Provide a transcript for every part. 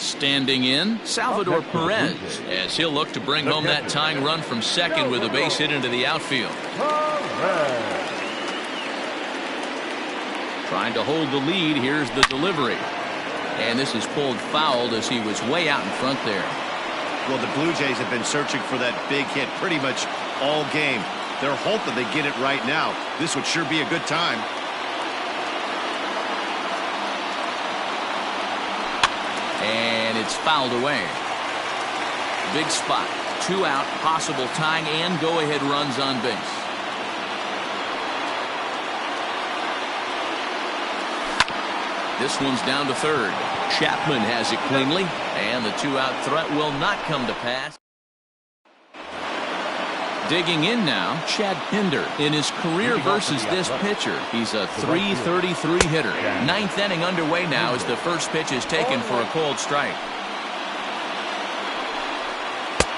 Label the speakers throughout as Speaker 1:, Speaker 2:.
Speaker 1: Standing in, Salvador Perez, as he'll look to bring home that tying run from second with a base hit into the outfield. Trying to hold the lead. Here's the delivery. And this is pulled foul as he was way out in front there.
Speaker 2: Well, the Blue Jays have been searching for that big hit pretty much all game. They're hoping they get it right now. This would sure be a good time.
Speaker 1: And it's fouled away. Big spot. 2 out, possible tying and go-ahead runs on base. This one's down to third. Chapman has it cleanly, and the 2-out threat will not come to pass. Digging in now, Chad Pinder. In his career versus this pitcher, he's a .333 hitter. 9th inning underway now as the first pitch is taken for a cold strike.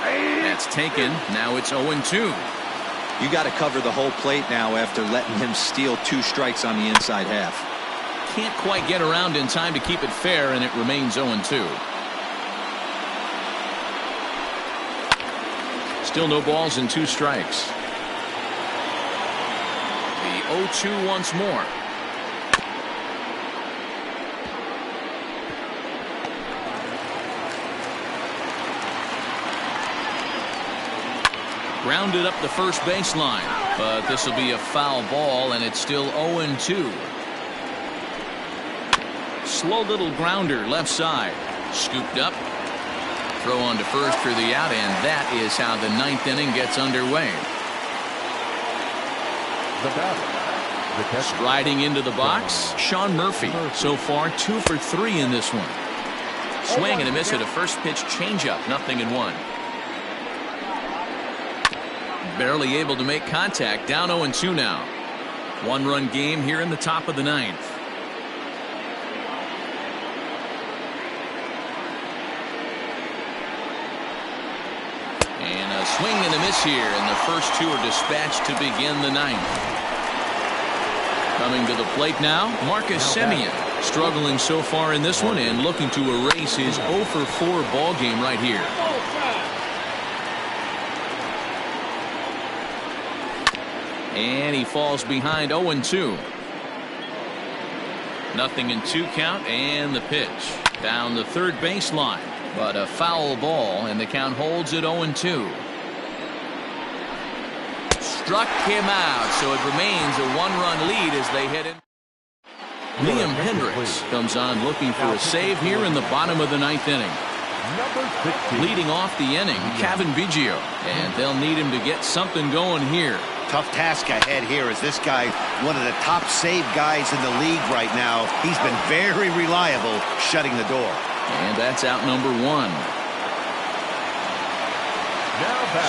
Speaker 1: That's taken. Now it's 0-2.
Speaker 3: You got to cover the whole plate now after letting him steal 2 strikes on the inside half.
Speaker 1: Can't quite get around in time to keep it fair, and it remains 0-2. Still no balls and 2 strikes. The 0-2 once more. Grounded up the first baseline, but this will be a foul ball, and it's still 0-2. Slow little grounder left side. Scooped up. Throw on to first for the out, and that is how the 9th inning gets underway. Striding into the box, Sean Murphy. So far 2 for 3 in this one. Swing and a miss at a first pitch changeup. 0-1. Barely able to make contact. Down 0-2 now. 1-run game here in the top of the 9th. And a swing and a miss here, and the first 2 are dispatched to begin the 9th. Coming to the plate now, Marcus Semien. Struggling so far in this one and looking to erase his 0 for 4 ball game right here. And he falls behind 0-2. 0-2 count, and the pitch down the third baseline. But a foul ball, and the count holds at 0-2. Struck him out, so it remains a 1-run lead as they head in. Liam Hendricks comes on looking for a save here in the bottom of the 9th inning. Leading off the inning, Kevin Biggio, and they'll need him to get something going here.
Speaker 2: Tough task ahead here as this guy, one of the top save guys in the league right now. He's been very reliable shutting the door.
Speaker 1: And that's out number 1.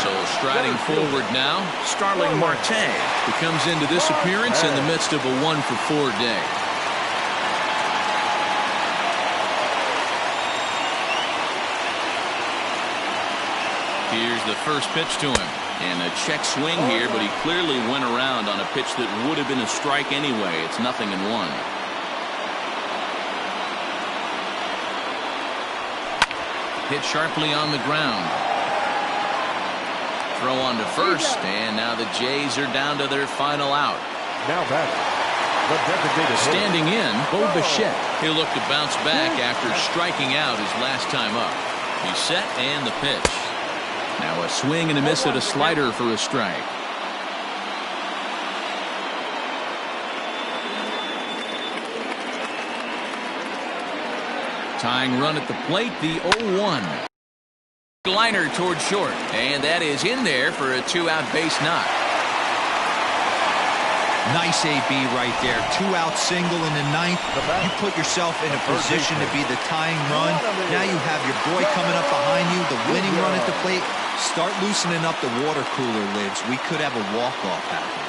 Speaker 1: So striding forward now, Starling Marte, who comes into this appearance in the midst of a 1 for 4 day. Here's the first pitch to him. And a check swing here, but he clearly went around on a pitch that would have been a strike anyway. It's 0-1. Hit sharply on the ground. Throw on to first, and now the Jays are down to their final out.
Speaker 4: Now back.
Speaker 1: Standing in, Bo Bichette. He'll look to bounce back after striking out his last time up. He's set, and the pitch. Now a swing and a miss at a slider for a strike. Tying run at the plate, the 0-1. Liner toward short, and that is in there for a 2-out base knock.
Speaker 3: Nice AB right there. 2-out single in the 9th. You put yourself in a position to be the tying run. Now you have your boy coming up behind you, the winning run at the plate. Start loosening up the water cooler lids. We could have a walk-off happening.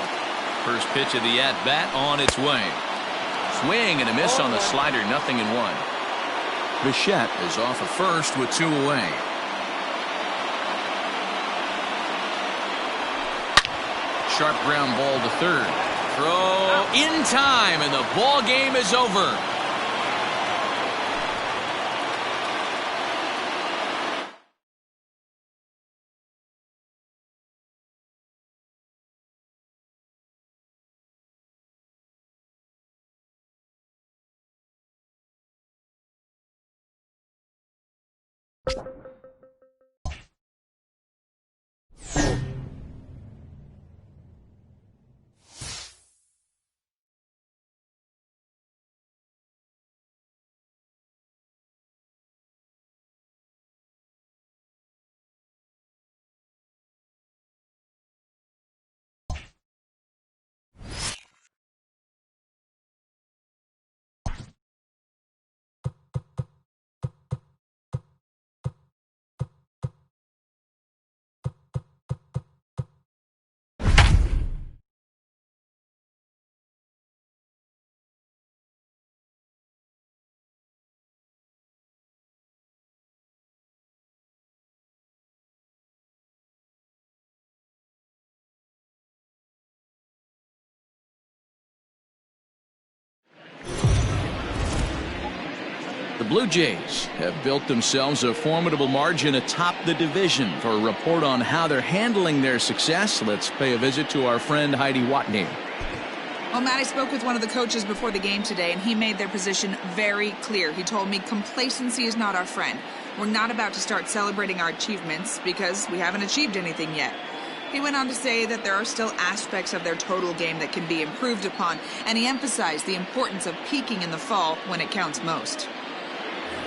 Speaker 1: First pitch of the at-bat on its way. Swing and a miss on the slider, 0-1. Bichette is off of first with 2 away. Sharp ground ball to third. Throw in time, and the ball game is over. The Blue Jays have built themselves a formidable margin atop the division. For a report on how they're handling their success, let's pay a visit to our friend Heidi Watney.
Speaker 4: Well, Matt, I spoke with one of the coaches before the game today, and he made their position very clear. He told me complacency is not our friend. We're not about to start celebrating our achievements because we haven't achieved anything yet. He went on to say that there are still aspects of their total game that can be improved upon, and he emphasized the importance of peaking in the fall when it counts most.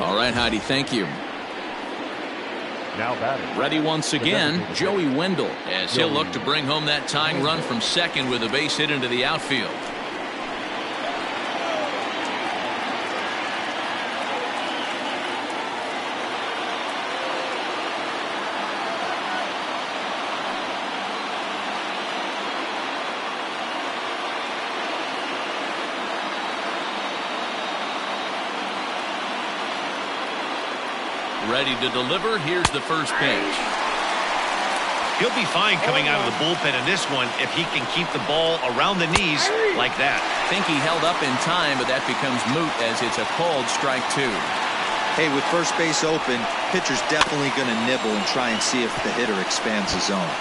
Speaker 1: All right, Heidi, thank you.
Speaker 5: Now batting.
Speaker 1: Ready once again, Joey Wendell, as he'll look to bring home that tying run from second with a base hit into the outfield. Ready to deliver. Here's the first pitch.
Speaker 2: He'll be fine coming out of the bullpen in this one if he can keep the ball around the knees like that.
Speaker 1: I think he held up in time, but that becomes moot as it's a called strike two.
Speaker 3: Hey, with first base open, pitcher's definitely going to nibble and try and see if the hitter expands the zone.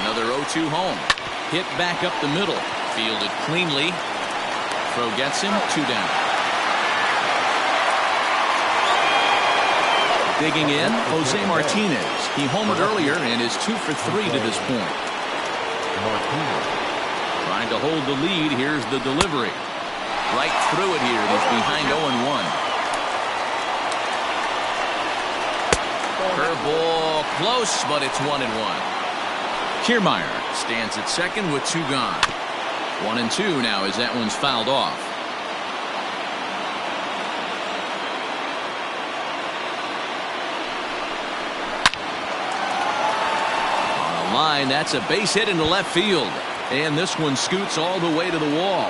Speaker 1: Another 0-2 home. Hit back up the middle. Fielded cleanly. Throw gets him. 2 down. Digging in, Jose Martinez. He homered earlier and is 2 for 3 to this point. Trying to hold the lead. Here's the delivery. Right through it here. He's behind 0-1. Curveball close, but it's 1-1. Kiermaier stands at second with 2 gone. 1-2 now as that one's fouled off. Line, that's a base hit into left field, and this one scoots all the way to the wall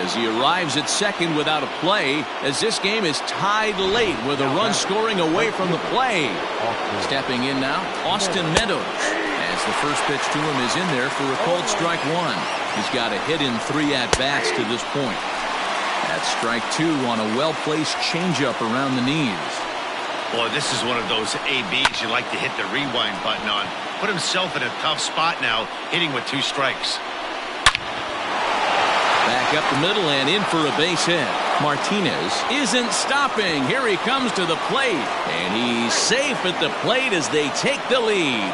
Speaker 1: as he arrives at second without a play, as this game is tied late with a run scoring away from the play. Stepping in now, Austin Meadows, as the first pitch to him is in there for a called strike 1. He's got a hit in 3 at-bats to this point. That's strike 2 on a well-placed changeup around the knees.
Speaker 2: Boy, this is one of those ABs you like to hit the rewind button on. Put himself in a tough spot now, hitting with 2 strikes.
Speaker 1: Back up the middle and in for a base hit. Martinez isn't stopping. Here he comes to the plate, and he's safe at the plate as they take the lead.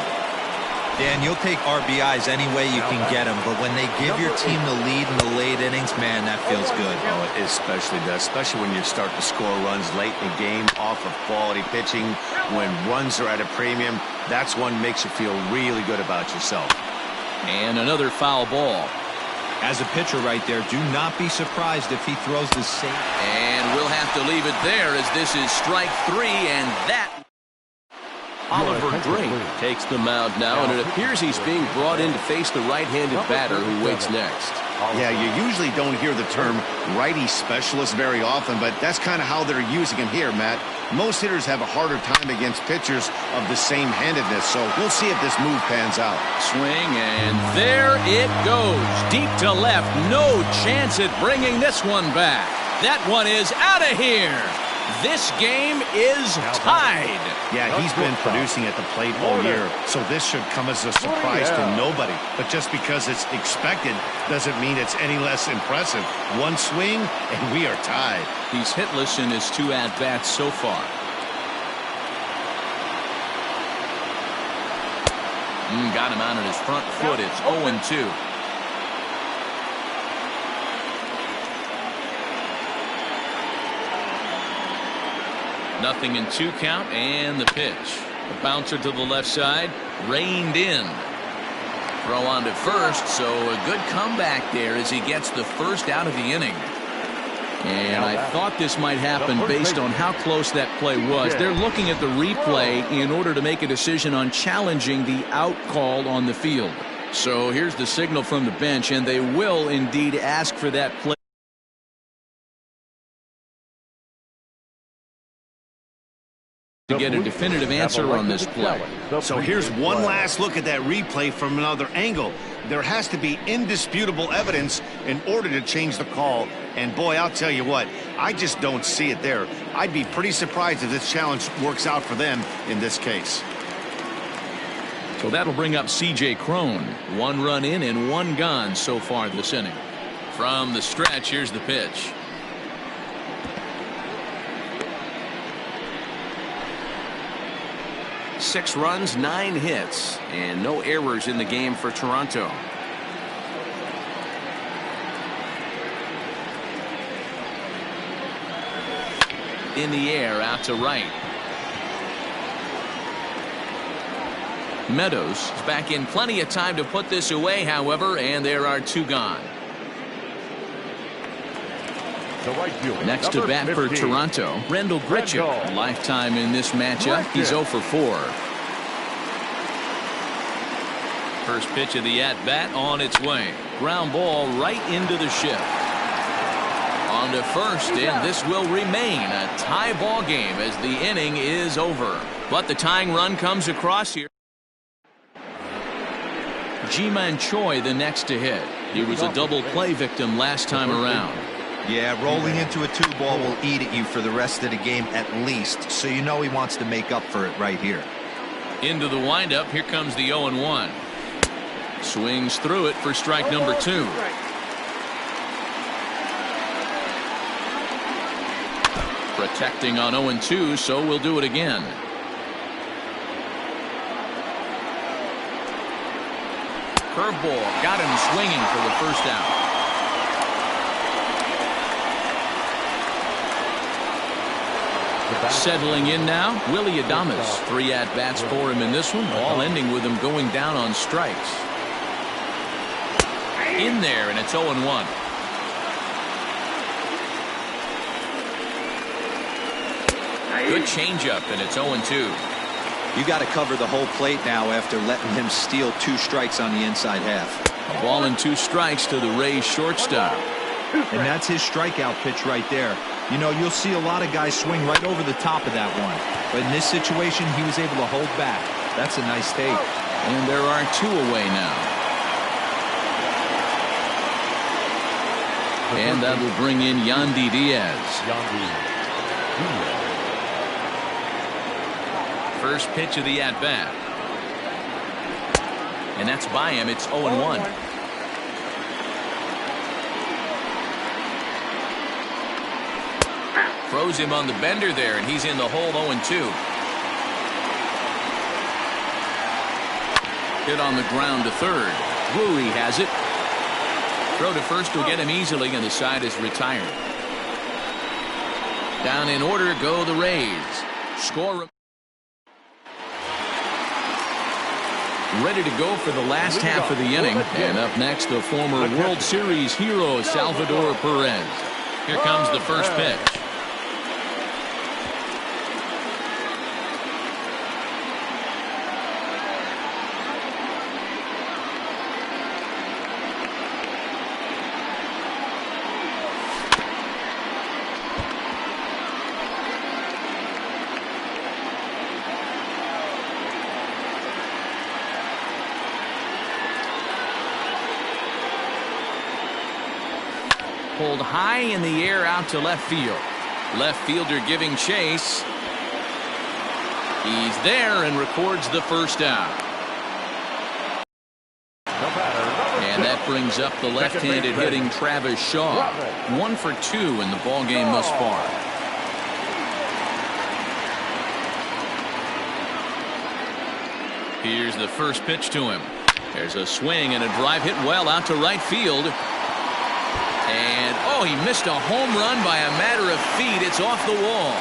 Speaker 3: Dan, you'll take RBIs any way you can get them, but when they give your team the lead in the late innings, man, that feels good.
Speaker 2: Oh, it especially does, especially when you start to score runs late in the game off of quality pitching. When runs are at a premium, that's one makes you feel really good about yourself.
Speaker 1: And another foul ball.
Speaker 3: As a pitcher right there, do not be surprised if he throws the same.
Speaker 1: And we'll have to leave it there as this is strike 3, and that... Oliver Drake takes the mound now, and it appears he's being brought in to face the right-handed batter who waits next.
Speaker 2: Yeah, you usually don't hear the term righty specialist very often, but that's kind of how they're using him here, Matt. Most hitters have a harder time against pitchers of the same handedness, so we'll see if this move pans out.
Speaker 1: Swing, and there it goes. Deep to left. No chance at bringing this one back. That one is out of here. This game is tied.
Speaker 2: Yeah, he's been producing at the plate all year, so this should come as a surprise to nobody. But just because it's expected doesn't mean it's any less impressive. One swing, and we are tied.
Speaker 1: He's hitless in his 2 at-bats so far. Got him out on his front foot. It's 0-2. Nothing in 2 count, and the pitch. The bouncer to the left side, reined in. Throw on to first, so a good comeback there as he gets the first out of the inning. And I thought this might happen based on how close that play was. They're looking at the replay in order to make a decision on challenging the out call on the field. So here's the signal from the bench, and they will indeed ask for that play to get a definitive answer on this play.
Speaker 2: So here's one last look at that replay from another angle. There has to be indisputable evidence in order to change the call. And boy, I'll tell you what, I just don't see it there. I'd be pretty surprised if this challenge works out for them in this case.
Speaker 1: So that'll bring up C.J. Cron. 1 run in and 1 gone so far this inning. From the stretch, here's the pitch. Six runs, 9 hits, and no errors in the game for Toronto. In the air, out to right. Meadows is back in plenty of time to put this away, however, and there are 2 gone. Next to bat for Toronto, Rendell Grichuk. Lifetime in this matchup. He's 0 for 4. First pitch of the at-bat on its way. Ground ball right into the shift. On to first, and this will remain a tie ball game as the inning is over. But the tying run comes across here. Ji-Man Choi the next to hit. He was a double play victim last time around.
Speaker 3: Yeah, rolling into a 2-ball will eat at you for the rest of the game at least, so you know he wants to make up for it right here.
Speaker 1: Into the windup, here comes the 0-1. Swings through it for strike number 2. Protecting on 0-2, so we'll do it again. Curveball got him swinging for the first out. Settling in now, Willy Adames. 3 at-bats for him in this one, all ending with him going down on strikes. In there, and it's 0-1. Good changeup, and it's 0-2.
Speaker 3: You got to cover the whole plate now after letting him steal 2 strikes on the inside half.
Speaker 1: A ball and 2 strikes to the Rays shortstop.
Speaker 3: And that's his strikeout pitch right there. You know, you'll see a lot of guys swing right over the top of that one. But in this situation, he was able to hold back. That's a nice take.
Speaker 1: And there are 2 away now. And that will bring in Yandy Diaz. First pitch of the at-bat. And that's by him. It's 0-1. Throws him on the bender there, and he's in the hole. 0-2. Hit on the ground to third. Drury has it. Throw to first will get him easily, and the side is retired. Down in order go the Rays. Score. Ready to go for the last half of the inning. And up next, the former World Series hero, Salvador Perez. Here comes the first pitch. Pulled high in the air out to left field. Left fielder giving chase. He's there and records the first out. And that brings up the left-handed hitting Travis Shaw. 1 for 2 in the ballgame thus far. Here's the first pitch to him. There's a swing and a drive hit well out to right field. And, oh, he missed a home run by a matter of feet. It's off the wall.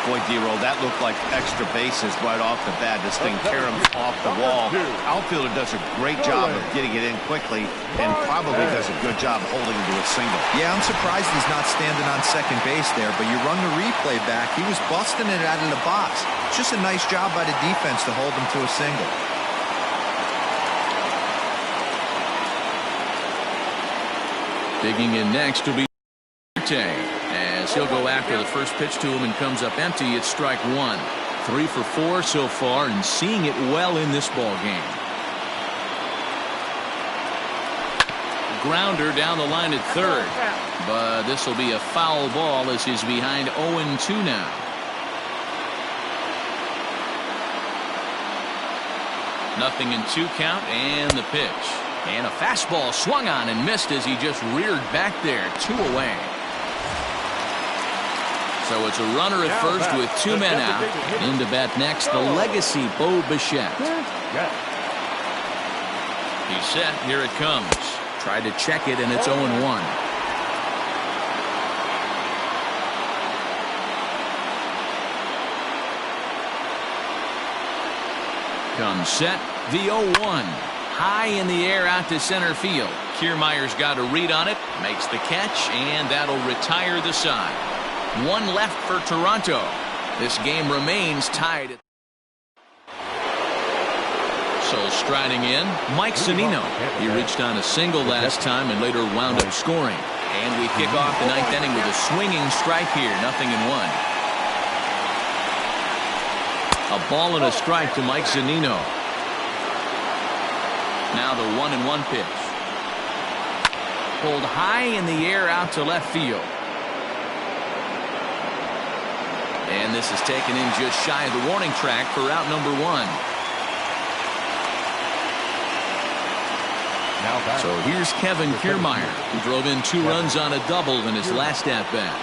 Speaker 2: Boy, D-Roll, that looked like extra bases right off the bat. This thing caroms off the wall. Outfielder does a great job of getting it in quickly and probably does a good job holding it to a single.
Speaker 3: Yeah, I'm surprised he's not standing on second base there, but you run the replay back. He was busting it out of the box. Just a nice job by the defense to hold him to a single.
Speaker 1: Digging in next will be as he'll go after the first pitch to him and comes up empty. It's strike one. 3 for 4 so far and seeing it well in this ball game. Grounder down the line at third, but this will be a foul ball as he's behind 0-2 now. Nothing in 2 count and the pitch. And a fastball swung on and missed as he just reared back there. 2 away. So it's a runner at first with 2 men out. In to bat next, the legacy Bo Bichette. He's set. Here it comes. Tried to check it, and it's 0-1. Comes set. The 0-1. High in the air out to center field. Kiermaier's got a read on it. Makes the catch, and that'll retire the side. 1 left for Toronto. This game remains tied. So striding in, Mike Zunino. He reached on a single last time and later wound up scoring. And we kick off the 9th inning with a swinging strike here. 0-1. A ball and a strike to Mike Zunino. Now the 1-1 pitch. Pulled high in the air out to left field. And this is taken in just shy of the warning track for out number 1. So here's Kevin Kiermaier, who drove in 2 runs on a double in his last at-bat.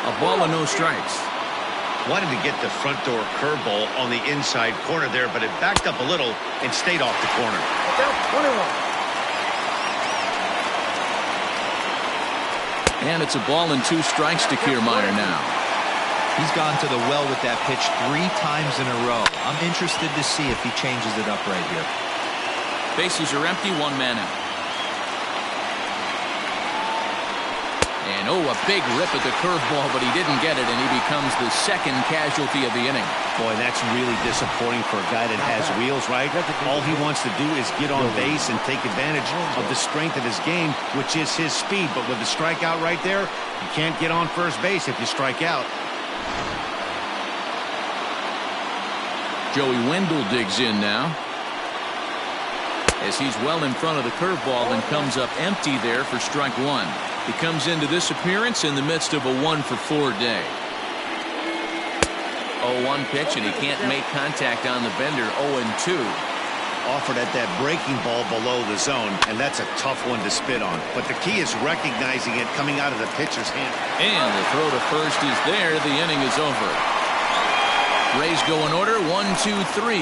Speaker 1: A ball and no strikes.
Speaker 2: Wanted to get the front door curveball on the inside corner there, but it backed up a little and stayed off the corner.
Speaker 1: And it's a ball and 2 strikes to Kiermaier now.
Speaker 3: He's gone to the well with that pitch 3 times in a row. I'm interested to see if he changes it up right here.
Speaker 1: Bases are empty, 1 man out. And oh, a big rip at the curveball, but he didn't get it, and he becomes the second casualty of the inning.
Speaker 2: Boy, that's really disappointing for a guy that has wheels, right? All he wants to do is get on base and take advantage of the strength of his game, which is his speed. But with the strikeout right there, you can't get on first base if you strike out.
Speaker 1: Joey Wendell digs in now, as he's well in front of the curveball and comes up empty there for strike 1. He comes into this appearance in the midst of a 1 for 4 day. 0-1 pitch, and he can't make contact on the bender. 0-2.
Speaker 2: Offered at that breaking ball below the zone, and that's a tough one to spit on. But the key is recognizing it coming out of the pitcher's hand.
Speaker 1: And the throw to first is there. The inning is over. Rays go in order. 1, 2, 3.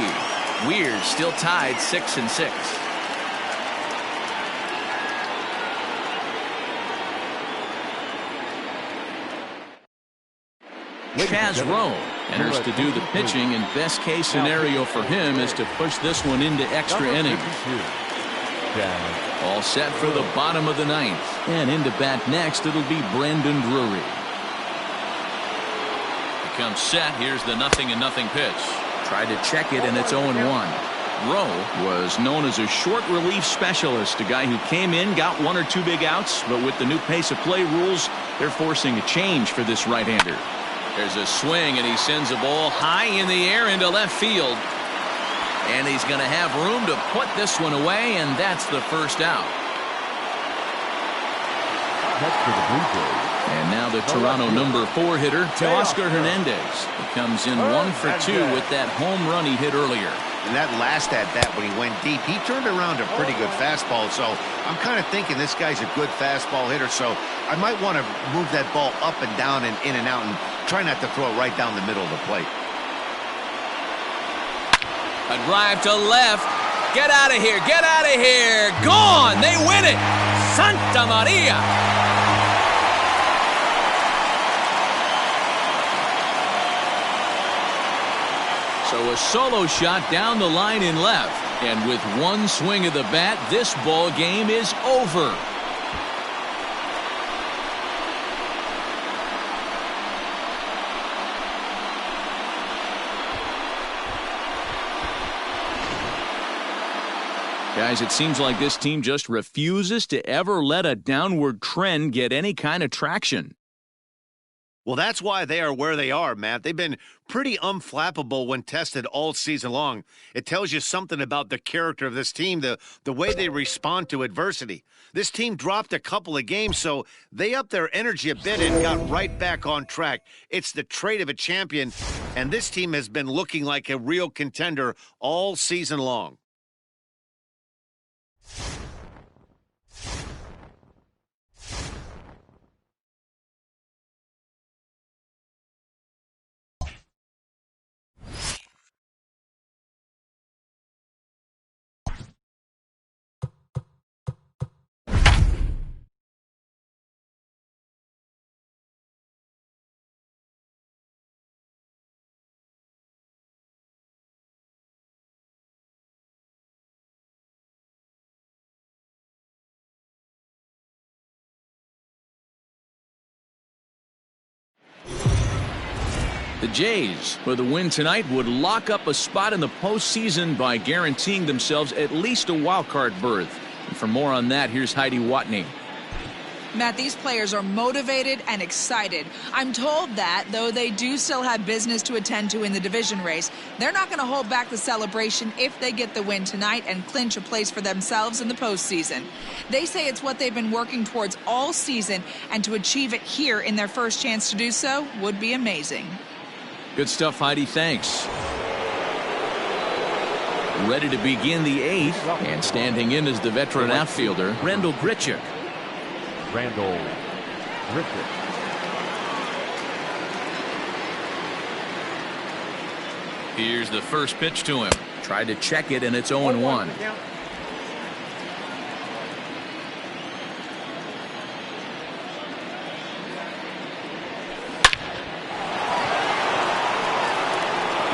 Speaker 1: Weird still tied 6-6. Chaz Rowe enters to do the pitching, and best case scenario for him is to push this one into extra innings. All set for the bottom of the 9th, and into bat next it'll be Brandon Drury. He comes set. Here's the 0-0 pitch. Tried to check it, and it's 0-1. Rowe was known as a short relief specialist, a guy who came in, got 1 or 2 big outs, but with the new pace of play rules, they're forcing a change for this right-hander. There's a swing, and he sends a ball high in the air into left field. And he's going to have room to put this one away, and that's the first out. And now the Toronto number 4 hitter, Teoscar Hernandez. He comes in 1 for 2 with that home run he hit earlier.
Speaker 2: And that last at-bat when he went deep, he turned around a pretty good fastball. So I'm kind of thinking this guy's a good fastball hitter. So I might want to move that ball up and down and in and out and try not to throw it right down the middle of the plate.
Speaker 1: A drive to left. Get out of here. Get out of here. Gone. They win it. Santa Maria. So a solo shot down the line in left. And with one swing of the bat, this ball game is over. Guys, it seems like this team just refuses to ever let a downward trend get any kind of traction.
Speaker 2: Well, that's why they are where they are, Matt. They've been pretty unflappable when tested all season long. It tells you something about the character of this team, the way they respond to adversity. This team dropped a couple of games, so they upped their energy a bit and got right back on track. It's the trait of a champion, and this team has been looking like a real contender all season long.
Speaker 1: The Jays, with a win tonight, would lock up a spot in the postseason by guaranteeing themselves at least a wild card berth. And for more on that, here's Heidi Watney.
Speaker 4: Matt, these players are motivated and excited. I'm told that, though they do still have business to attend to in the division race, they're not going to hold back the celebration if they get the win tonight and clinch a place for themselves in the postseason. They say it's what they've been working towards all season, and to achieve it here in their first chance to do so would be amazing.
Speaker 1: Good stuff, Heidi. Thanks. Ready to begin the 8th, and standing in is the veteran outfielder, Randall Grichuk. Here's the first pitch to him. Tried to check it, and it's 0-1.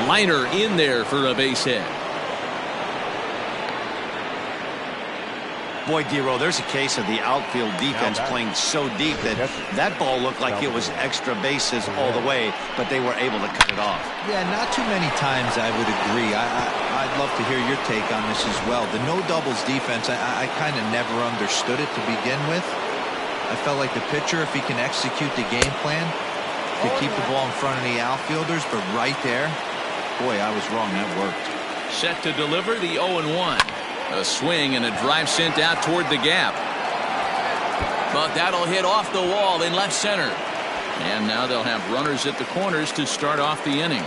Speaker 1: Liner in there for a base hit.
Speaker 2: Boy, D-Row, there's a case of the outfield defense playing so deep that that ball looked like it was extra bases all the way, but they were able to cut it off.
Speaker 3: Yeah, not too many times I would agree. I'd love to hear your take on this as well. The no doubles defense, I kind of never understood it to begin with. I felt like the pitcher, if he can execute the game plan, could keep the ball in front of the outfielders, but right there, boy, I was wrong. That worked.
Speaker 1: Set to deliver the 0-1. A swing and a drive sent out toward the gap. But that'll hit off the wall in left center. And now they'll have runners at the corners to start off the inning.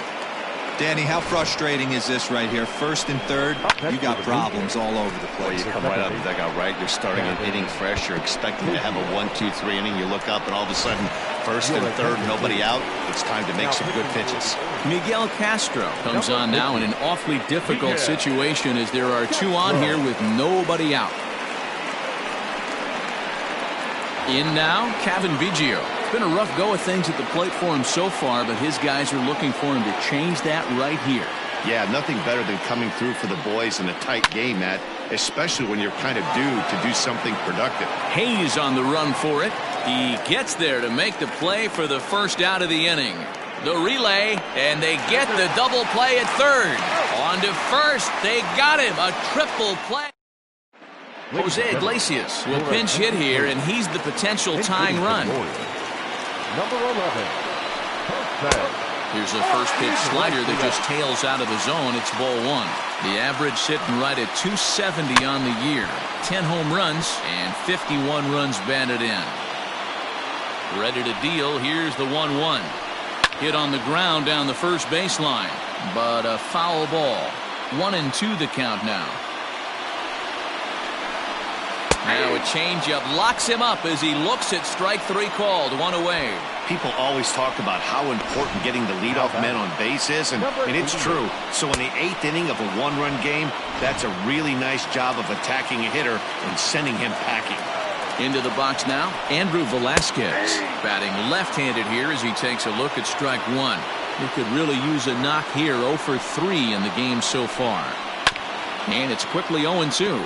Speaker 3: Danny, how frustrating is this right here? First and third, you got problems all over the place.
Speaker 2: Well, you come right out of the dugout, right? You're starting an inning fresh. You're expecting to have a 1-2-3 inning. You look up, and all of a sudden, first and third, nobody out. It's time to make some good pitches.
Speaker 1: Miguel Castro comes on now in an awfully difficult situation as there are 2 on here with nobody out. In now, Kevin Biggio. It's been a rough go of things at the plate for him so far, but his guys are looking for him to change that right here.
Speaker 2: Yeah, nothing better than coming through for the boys in a tight game, Matt, especially when you're kind of due to do something productive.
Speaker 1: Hayes on the run for it. He gets there to make the play for the first out of the inning. The relay, and they get the double play at third. On to first. They got him. A triple play. Jose Iglesias will pinch hit here, and he's the potential tying run.
Speaker 5: Number 11.
Speaker 1: Here's a first pitch slider that just tails out of the zone. It's ball 1. The average sitting right at 270 on the year. 10 home runs and 51 runs batted in. Ready to deal. Here's the 1-1. Hit on the ground down the first baseline, but a foul ball. 1-2 the count now. Now a changeup locks him up as he looks at strike 3 called. 1 away.
Speaker 2: People always talk about how important getting the leadoff man on base is, and it's true. So in the 8th inning of a 1-run game, that's a really nice job of attacking a hitter and sending him packing.
Speaker 1: Into the box now, Andrew Velasquez, batting left-handed here as he takes a look at strike 1. He could really use a knock here. 0 for 3 in the game so far. And it's quickly 0-2.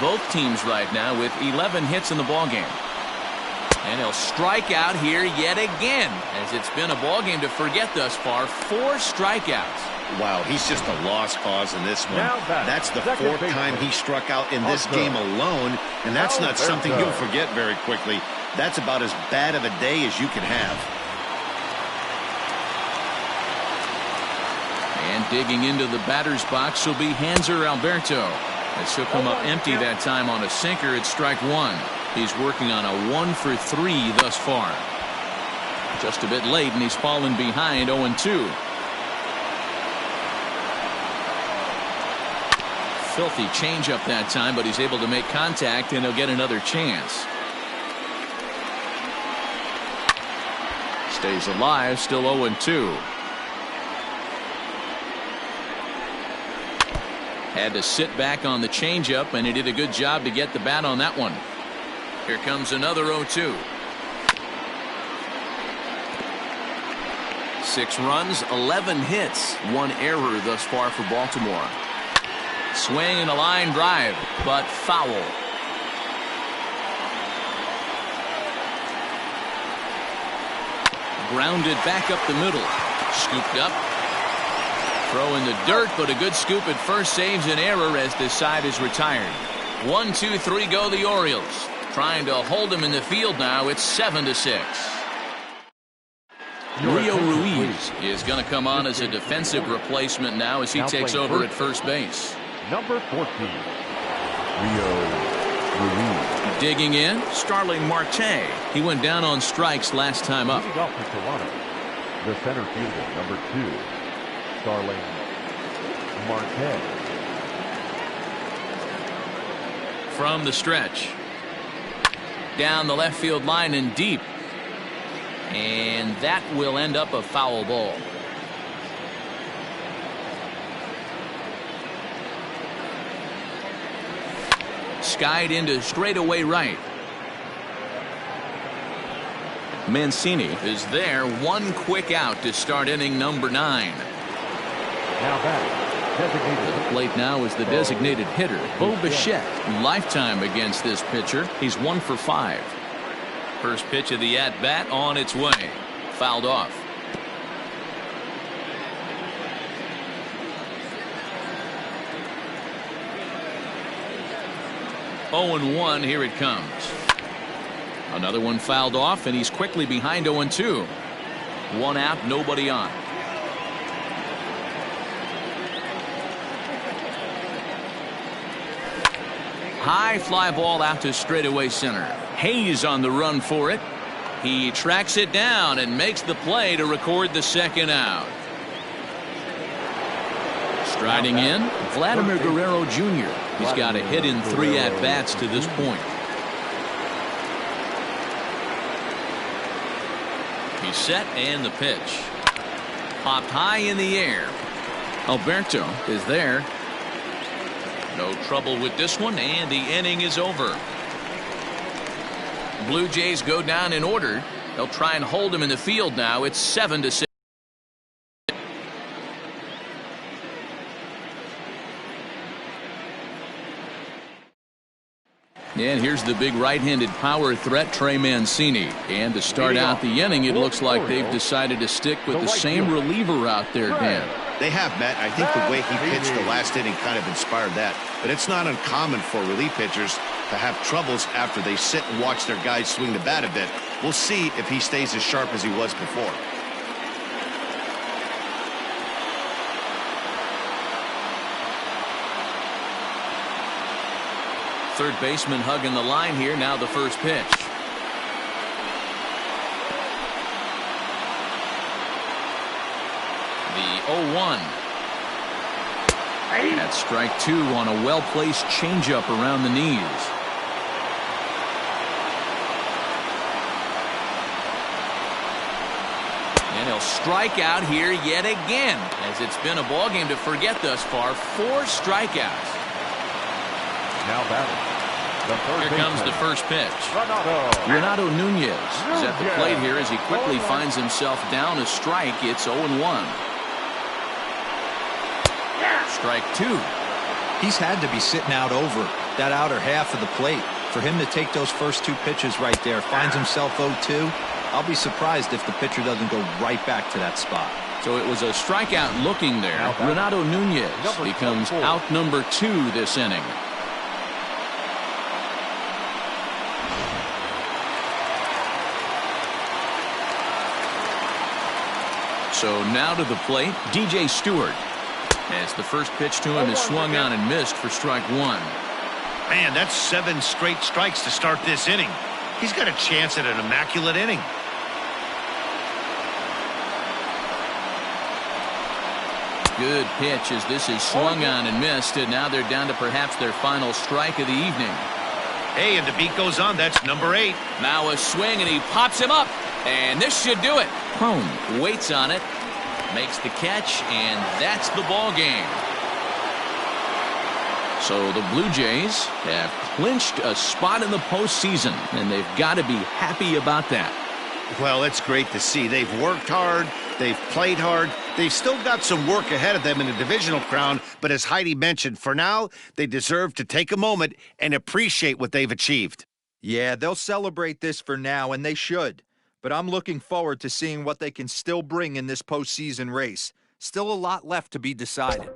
Speaker 1: Both teams right now with 11 hits in the ballgame. And he'll strike out here yet again, as it's been a ballgame to forget thus far. 4 strikeouts.
Speaker 2: Wow, he's just a lost cause in this one. That's the 4th time he struck out in this game alone, and that's not something you'll forget very quickly. That's about as bad of a day as you can have.
Speaker 1: And digging into the batter's box will be Hanser Alberto. As he'll come up empty that time on a sinker at strike 1. He's working on a 1 for 3 thus far. Just a bit late, and he's fallen behind 0-2. Filthy changeup that time, but he's able to make contact, and he'll get another chance. Stays alive, still 0-2. Had to sit back on the changeup, and he did a good job to get the bat on that one. Here comes another 0-2. 6 runs, 11 hits, 1 error thus far for Baltimore. Swing and a line drive, but foul. Grounded back up the middle. Scooped up. Throw in the dirt, but a good scoop at first saves an error as this side is retired. 1, 2, 3 go the Orioles. Trying to hold him in the field now. It's 7-6. Rio Ruiz is going to come on as a defensive replacement now as he takes over at first base.
Speaker 5: Number 14, Rio Ruiz.
Speaker 1: Digging in, Starling Marte. He went down on strikes last time up.
Speaker 5: Leading off for Toronto, the center fielder, number 2, Starling Marte.
Speaker 1: From the stretch. Down the left field line and deep. And that will end up a foul ball. Skied into straightaway right. Mancini is there. 1 quick out to start inning number 9.
Speaker 5: Now batting, designated.
Speaker 1: At the plate now is the designated hitter, Bo Bichette. Lifetime against this pitcher. He's 1 for 5. First pitch of the at-bat on its way. Fouled off. Oh and 1, here it comes. Another one fouled off, and he's quickly behind 0-2. 1 out, nobody on. High fly ball out to straightaway center. Hayes on the run for it. He tracks it down and makes the play to record the 2nd out. Striding in, Vladimir Guerrero Jr. He's got a hit in 3 at-bats to this point. He's set and the pitch. Popped high in the air. Alberto is there. No trouble with this one, and the inning is over. Blue Jays go down in order. They'll try and hold him in the field now. It's 7-6. And here's the big right-handed power threat, Trey Mancini. And to start out the inning, it looks like they've decided to stick with the same reliever out there, Dan.
Speaker 2: They have, Matt. I think the way he pitched the last inning kind of inspired that. But it's not uncommon for relief pitchers to have troubles after they sit and watch their guys swing the bat a bit. We'll see if he stays as sharp as he was before. Third baseman hugging the line here. Now the first pitch.
Speaker 1: 0-1. That's strike 2 on a well-placed changeup around the knees. And he'll strike out here yet again, as it's been a ball game to forget thus far. 4 strikeouts.
Speaker 5: Now batting.
Speaker 1: Here comes the first pitch. Renato Nunez is at the plate here as he quickly finds himself down a strike. It's 0-1. Strike 2.
Speaker 3: He's had to be sitting out over that outer half of the plate. For him to take those first 2 pitches right there, finds himself 0-2. I'll be surprised if the pitcher doesn't go right back to that spot.
Speaker 1: So it was a strikeout looking there. Renato Nunez becomes out number 2 this inning. So now to the plate, DJ Stewart. As the first pitch to him is swung on and missed for strike 1.
Speaker 2: Man, that's 7 straight strikes to start this inning. He's got a chance at an immaculate inning.
Speaker 1: Good pitch as this is swung on and missed, and now they're down to perhaps their final strike of the evening.
Speaker 2: Hey, and the beat goes on. That's number 8.
Speaker 1: Now a swing, and he pops him up, and this should do it. Cron waits on it, makes the catch, and that's the ball game. So the Blue Jays have clinched a spot in the postseason, and they've got to be happy about that.
Speaker 2: Well, it's great to see. They've worked hard. They've played hard. They've still got some work ahead of them in the divisional crown, but as Heidi mentioned, for now, they deserve to take a moment and appreciate what they've achieved.
Speaker 3: Yeah, they'll celebrate this for now, and they should. But I'm looking forward to seeing what they can still bring in this postseason race. Still a lot left to be decided.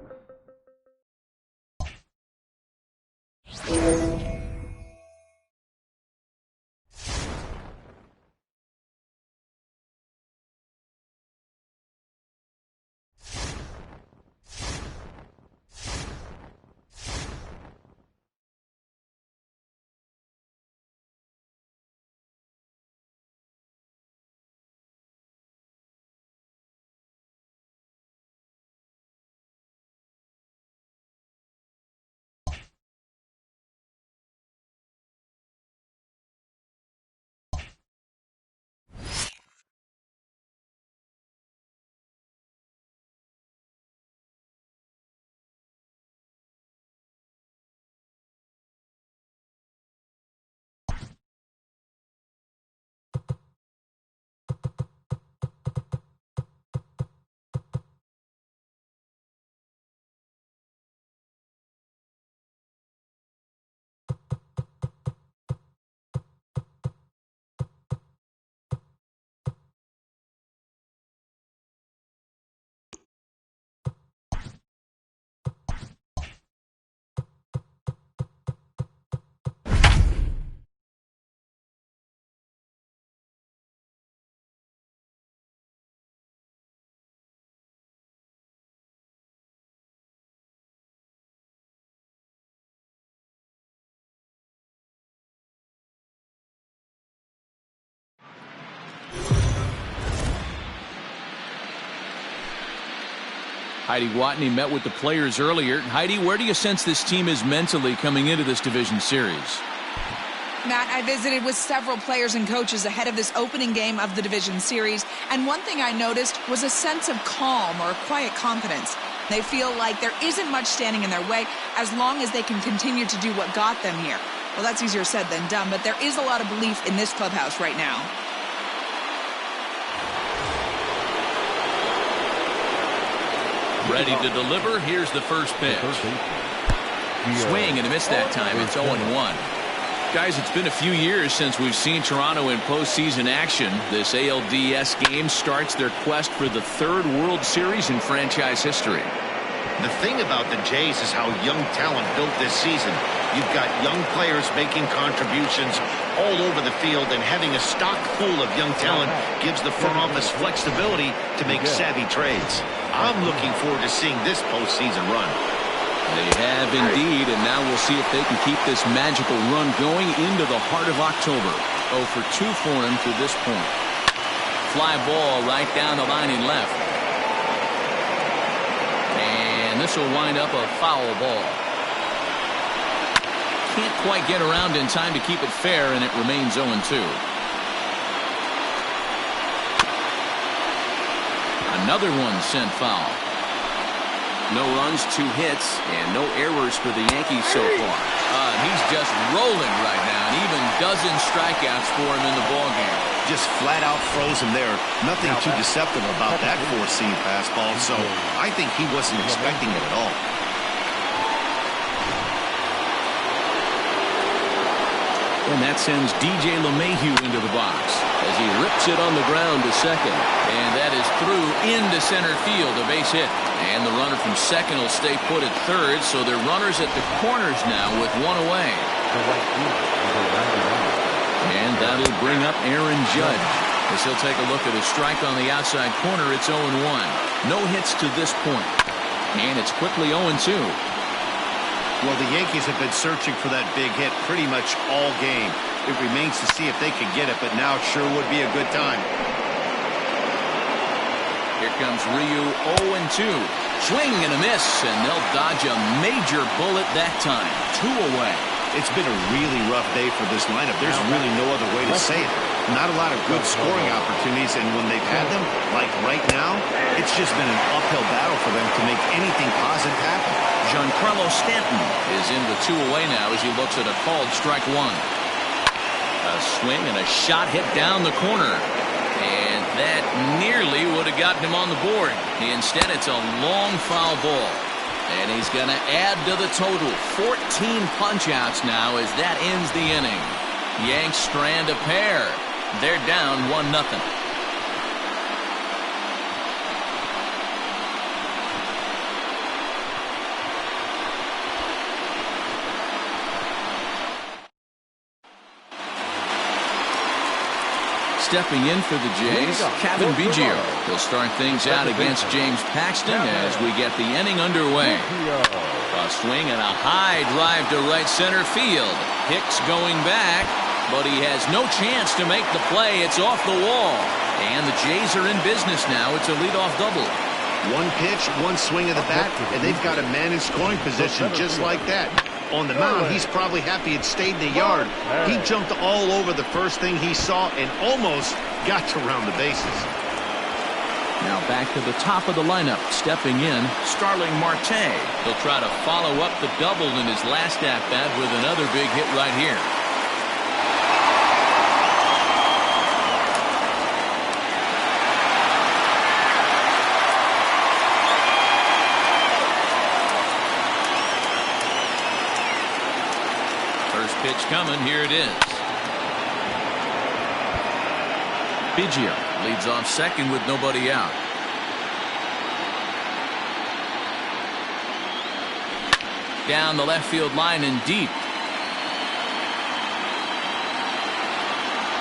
Speaker 1: Heidi Watney met with the players earlier. Heidi, where do you sense this team is mentally coming into this division series?
Speaker 4: Matt, I visited with several players and coaches ahead of this opening game of the division series, and one thing I noticed was a sense of calm or quiet confidence. They feel like there isn't much standing in their way as long as they can continue to do what got them here. Well, that's easier said than done, but there is a lot of belief in this clubhouse right now.
Speaker 1: Ready to deliver. Here's the first pitch. Swing and a miss that time. It's 0-1. Guys, it's been a few years since we've seen Toronto in postseason action. This ALDS game starts their quest for the 3rd World Series in franchise history.
Speaker 2: The thing about the Jays is how young talent built this season. You've got young players making contributions all over the field, and having a stock full of young talent gives the front office flexibility to make savvy trades. I'm looking forward to seeing this postseason run.
Speaker 1: They have indeed, and now we'll see if they can keep this magical run going into the heart of October. 0 for 2 for him to this point. Fly ball right down the line in left. And this will wind up a foul ball. Can't quite get around in time to keep it fair, and it remains 0-2. Another one sent foul. No runs, 2 hits, and no errors for the Yankees so far. He's just rolling right now, and even dozen strikeouts for him in the ballgame.
Speaker 2: Just flat out froze him there. Nothing too deceptive about that four-seam fastball, so I think he wasn't expecting it at all.
Speaker 1: And that sends DJ LeMahieu into the box as he rips it on the ground to second. And that is through into center field, a base hit. And the runner from second will stay put at third, so they're runners at the corners now with 1 away. And that'll bring up Aaron Judge as he'll take a look at a strike on the outside corner. It's 0-1. No hits to this point. And it's quickly 0-2.
Speaker 2: Well, the Yankees have been searching for that big hit pretty much all game. It remains to see if they can get it, but now it sure would be a good time.
Speaker 1: Here comes Ryu, 0-2. Swing and a miss, and they'll dodge a major bullet that time. 2 away.
Speaker 2: It's been a really rough day for this lineup. There's really no other way to say it. Not a lot of good scoring opportunities, and when they've had them, like right now, it's just been an uphill battle for them to make anything positive happen.
Speaker 1: Giancarlo Stanton is in with 2 away now as he looks at a called strike 1. A swing and a shot hit down the corner. And that nearly would have gotten him on the board. Instead, it's a long foul ball. And he's going to add to the total. 14 punch-outs now as that ends the inning. Yanks strand a pair. They're down 1-0. Stepping in for the Jays, Kevin Biggio. He'll start things out against James Paxton as we get the inning underway. A swing and a high drive to right center field. Hicks going back, but he has no chance to make the play. It's off the wall. And the Jays are in business now. It's a leadoff double.
Speaker 2: 1 pitch, 1 swing of the bat, and they've got a man in scoring position just like that. On the mound, he's probably happy it stayed in the yard. He jumped all over the first thing he saw and almost got to round the bases.
Speaker 1: Now back to the top of the lineup. Stepping in, Starling Marte. He'll try to follow up the double in his last at-bat with another big hit right here. Pitch coming. Here it is. Biggio leads off second with nobody out. Down the left field line and deep.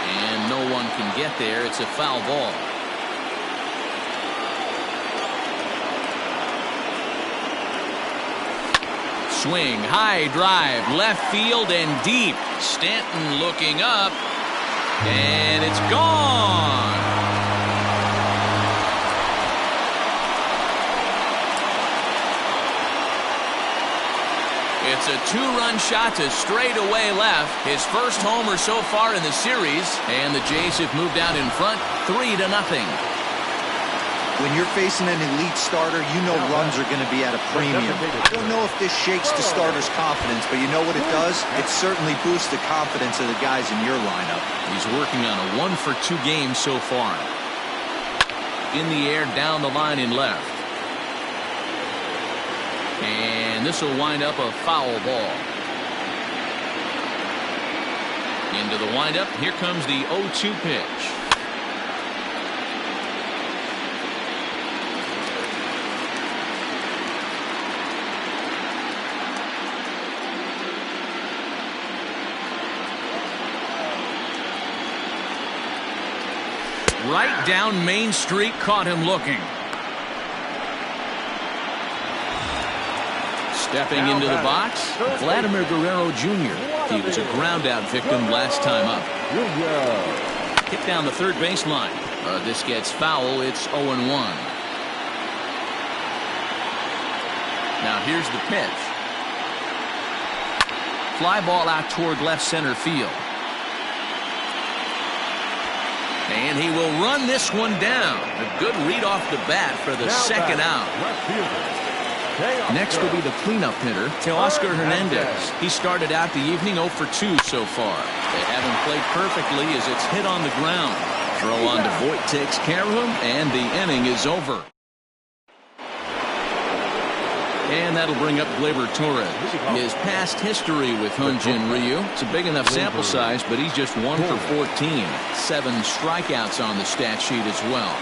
Speaker 1: And no one can get there. It's a foul ball. Swing, high drive, left field and deep. Stanton looking up, and it's gone. It's a 2-run shot to straightaway left. His first homer so far in the series, and the Jays have moved out in front 3-0.
Speaker 3: When you're facing an elite starter, you know runs are going to be at a premium. I don't know if this shakes the starter's confidence, but you know what it does? It certainly boosts the confidence of the guys in your lineup.
Speaker 1: He's working on a 1-for-2 game so far. In the air, down the line in left. And this will wind up a foul ball. Into the windup, here comes the 0-2 pitch. Right down Main Street, caught him looking. Stepping into the box, Vladimir Guerrero Jr. He was a ground-out victim last time up. Hit down the third baseline. This gets foul. It's 0-1. Now here's the pitch. Fly ball out toward left center field. And he will run this one down. A good read off the bat for the second out. Next will be the cleanup hitter, Teoscar Hernandez. He started out the evening 0 for 2 so far. They haven't played perfectly as it's hit on the ground. Throw on to Voit takes care of him, and the inning is over. And that'll bring up Gleyber Torres. His past history with Hyun-Jin Ryu. It's a big enough sample size, but he's just 1 for 14. 7 strikeouts on the stat sheet as well.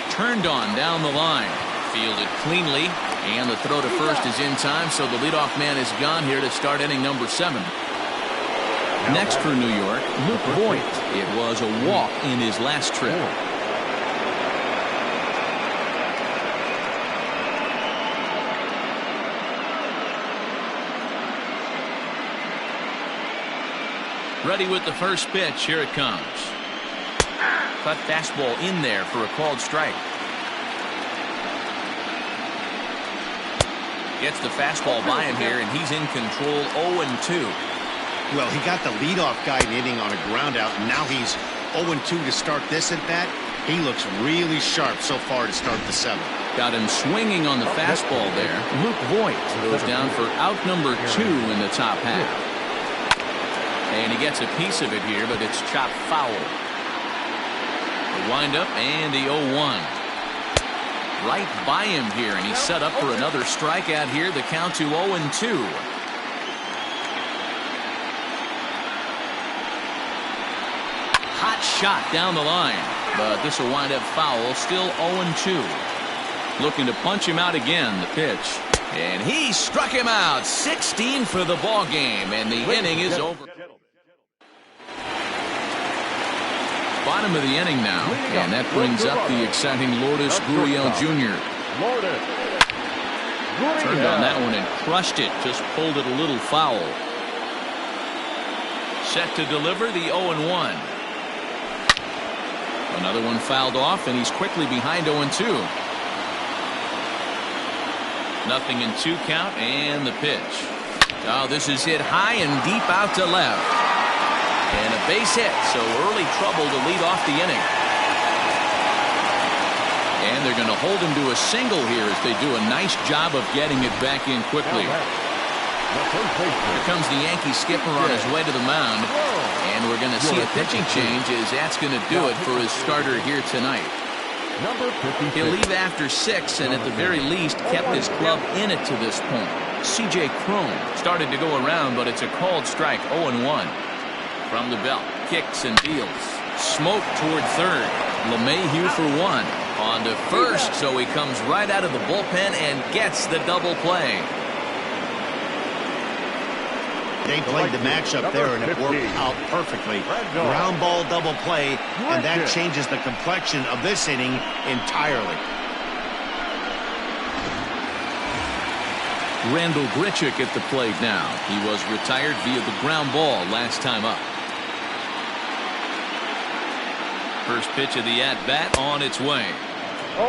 Speaker 1: Turned on down the line. Fielded cleanly. And the throw to first is in time, so the leadoff man is gone here to start inning number 7. Next for New York, Luke Voit. It was a walk in his last trip. Ready with the first pitch. Here it comes. Cut fastball in there for a called strike. Gets the fastball by him here, and he's in control 0-2.
Speaker 2: Well, he got the leadoff guy inning on a ground out, and now he's 0-2 to start this at bat. He looks really sharp so far to start the 7th.
Speaker 1: Got him swinging on the fastball there. Luke Voit goes down for out number 2 in the top half. And he gets a piece of it here, but it's chopped foul. The windup and the 0-1. Right by him here, and he's set up for another strikeout here. The count to 0-2. Hot shot down the line, but this will wind up foul. Still 0-2. Looking to punch him out again. The pitch, and he struck him out. 16 for the ball game, and the inning is over. Bottom of the inning now, and that brings up the exciting Lourdes Gurriel Jr. Turned on that one and crushed it, just pulled it a little foul. Set to deliver the 0-1. Another one fouled off, and he's quickly behind 0-2. Nothing in 2 count, and the pitch. Oh, this is hit high and deep out to left. And a base hit, so early trouble to lead off the inning. And they're going to hold him to a single here as they do a nice job of getting it back in quickly. Here comes the Yankee skipper on his way to the mound. And we're going to see a pitching change as that's going to do it for his starter here tonight. He'll leave after 6 and at the very least kept his club in it to this point. C.J. Cron started to go around, but it's a called strike. 0-1. From the belt, kicks and deals. Smoke toward third. LeMahieu for 1. On to first, so he comes right out of the bullpen and gets the double play.
Speaker 2: They played the matchup there, and it worked out perfectly. Ground ball double play, and that changes the complexion of this inning entirely.
Speaker 1: Randall Grichuk at the plate now. He was retired via the ground ball last time up. First pitch of the at-bat on its way.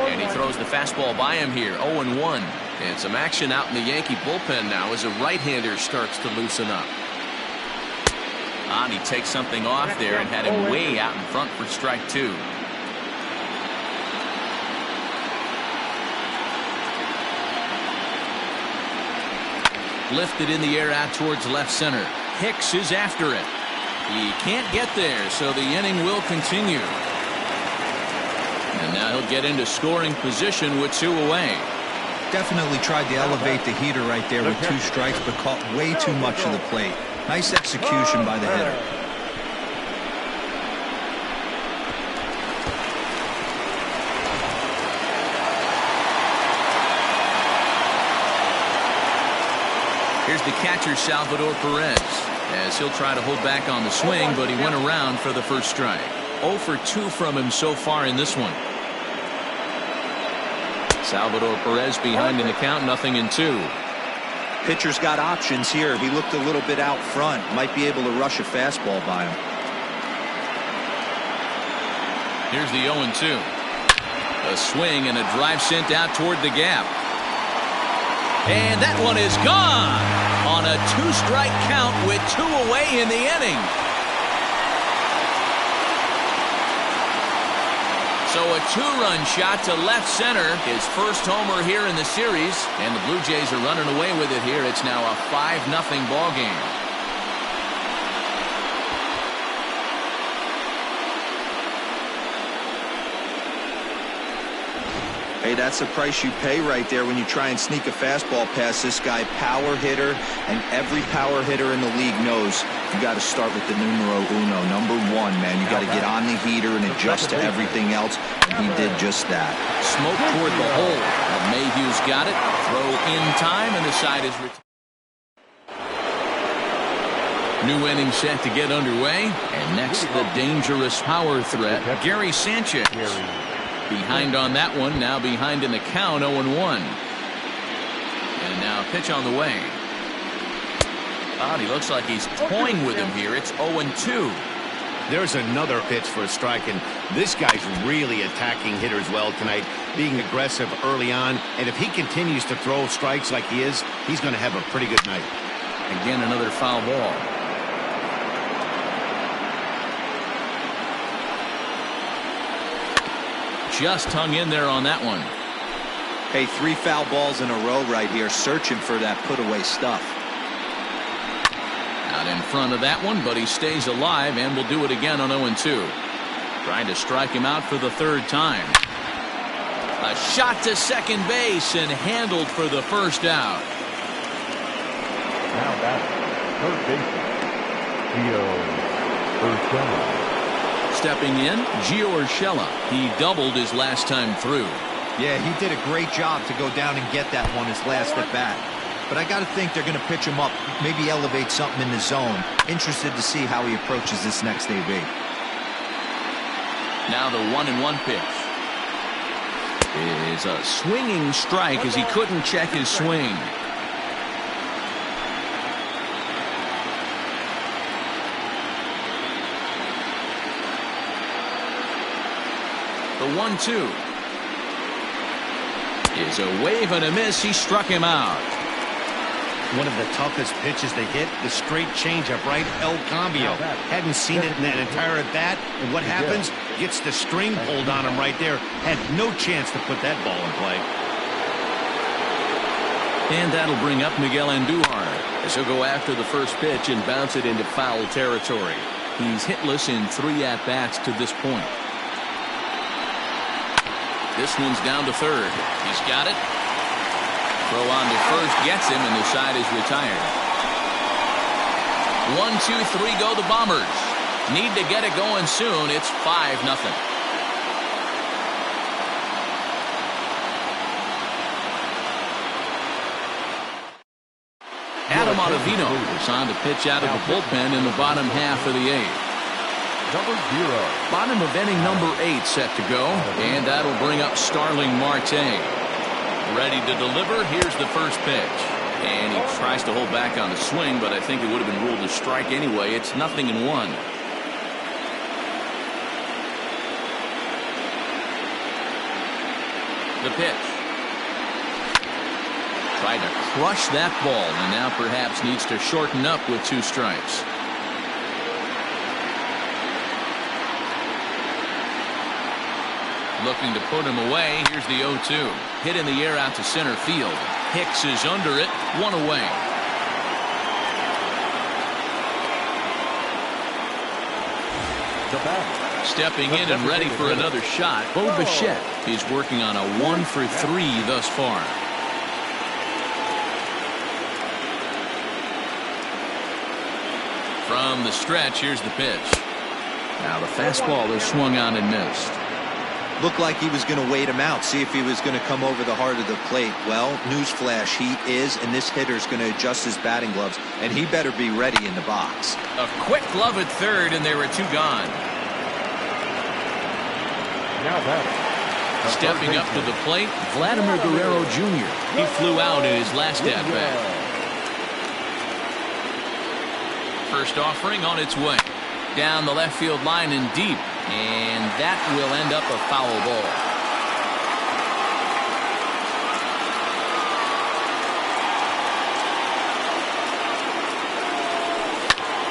Speaker 1: And he throws the fastball by him here. 0-1. And some action out in the Yankee bullpen now as a right-hander starts to loosen up. And he takes something off there and had him way out in front for strike 2. Lifted in the air out towards left center. Hicks is after it. He can't get there, so the inning will continue. And now he'll get into scoring position with 2 away.
Speaker 3: Definitely tried to elevate the heater right there with 2 strikes, but caught way too much of the plate. Nice execution by the hitter.
Speaker 1: Here's the catcher, Salvador Perez, as he'll try to hold back on the swing, but he went around for the first strike. 0 for 2 from him so far in this one. Salvador Perez behind in the count, 0-2.
Speaker 3: Pitcher's got options here. He looked a little bit out front. Might be able to rush a fastball by him.
Speaker 1: Here's the 0-2. A swing and a drive sent out toward the gap. And that one is gone on a 2-strike count with 2 away in the inning. So a 2-run shot to left center. His first homer here in the series. And the Blue Jays are running away with it here. It's now a 5-0 ball game.
Speaker 3: Hey, that's the price you pay right there when you try and sneak a fastball past this guy. Power hitter, and every power hitter in the league knows you got to start with the numero uno, number 1, man. You got to get on the heater and adjust to everything else, and he did just that.
Speaker 1: Smoke toward the hole. Mayhew's got it. Throw in time, and the side is retired. New inning set to get underway, and next the dangerous power threat, Gary Sanchez. Behind on that one, now behind in the count, 0-1. And now pitch on the way. He looks like he's toying with him here. It's 0-2.
Speaker 2: There's another pitch for a strike, and this guy's really attacking hitters well tonight, being aggressive early on. And if he continues to throw strikes like he is, he's going to have a pretty good night.
Speaker 1: Again, another foul ball. Just hung in there on that one.
Speaker 3: Hey, 3 foul balls in a row right here, searching for that put-away stuff.
Speaker 1: Out in front of that one, but he stays alive and will do it again on 0-2. Trying to strike him out for the 3rd time. A shot to second base and handled for the first out.
Speaker 5: Now that's third baseman, Gio Urshela.
Speaker 1: Stepping in, Gio Urshela. He doubled his last time through.
Speaker 3: Yeah, he did a great job to go down and get that one his last at bat. But I got to think they're going to pitch him up, maybe elevate something in the zone. Interested to see how he approaches this next AB.
Speaker 1: Now the 1-1 pitch is a swinging strike as he couldn't check his swing. The 1-2 is a wave and a miss. He struck him out.
Speaker 2: One of the toughest pitches to hit, the straight changeup, right? El Cambio. Hadn't seen it in that entire at bat. And what happens? Gets the string pulled on him right there. Had no chance to put that ball in play.
Speaker 1: And that'll bring up Miguel Andujar as he'll go after the first pitch and bounce it into foul territory. He's hitless in 3 at-bats to this point. This one's down to third. He's got it. Throw on to first gets him, and the side is retired. 1, 2, 3 go the Bombers. Need to get it going soon. It's 5-0. Adam Ottavino is on to pitch out of the bullpen in the bottom half of the 8th.
Speaker 5: Number 0.
Speaker 1: Bottom of inning number 8 set to go, and that'll bring up Starling Marte. Ready to deliver. Here's the first pitch. And he tries to hold back on the swing, but I think it would have been ruled a strike anyway. It's 0-1. The pitch. Tried to crush that ball, and now perhaps needs to shorten up with 2 strikes. Looking to put him away. Here's the 0-2. Hit in the air out to center field. Hicks is under it. 1 away. Stepping in and ready for another shot, Bo Bichette is working on a 1 for 3 thus far. From the stretch, here's the pitch. Now the fastball is swung on and missed.
Speaker 3: Looked like he was going to wait him out, see if he was going to come over the heart of the plate. Well, newsflash, he is, and this hitter's going to adjust his batting gloves, and he better be ready in the box.
Speaker 1: A quick glove at third, and there were 2 gone.
Speaker 5: Now that
Speaker 1: Stepping up to the plate, Vladimir Guerrero Jr. He flew out in his last at-bat. First offering on its way. Down the left field line and deep. And that will end up a foul ball.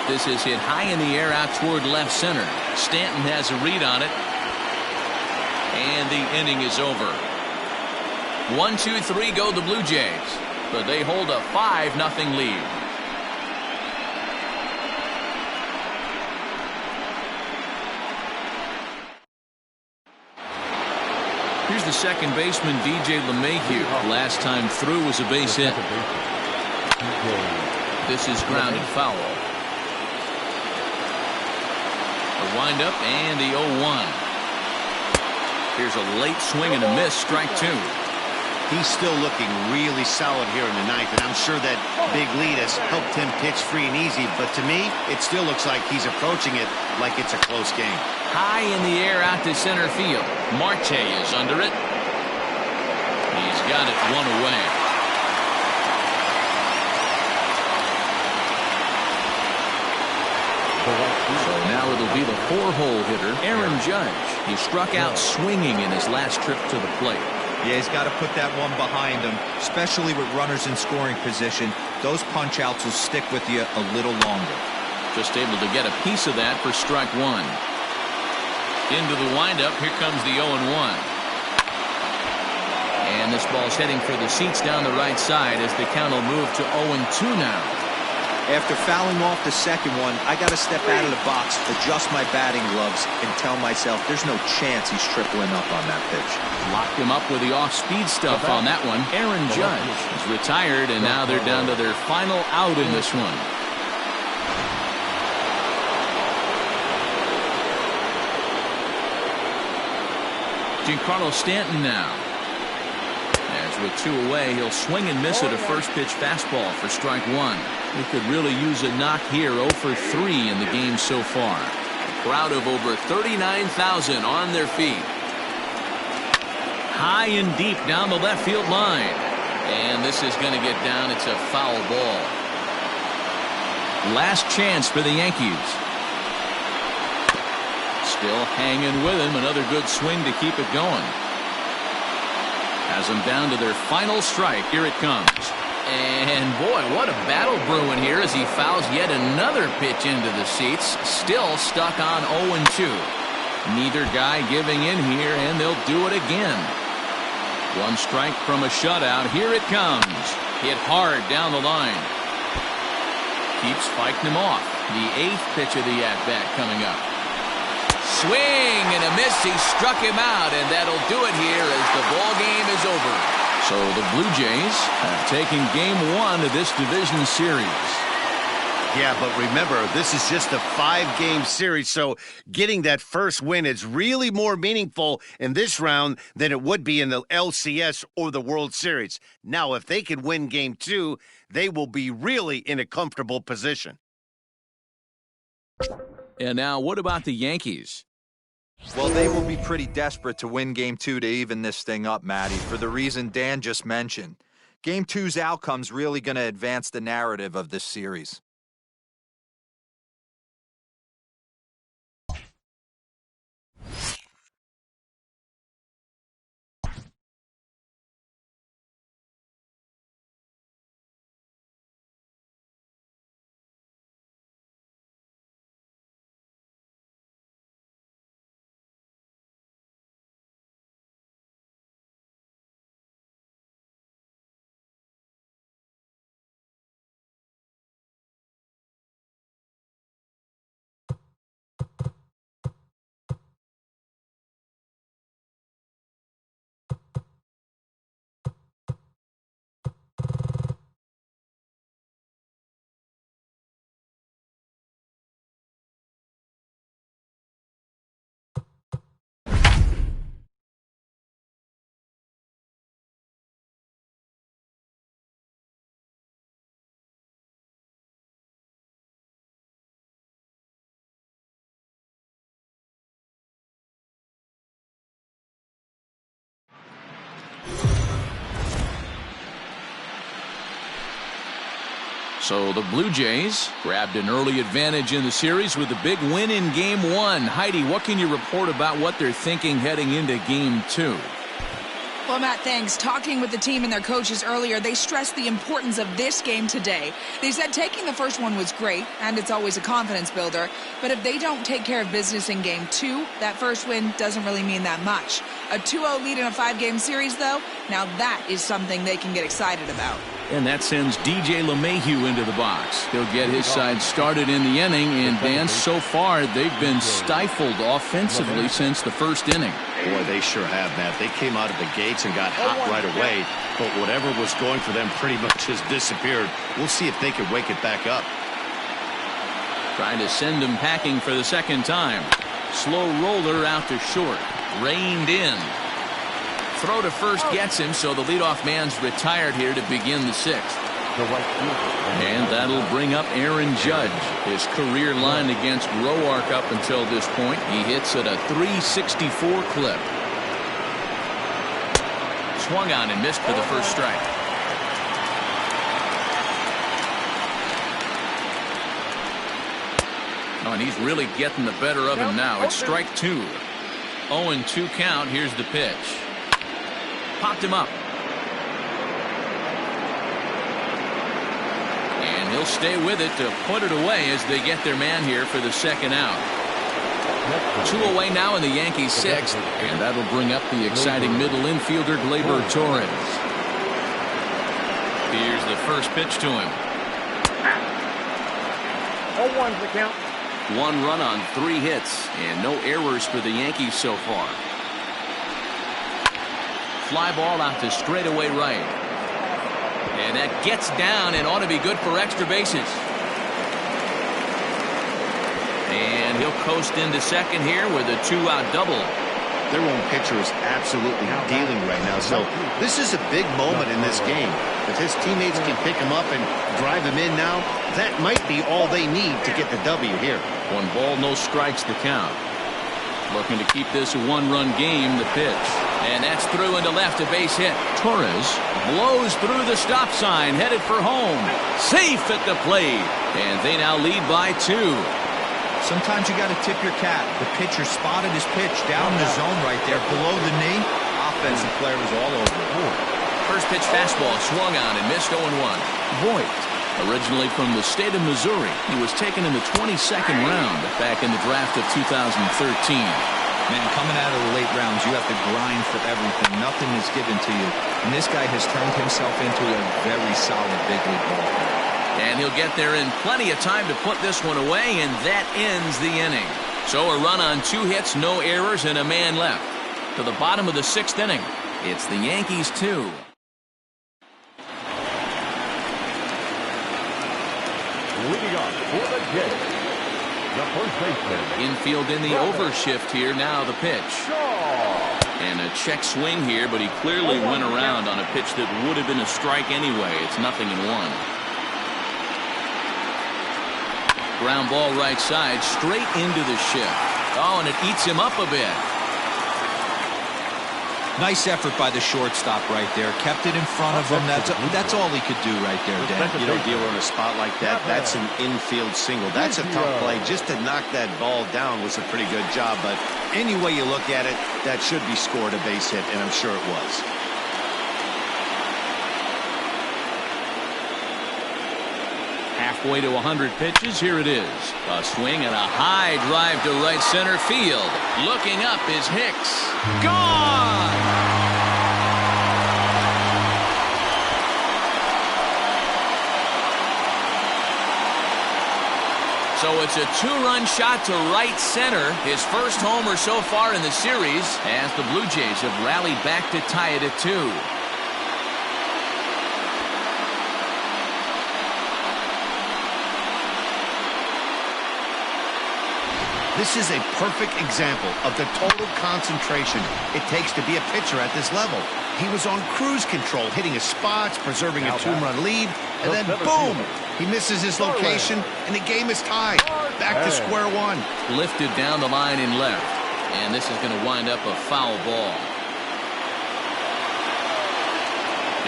Speaker 1: This is hit high in the air out toward left center. Stanton has a read on it. And the inning is over. 1-2-3 go the Blue Jays, but they hold a 5-0 lead. Here's the second baseman, DJ LeMahieu. Last time through was a base hit. This is grounded foul. The windup and the 0-1. Here's a late swing and a miss, strike 2.
Speaker 2: He's still looking really solid here in the ninth, and I'm sure that big lead has helped him pitch free and easy, but to me, it still looks like he's approaching it like it's a close game.
Speaker 1: High in the air out to center field. Marte is under it. He's got it one away. So now it'll be the 4-hole hitter, Aaron Judge. He struck out swinging in his last trip to the plate.
Speaker 3: Yeah, he's got to put that one behind him, especially with runners in scoring position. Those punch-outs will stick with you a little longer.
Speaker 1: Just able to get a piece of that for strike 1. Into the windup, here comes the 0-1. And this ball's heading for the seats down the right side as the count will move to 0-2 now.
Speaker 3: After fouling off the second one, I got to step out of the box, adjust my batting gloves, and tell myself there's no chance he's tripling up on that pitch.
Speaker 1: Locked him up with the off-speed stuff on that one. Aaron Judge is retired, and now they're down to their final out in this one. Giancarlo Stanton now. As with 2 away, he'll swing and miss at a first pitch fastball for strike 1. He could really use a knock here. 0 for 3 in the game so far. A crowd of over 39,000 on their feet. High and deep down the left field line. And this is going to get down. It's a foul ball. Last chance for the Yankees. Still hanging with him. Another good swing to keep it going. Has them down to their final strike. Here it comes. And boy, what a battle brewing here as he fouls yet another pitch into the seats. Still stuck on 0-2. Neither guy giving in here, and they'll do it again. One strike from a shutout. Here it comes. Hit hard down the line. Keeps fighting him off. The 8th pitch of the at-bat coming up. Swing and a miss. He struck him out, and that'll do it here as the ball game is over. So the Blue Jays have taken game 1 of this division series.
Speaker 2: Yeah, but remember, this is just a 5-game series, so getting that first win is really more meaningful in this round than it would be in the LCS or the World Series. Now, if they could win game 2, they will be really in a comfortable position.
Speaker 1: And now, what about the Yankees?
Speaker 3: Well, they will be pretty desperate to win Game 2 to even this thing up, Matty, for the reason Dan just mentioned. Game 2's outcome's really going to advance the narrative of this series.
Speaker 1: So the Blue Jays grabbed an early advantage in the series with a big win in Game 1. Heidi, what can you report about what they're thinking heading into Game 2?
Speaker 4: Well, Matt, thanks. Talking with the team and their coaches earlier, they stressed the importance of this game today. They said taking the first one was great, and it's always a confidence builder. But if they don't take care of business in Game 2, that first win doesn't really mean that much. A 2-0 lead in a 5-game series, though, now that is something they can get excited about.
Speaker 1: And that sends DJ LeMahieu into the box. He'll get his side started in the inning, and Dan, so far they've been stifled offensively since the first inning.
Speaker 2: Boy, they sure have, Matt. They came out of the gates and got hot right away, but whatever was going for them pretty much has disappeared. We'll see if they can wake it back up.
Speaker 1: Trying to send him packing for the second time. Slow roller out to short. Reined in. Throw to first gets him, so the leadoff man's retired here to begin the sixth. And that'll bring up Aaron Judge. His career line against Roark up until this point, he hits at a .364 clip. Swung on and missed for the first strike. Oh, and he's really getting the better of him now. It's strike 2. 0-2 count. Here's the pitch. Popped him up. And he'll stay with it to put it away as they get their man here for the second out. 2 away now in the Yankees' sixth, and that'll bring up the exciting middle infielder Gleyber Torres. Here's the first pitch to him.
Speaker 5: 0-1's the count.
Speaker 1: 1 run on 3 hits, and no errors for the Yankees so far. Fly ball out to straightaway right. And that gets down and ought to be good for extra bases. And he'll coast into second here with a 2-out double.
Speaker 2: Their own pitcher is absolutely dealing right now, so this is a big moment in this game. If his teammates can pick him up and drive him in now, that might be all they need to get the W here.
Speaker 1: 1 ball, no strikes the count. Looking to keep this a 1-run game, the pitch. And that's through into left, a base hit. Torres blows through the stop sign, headed for home. Safe at the plate. And they now lead by 2.
Speaker 3: Sometimes you got to tip your cap. The pitcher spotted his pitch down in the zone right there below the knee. Offensive player was all over it.
Speaker 1: First pitch fastball swung on and missed 0-1. Voigt, originally from the state of Missouri, he was taken in the 22nd round back in the draft of 2013.
Speaker 3: Man, coming out of the late rounds, you have to grind for everything. Nothing is given to you. And this guy has turned himself into a very solid big league ball player.
Speaker 1: And he'll get there in plenty of time to put this one away, and that ends the inning. So a run on 2 hits, no errors, and a man left. To the bottom of the 6th inning, it's the Yankees 2.
Speaker 5: Leading off for the Jays, the first baseman.
Speaker 1: Infield in the overshift here. Now the pitch. And a check swing here, but he clearly went around on a pitch that would have been a strike anyway. It's 0-1. Ground ball right side, straight into the shift. Oh, and it eats him up a bit.
Speaker 3: Nice effort by the shortstop right there. Kept it in front of him. That's all he could do right there, Dan.
Speaker 2: You don't deal in a spot like that. That's an infield single. That's a tough play. Just to knock that ball down was a pretty good job. But any way you look at it, that should be scored a base hit, and I'm sure it was.
Speaker 1: Halfway to 100 pitches, here it is. A swing and a high drive to right center field. Looking up is Hicks. Gone! So it's a 2-run shot to right center. His first homer so far in the series, as the Blue Jays have rallied back to tie it at 2.
Speaker 2: This is a perfect example of the total concentration it takes to be a pitcher at this level. He was on cruise control, hitting his spots, preserving a 2-run lead, and then boom, he misses his location, and the game is tied. Back to square one.
Speaker 1: Lifted down the line in left, and this is going to wind up a foul ball.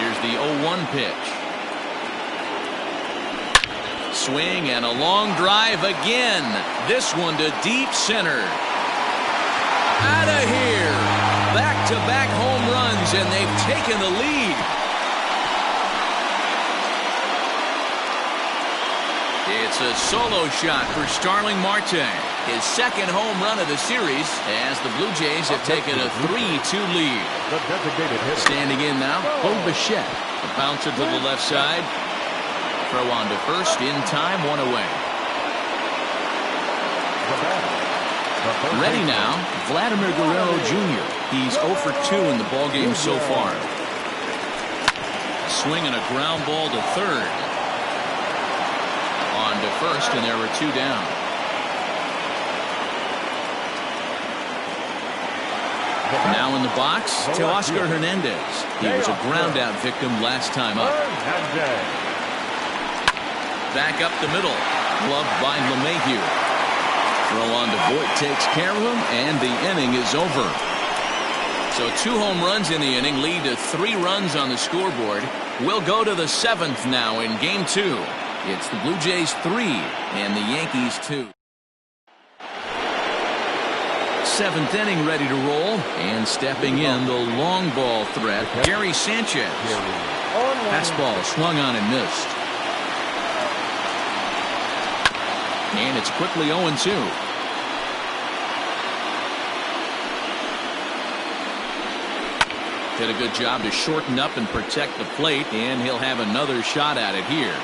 Speaker 1: Here's the 0-1 pitch. Swing and a long drive again. This one to deep center. Out of here. Back-to-back home runs Yankees, and they've taken the lead. It's a solo shot for Starling Marte. His second home run of the series as the Blue Jays have taken a 3-2 lead. Standing in now, Bo Bichette. A bouncer to the left side. Throw on to first in time, one away. Ready now, Vladimir Guerrero Jr. He's 0 for 2 in the ballgame so far. Swinging a ground ball to third. On to first, and there were 2 down. Now in the box, Teoscar Hernandez. He was a ground-out victim last time up. Back up the middle. Gloved by LeMahieu. Throw on to Voit takes care of him, and the inning is over. So 2 home runs in the inning lead to 3 runs on the scoreboard. We'll go to the 7th now in Game 2. It's the Blue Jays 3 and the Yankees 2. 7th inning ready to roll, and stepping in the long ball threat, Gary Sanchez. Fastball swung on and missed. And it's quickly 0-2. Did a good job to shorten up and protect the plate, and he'll have another shot at it here.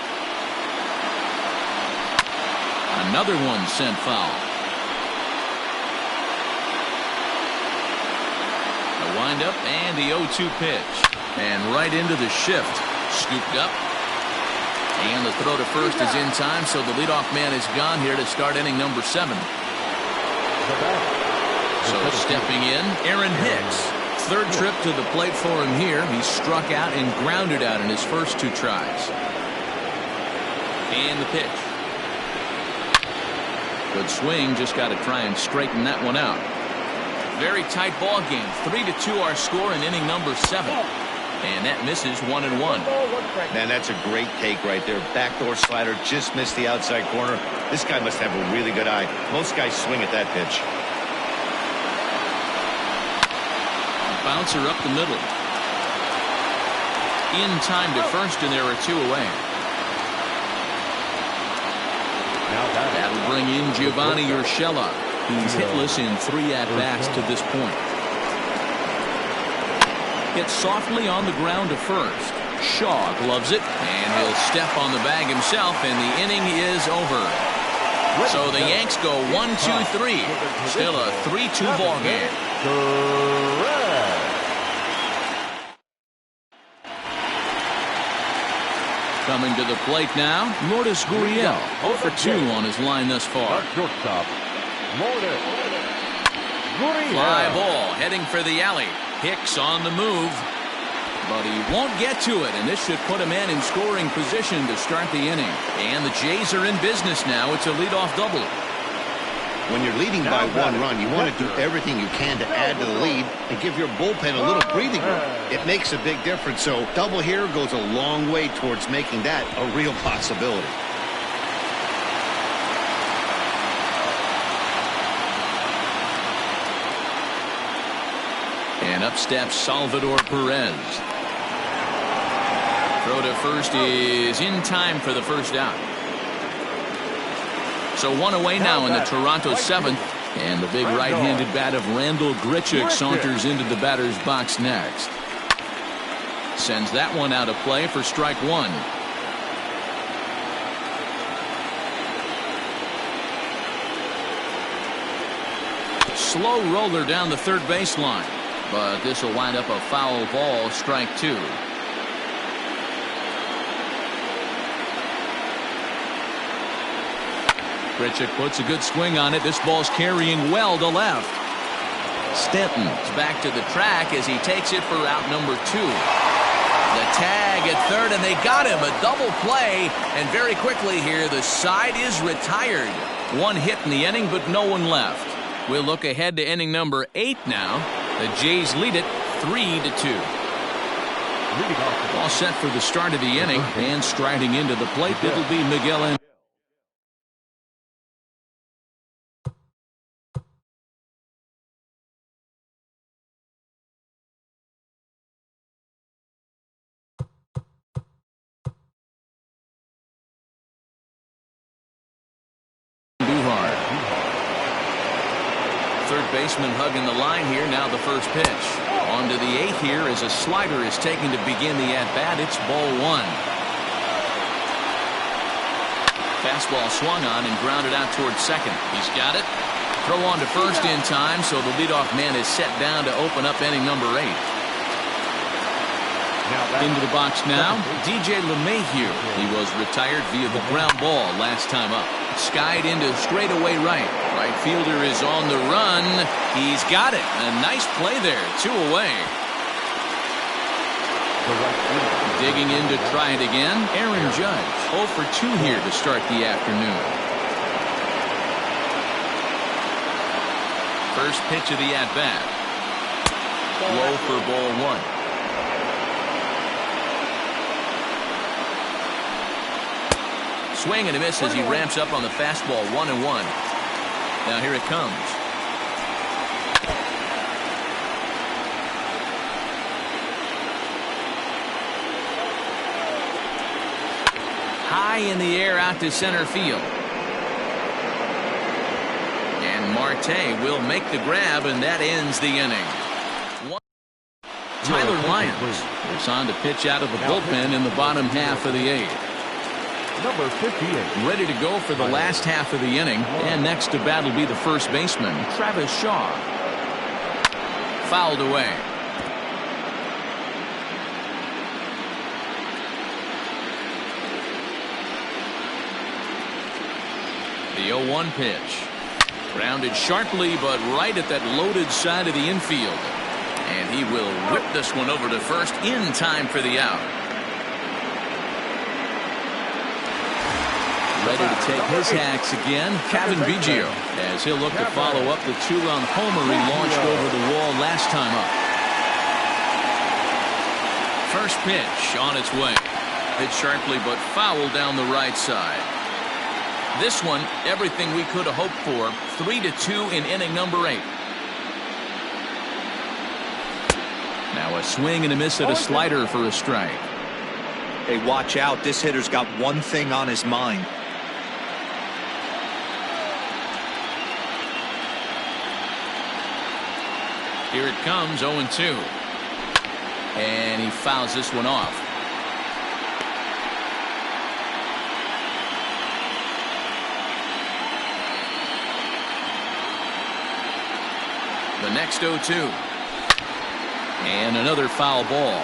Speaker 1: Another one sent foul. The windup and the 0-2 pitch. And right into the shift. Scooped up. And the throw to first is in time, so the leadoff man is gone here to start inning number 7. So stepping in, Aaron Hicks. 3rd trip to the plate for him here. He struck out and grounded out in his first 2 tries. And the pitch. Good swing, just got to try and straighten that one out. Very tight ball game. 3-2 our score in inning number 7. And that misses 1-1.
Speaker 2: Man, that's a great take right there. Backdoor slider just missed the outside corner. This guy must have a really good eye. Most guys swing at that pitch.
Speaker 1: Bouncer up the middle. In time to first, and there are 2 away. That'll bring in Giovanni Urshela. He's hitless in 3 at-bats to this point. Hits softly on the ground to first. Shaw gloves it, and he'll step on the bag himself, and the inning is over. So the Yanks go 1-2-3. Still a 3-2 ball game. Coming to the plate now, Lourdes Gurriel. 0 for 2 on his line thus far. Fly ball heading for the alley. Hicks on the move, but he won't get to it, and this should put a man in scoring position to start the inning. And the Jays are in business now. It's a leadoff double.
Speaker 2: When you're leading by 1 run, you want to do everything you can to add to the lead and give your bullpen a little breathing room. It makes a big difference, so double here goes a long way towards making that a real possibility.
Speaker 1: And up steps Salvador Perez. Throw to first is in time for the first out. So 1 away now in the Toronto 7th. And the big right-handed bat of Randall Grichuk saunters into the batter's box next. Sends that one out of play for strike 1. Slow roller down the third baseline. But this will wind up a foul ball, strike 2. Grichuk puts a good swing on it. This ball's carrying well to left. Stanton's back to the track as he takes it for out number 2. The tag at third, and they got him. A double play, and very quickly here, the side is retired. 1 hit in the inning, but no one left. We'll look ahead to inning number 8 now. The Jays lead it 3-2. All set for the start of the inning, and striding into the plate, it'll be Miguel third baseman hugging the line here. Now the first pitch. On to the 8th here as a slider is taken to begin the at-bat. It's ball 1. Fastball swung on and grounded out towards second. He's got it. Throw on to first in time, so the leadoff man is set down to open up inning number 8. Into the box now, DJ LeMahieu. He was retired via the ground ball last time up. Skied into straightaway right. Right fielder is on the run. He's got it. A nice play there. 2 away. Digging in to try it again, Aaron Judge. 0 for 2 here to start the afternoon. First pitch of the at-bat. Low for ball 1. Swing and a miss as he ramps up on the fastball. 1-1. Now here it comes. High in the air out to center field. And Marte will make the grab, and that ends the inning. Tyler Lyons is on to pitch out of the bullpen in the bottom half of the 8th.
Speaker 5: Number 58.
Speaker 1: Ready to go for the last half of the inning. And next to bat will be the first baseman, Travis Shaw. Fouled away. The 0-1 pitch. Grounded sharply, but right at that loaded side of the infield. And he will whip this one over to first in time for the out. Ready to take his hacks again, Kevin Biggio, as he'll look to follow up the 2-run homer he launched over the wall last time up. First pitch on its way. Hit sharply but foul down the right side. This one, everything we could have hoped for. 3-2 in inning number 8. Now a swing and a miss at a slider for a strike.
Speaker 3: Hey, watch out. This hitter's got one thing on his mind.
Speaker 1: Here it comes, 0-2. And he fouls this one off. The next 0-2. And another foul ball.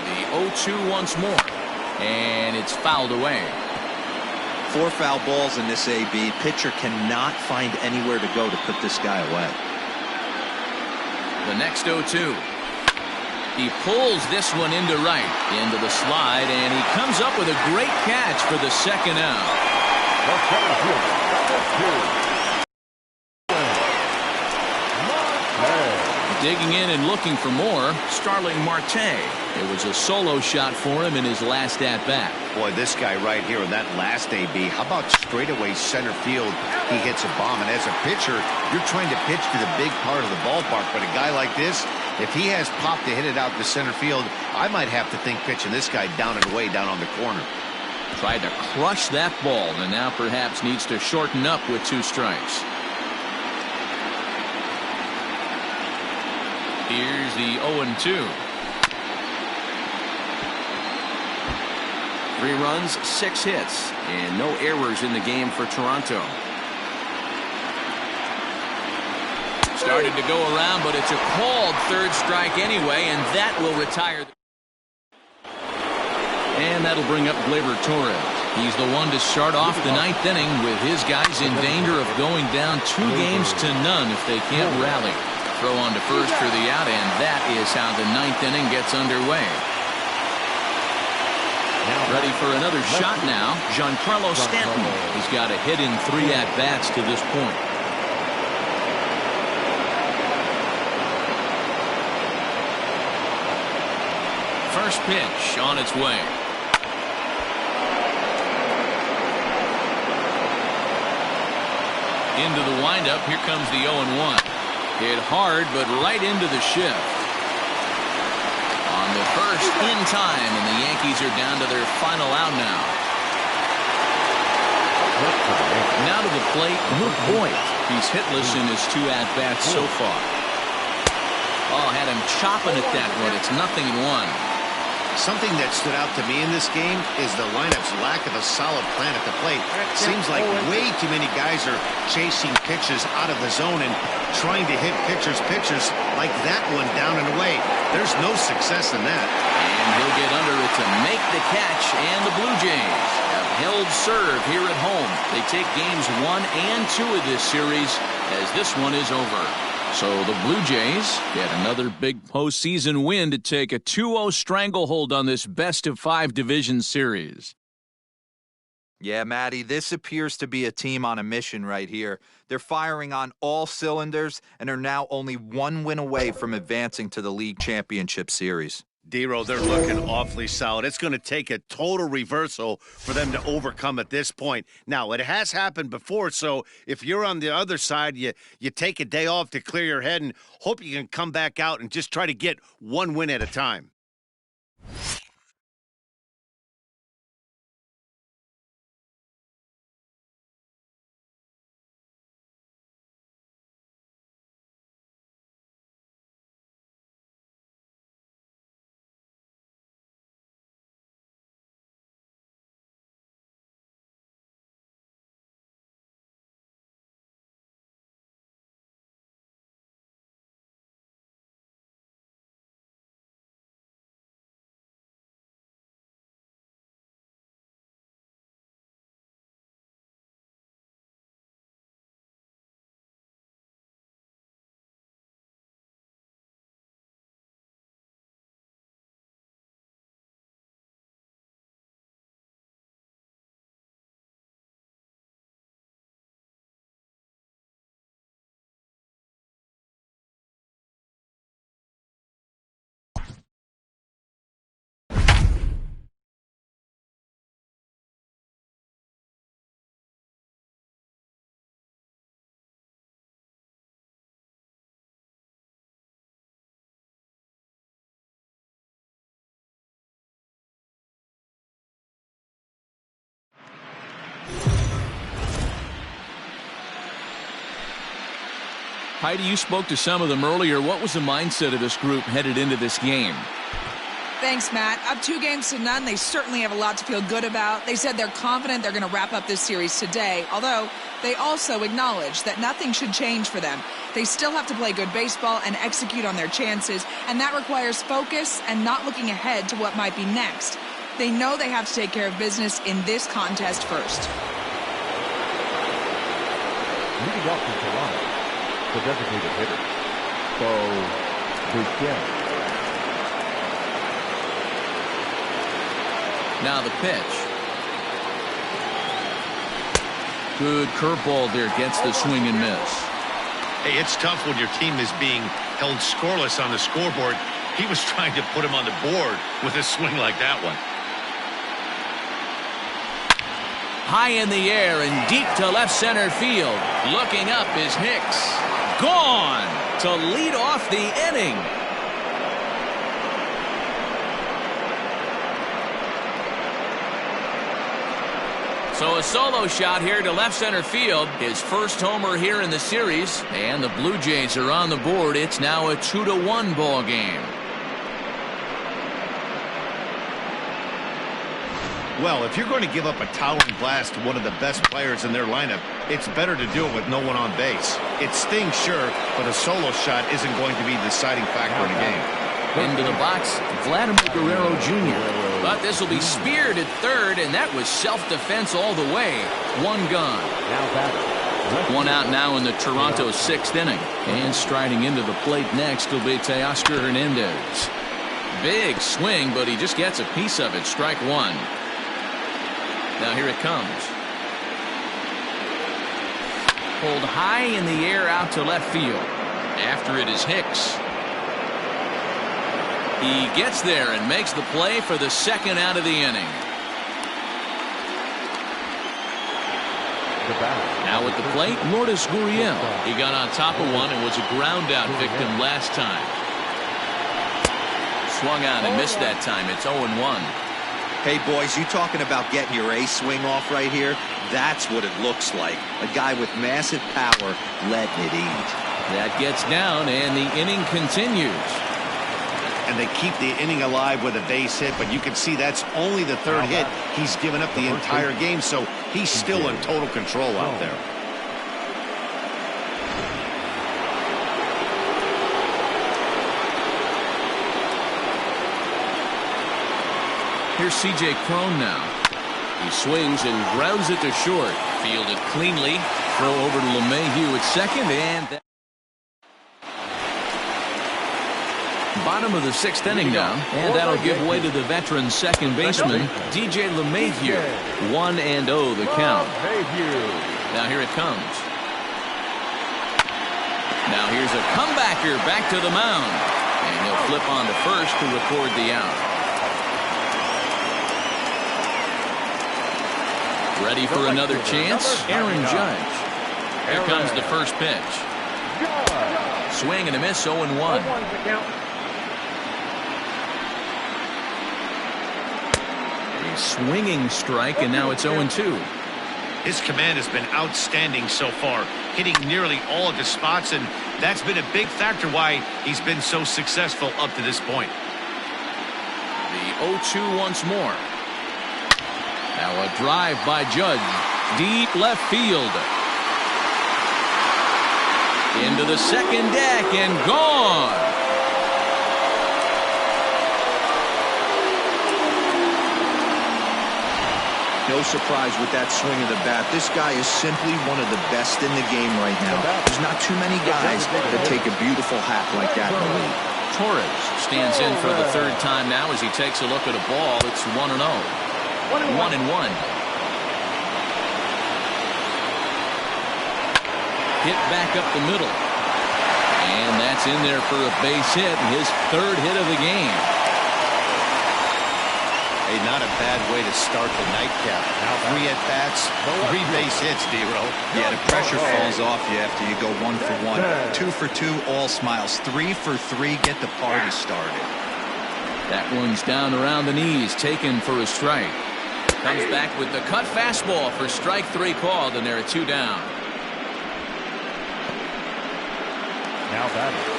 Speaker 1: The 0-2 once more. And it's fouled away.
Speaker 3: 4 foul balls in this AB. Pitcher cannot find anywhere to go to put this guy away.
Speaker 1: The next 0-2. He pulls this one into right, into the slide, and he comes up with a great catch for the second out. Digging in and looking for more, Starling Marte. It was a solo shot for him in his last at-bat.
Speaker 2: Boy, this guy right here in that last AB, how about straightaway center field? He hits a bomb, and as a pitcher, you're trying to pitch to the big part of the ballpark, but a guy like this, if he has pop to hit it out to center field, I might have to think pitching this guy down and away down on the corner.
Speaker 1: Tried to crush that ball, and now perhaps needs to shorten up with 2 strikes. Here's the 0-2. 3 runs, 6 hits, and no errors in the game for Toronto. Started to go around, but it's a called third strike anyway, and that will retire. And that'll bring up Gleyber Torres. He's the one to start off the 9th inning with his guys in danger of going down 2-0 if they can't rally. Throw on to first for the out, and that is how the 9th inning gets underway. Ready for another shot now, Giancarlo Stanton. He's got a hit in 3 at-bats to this point. First pitch on its way. Into the windup. Here comes the 0-1. Hit hard, but right into the shift. On the first in time, and the Yankees are down to their final out now. Now to the plate, Luke Boyd. He's hitless in his 2 at-bats so far. Oh, had him chopping at that one. It's 0-1.
Speaker 2: Something that stood out to me in this game is the lineup's lack of a solid plan at the plate. Seems like way too many guys are chasing pitches out of the zone and trying to hit pitchers like that one down and away. There's no success in that.
Speaker 1: And he'll get under it to make the catch, and the Blue Jays have held serve here at home. They take games 1 and 2 of this series as this one is over. So the Blue Jays get another big postseason win to take a 2-0 stranglehold on this best-of-5 division series.
Speaker 3: Yeah, Matty, this appears to be a team on a mission right here. They're firing on all cylinders and are now only 1 win away from advancing to the League Championship Series.
Speaker 2: D-Row, they're looking awfully solid. It's going to take a total reversal for them to overcome at this point. Now, it has happened before, so if you're on the other side, you take a day off to clear your head and hope you can come back out and just try to get 1 win at a time.
Speaker 1: Heidi, you spoke to some of them earlier. What was the mindset of this group headed into this game?
Speaker 4: Thanks, Matt. Up 2-0. They certainly have a lot to feel good about. They said they're confident they're going to wrap up this series today, although they also acknowledge that nothing should change for them. They still have to play good baseball and execute on their chances, and that requires focus and not looking ahead to what might be next. They know they have to take care of business in this contest first.
Speaker 5: Leading off from Toronto, the designated hitter, Bo Bichette.
Speaker 1: Now the pitch. Good curveball there, gets the swing and miss.
Speaker 2: Hey, it's tough when your team is being held scoreless on the scoreboard. He was trying to put him on the board with a swing like that one.
Speaker 1: High in the air and deep to left center field. Looking up is Hicks. Gone to lead off the inning. So a solo shot here to left center field. His first homer here in the series. And the Blue Jays are on the board. It's now a 2-1 ball game.
Speaker 2: Well, if you're going to give up a towering blast to one of the best players in their lineup, it's better to do it with no one on base. It stings, sure, but a solo shot isn't going to be the deciding factor in the game.
Speaker 1: Into the box, Vladimir Guerrero Jr. But this will be speared at third, and that was self-defense all the way. One gone. One out now in the Toronto sixth inning. And striding into the plate next will be Teoscar Hernandez. Big swing, but he just gets a piece of it. Strike one. Now here it comes. Pulled high in the air out to left field. After it is Hicks. He gets there and makes the play for the second out of the inning.
Speaker 5: The bat.
Speaker 1: Now at the plate, Lourdes Gurriel. He got on top of one and was a ground out victim last time. Swung on and missed that time. It's 0-1.
Speaker 3: Hey, boys, you talking about getting your ace swing off right here? That's what it looks like. A guy with massive power letting it eat.
Speaker 1: That gets down, and the inning continues.
Speaker 2: And they keep the inning alive with a base hit, but you can see that's only the third hit. He's given up the entire game, so he's still in total control out there.
Speaker 1: Here's C.J. Cron now. He swings and grounds it to short. Fielded cleanly. Throw over to LeMahieu at second, and that bottom of the sixth inning now, and that'll give way to the veteran second baseman, DJ LeMahieu. 1-0 the count. Now here it comes. Now here's a comebacker back to the mound, and he'll flip on to first to record the out. Ready for another chance? Aaron Judge. Here comes the first pitch. Swing and a miss, 0-1. A swinging strike, and now it's 0-2.
Speaker 2: His command has been outstanding so far, hitting nearly all of his spots, and that's been a big factor why he's been so successful up to this point.
Speaker 1: The 0-2 once more. Now a drive by Judge. Deep left field. Into the second deck and gone.
Speaker 3: No surprise with that swing of the bat. This guy is simply one of the best in the game right now. There's not too many guys that take a beautiful hack like that in the league.
Speaker 1: Torres stands in for the third time now as he takes a look at a ball. It's 1-0. 1-1. Hit back up the middle. And that's in there for a base hit, and his third hit of the game.
Speaker 2: Hey, not a bad way to start the nightcap. Now 3 at-bats, 3 base hits, D-Row.
Speaker 3: Yeah, the pressure falls off you after you go 1 for 1. 2 for 2, all smiles. 3 for 3, get the party started.
Speaker 1: That one's down around the knees, taken for a strike. Comes back with the cut fastball for strike 3 called, and there are 2 down.
Speaker 5: Now batting.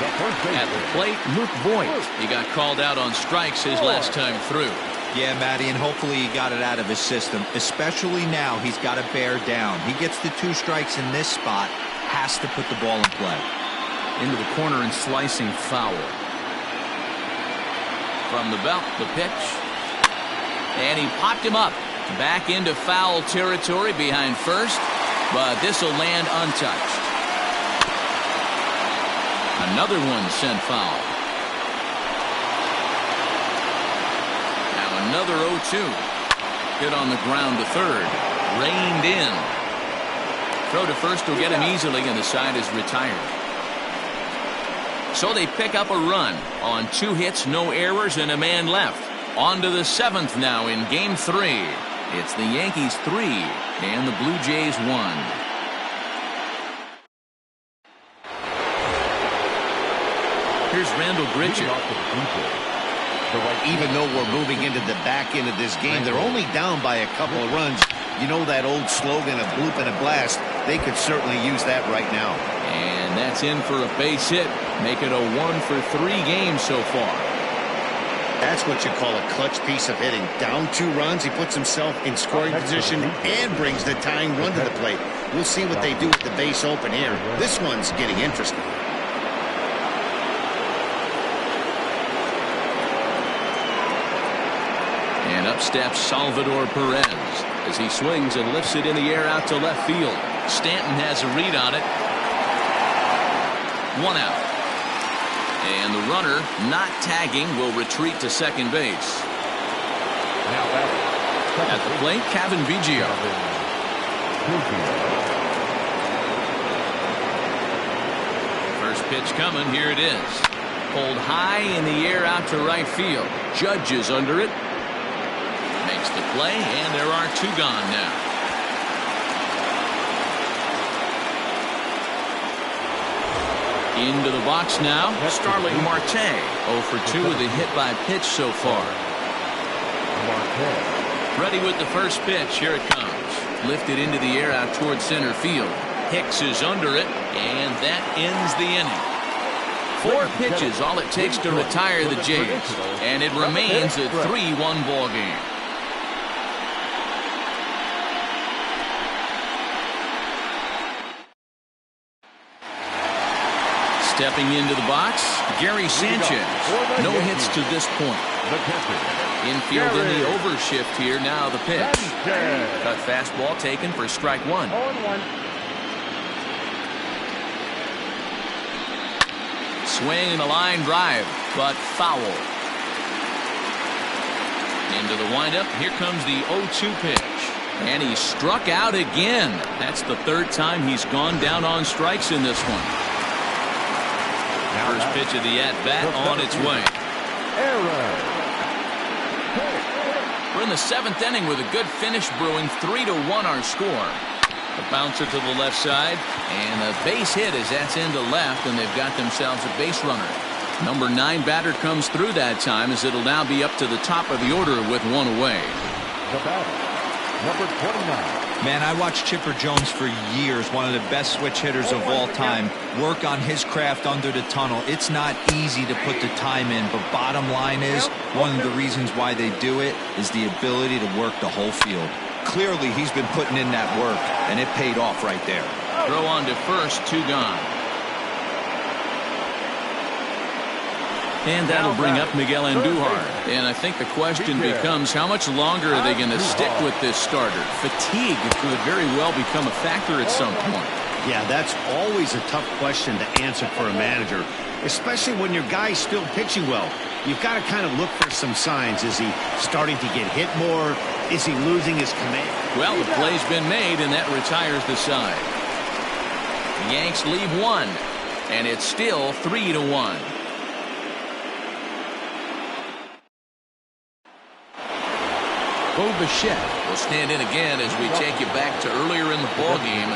Speaker 1: At the plate, Luke Voigt. He got called out on strikes his last time through.
Speaker 3: Yeah, Matty, and hopefully he got it out of his system. Especially now, he's got to bear down. He gets the 2 strikes in this spot, has to put the ball in play.
Speaker 1: Into the corner and slicing foul. From the belt, the pitch. And he popped him up. Back into foul territory behind first, but this will land untouched. Another one sent foul. Now another 0-2. Hit on the ground to third. Reined in. Throw to first will get him easily, and the side is retired. So they pick up a run on 2 hits, no errors, and a man left. On to the 7th now in Game 3. It's the Yankees 3 and the Blue Jays 1. Here's Randall Grichuk.
Speaker 2: Even though we're moving into the back end of this game, they're only down by a couple of runs. You know that old slogan, a bloop and a blast. They could certainly use that right now.
Speaker 1: And that's in for a base hit. Make it a 1 for 3 games so far.
Speaker 2: That's what you call a clutch piece of hitting. Down 2 runs, he puts himself in scoring position and brings the tying run to the plate. We'll see what they do with the base open here. This one's getting interesting.
Speaker 1: And up steps Salvador Perez as he swings and lifts it in the air out to left field. Stanton has a read on it. 1 out. And the runner, not tagging, will retreat to second base. At the plate, Kevin Biggio. First pitch coming. Here it is. Pulled high in the air out to right field. Judge is under it. Makes the play, and there are 2 gone now. Into the box now, Starling Marte. 0 for 2 with a hit by pitch so far. Ready with the first pitch. Here it comes. Lifted into the air out towards center field. Hicks is under it, and that ends the inning. 4 pitches, all it takes to retire the Jays, and it remains a 3-1 ball game. Stepping into the box, Gary Sanchez. No hits to this point. Infield in the overshift here. Now the pitch. Cut fastball taken for strike 1. Swing and a line drive, but foul. Into the windup. Here comes the 0-2 pitch. And he struck out again. That's the 3rd time he's gone down on strikes in this one. First pitch of the at-bat on its way. We're in the 7th inning with a good finish brewing. 3-1 our score. The bouncer to the left side, and a base hit as that's into left, and they've got themselves a base runner. Number 9 batter comes through that time, as it'll now be up to the top of the order with 1 away.
Speaker 5: The batter, number 29.
Speaker 3: Man, I watched Chipper Jones for years, one of the best switch hitters of all time, work on his craft under the tunnel. It's not easy to put the time in, but bottom line is, one of the reasons why they do it is the ability to work the whole field. Clearly, he's been putting in that work, and it paid off right there.
Speaker 1: Throw on to first, 2 gone. And that'll bring up Miguel Andujar. And I think the question becomes, how much longer are they going to stick with this starter? Fatigue could very well become a factor at some point.
Speaker 2: Yeah, that's always a tough question to answer for a manager, especially when your guy's still pitching well. You've got to kind of look for some signs. Is he starting to get hit more? Is he losing his command?
Speaker 1: Well, the play's been made, and that retires the side. The Yanks leave 1, and it's still 3-1. Bichette will stand in again as we take you back to earlier in the ball game.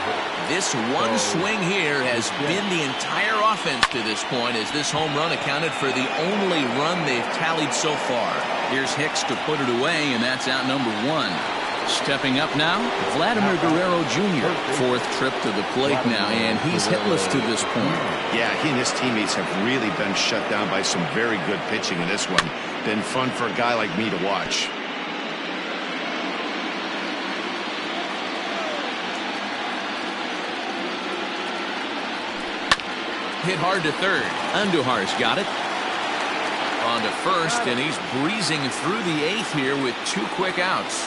Speaker 1: This one swing here has been the entire offense to this point, as this home run accounted for the only run they've tallied so far. Here's Hicks to put it away, and that's out number 1. Stepping up now, Vladimir Guerrero Jr. 4th trip to the plate now, and he's hitless to this point.
Speaker 2: Yeah, he and his teammates have really been shut down by some very good pitching in this one. Been fun for a guy like me to watch.
Speaker 1: Hit hard to third. Andujar's got it. On to first, and he's breezing through the 8th here with 2 quick outs.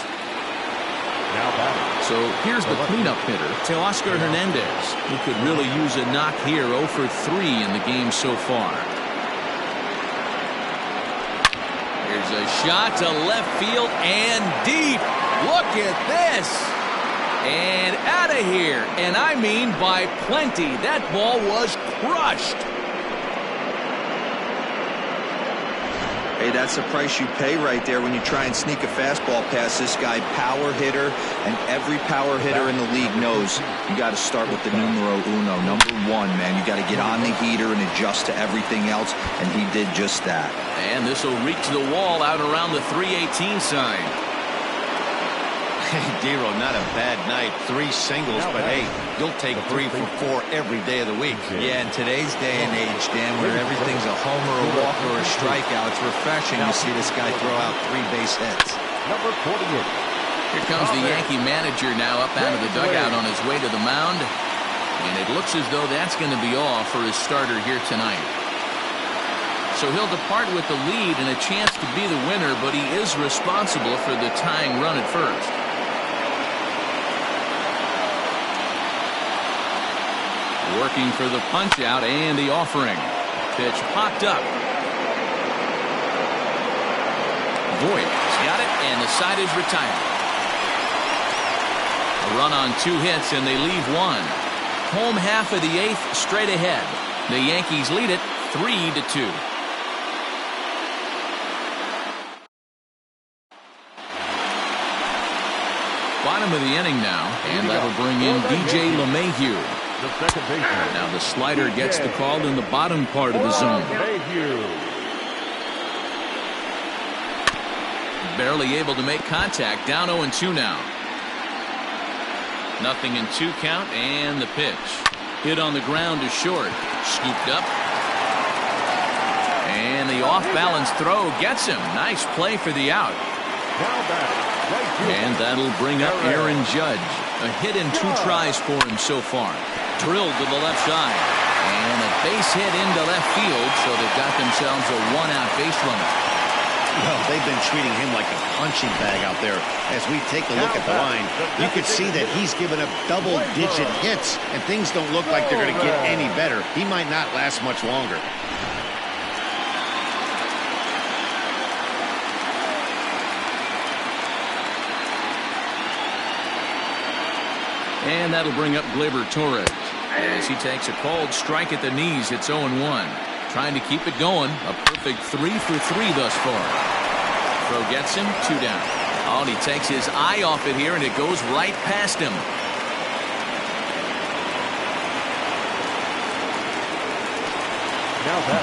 Speaker 1: So here's the cleanup hitter, Teoscar Hernandez, who could really use a knock here. 0 for 3 in the game so far. Here's a shot to left field and deep. Look at this. And out of here, and I mean by plenty. That ball was crushed.
Speaker 3: Hey, that's the price you pay right there when you try and sneak a fastball past this guy. Power hitter, and every power hitter in the league knows you got to start with the numero uno, number 1, man. You got to get on the heater and adjust to everything else, and he did just that.
Speaker 1: And this will reach the wall out around the 318 sign.
Speaker 2: Hey, Dero, not a bad night. 3 singles, but hey, you'll take 3 for 4 every day of the week.
Speaker 3: Yeah, in today's day and age, Dan, where everything's a homer, a walk, or a strikeout, it's refreshing to see this guy throw out 3 base hits.
Speaker 5: Number 48.
Speaker 1: Here comes the Yankee manager now up out of the dugout on his way to the mound. And it looks as though that's going to be all for his starter here tonight. So he'll depart with the lead and a chance to be the winner, but he is responsible for the tying run at first. Working for the punch out and the offering. Pitch popped up. Voigt's got it, and the side is retired. A run on 2 hits, and they leave 1. Home half of the 8th straight ahead. The Yankees lead it 3-2. Bottom of the inning now, and that'll bring in DJ LeMahieu.
Speaker 5: The second baseman.
Speaker 1: Now the slider gets the call in the bottom part of the zone. Barely able to make contact. Down 0-2 now. 0-2 count, and the pitch. Hit on the ground to short. Scooped up. And the off-balance throw gets him. Nice play for the out. And that'll bring up Aaron Judge. A hit in 2 tries for him so far. Drilled to the left side. And a base hit into left field, so they've got themselves a 1-out base runner.
Speaker 2: Well, they've been treating him like a punching bag out there. As we take a look at the line, you can see that he's given up double-digit hits, and things don't look like they're going to get any better. He might not last much longer.
Speaker 1: And that'll bring up Gleyber Torres. As he takes a cold strike at the knees, it's 0-1. Trying to keep it going. A perfect 3 for 3 thus far. Throw gets him, 2 down. Oh, and he takes his eye off it here, and it goes right past him.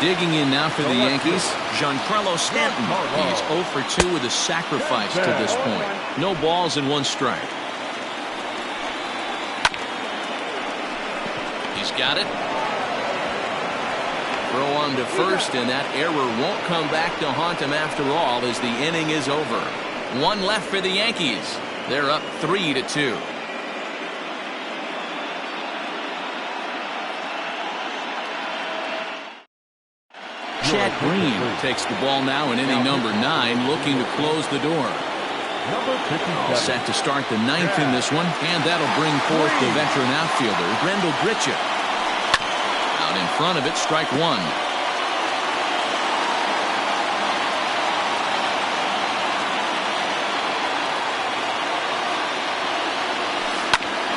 Speaker 1: Digging in now for the Yankees, Giancarlo Stanton. He's 0 for 2 with a sacrifice to this point. No balls and 1 strike. He's got it. Throw on to first, and that error won't come back to haunt him after all as the inning is over. 1 left for the Yankees. They're up 3-2. Chad Green takes the ball now in inning number 9, looking to close the door. All set to start the 9th in this one, and that'll bring forth the veteran outfielder, Rendell Gritcha. Out in front of it, strike 1.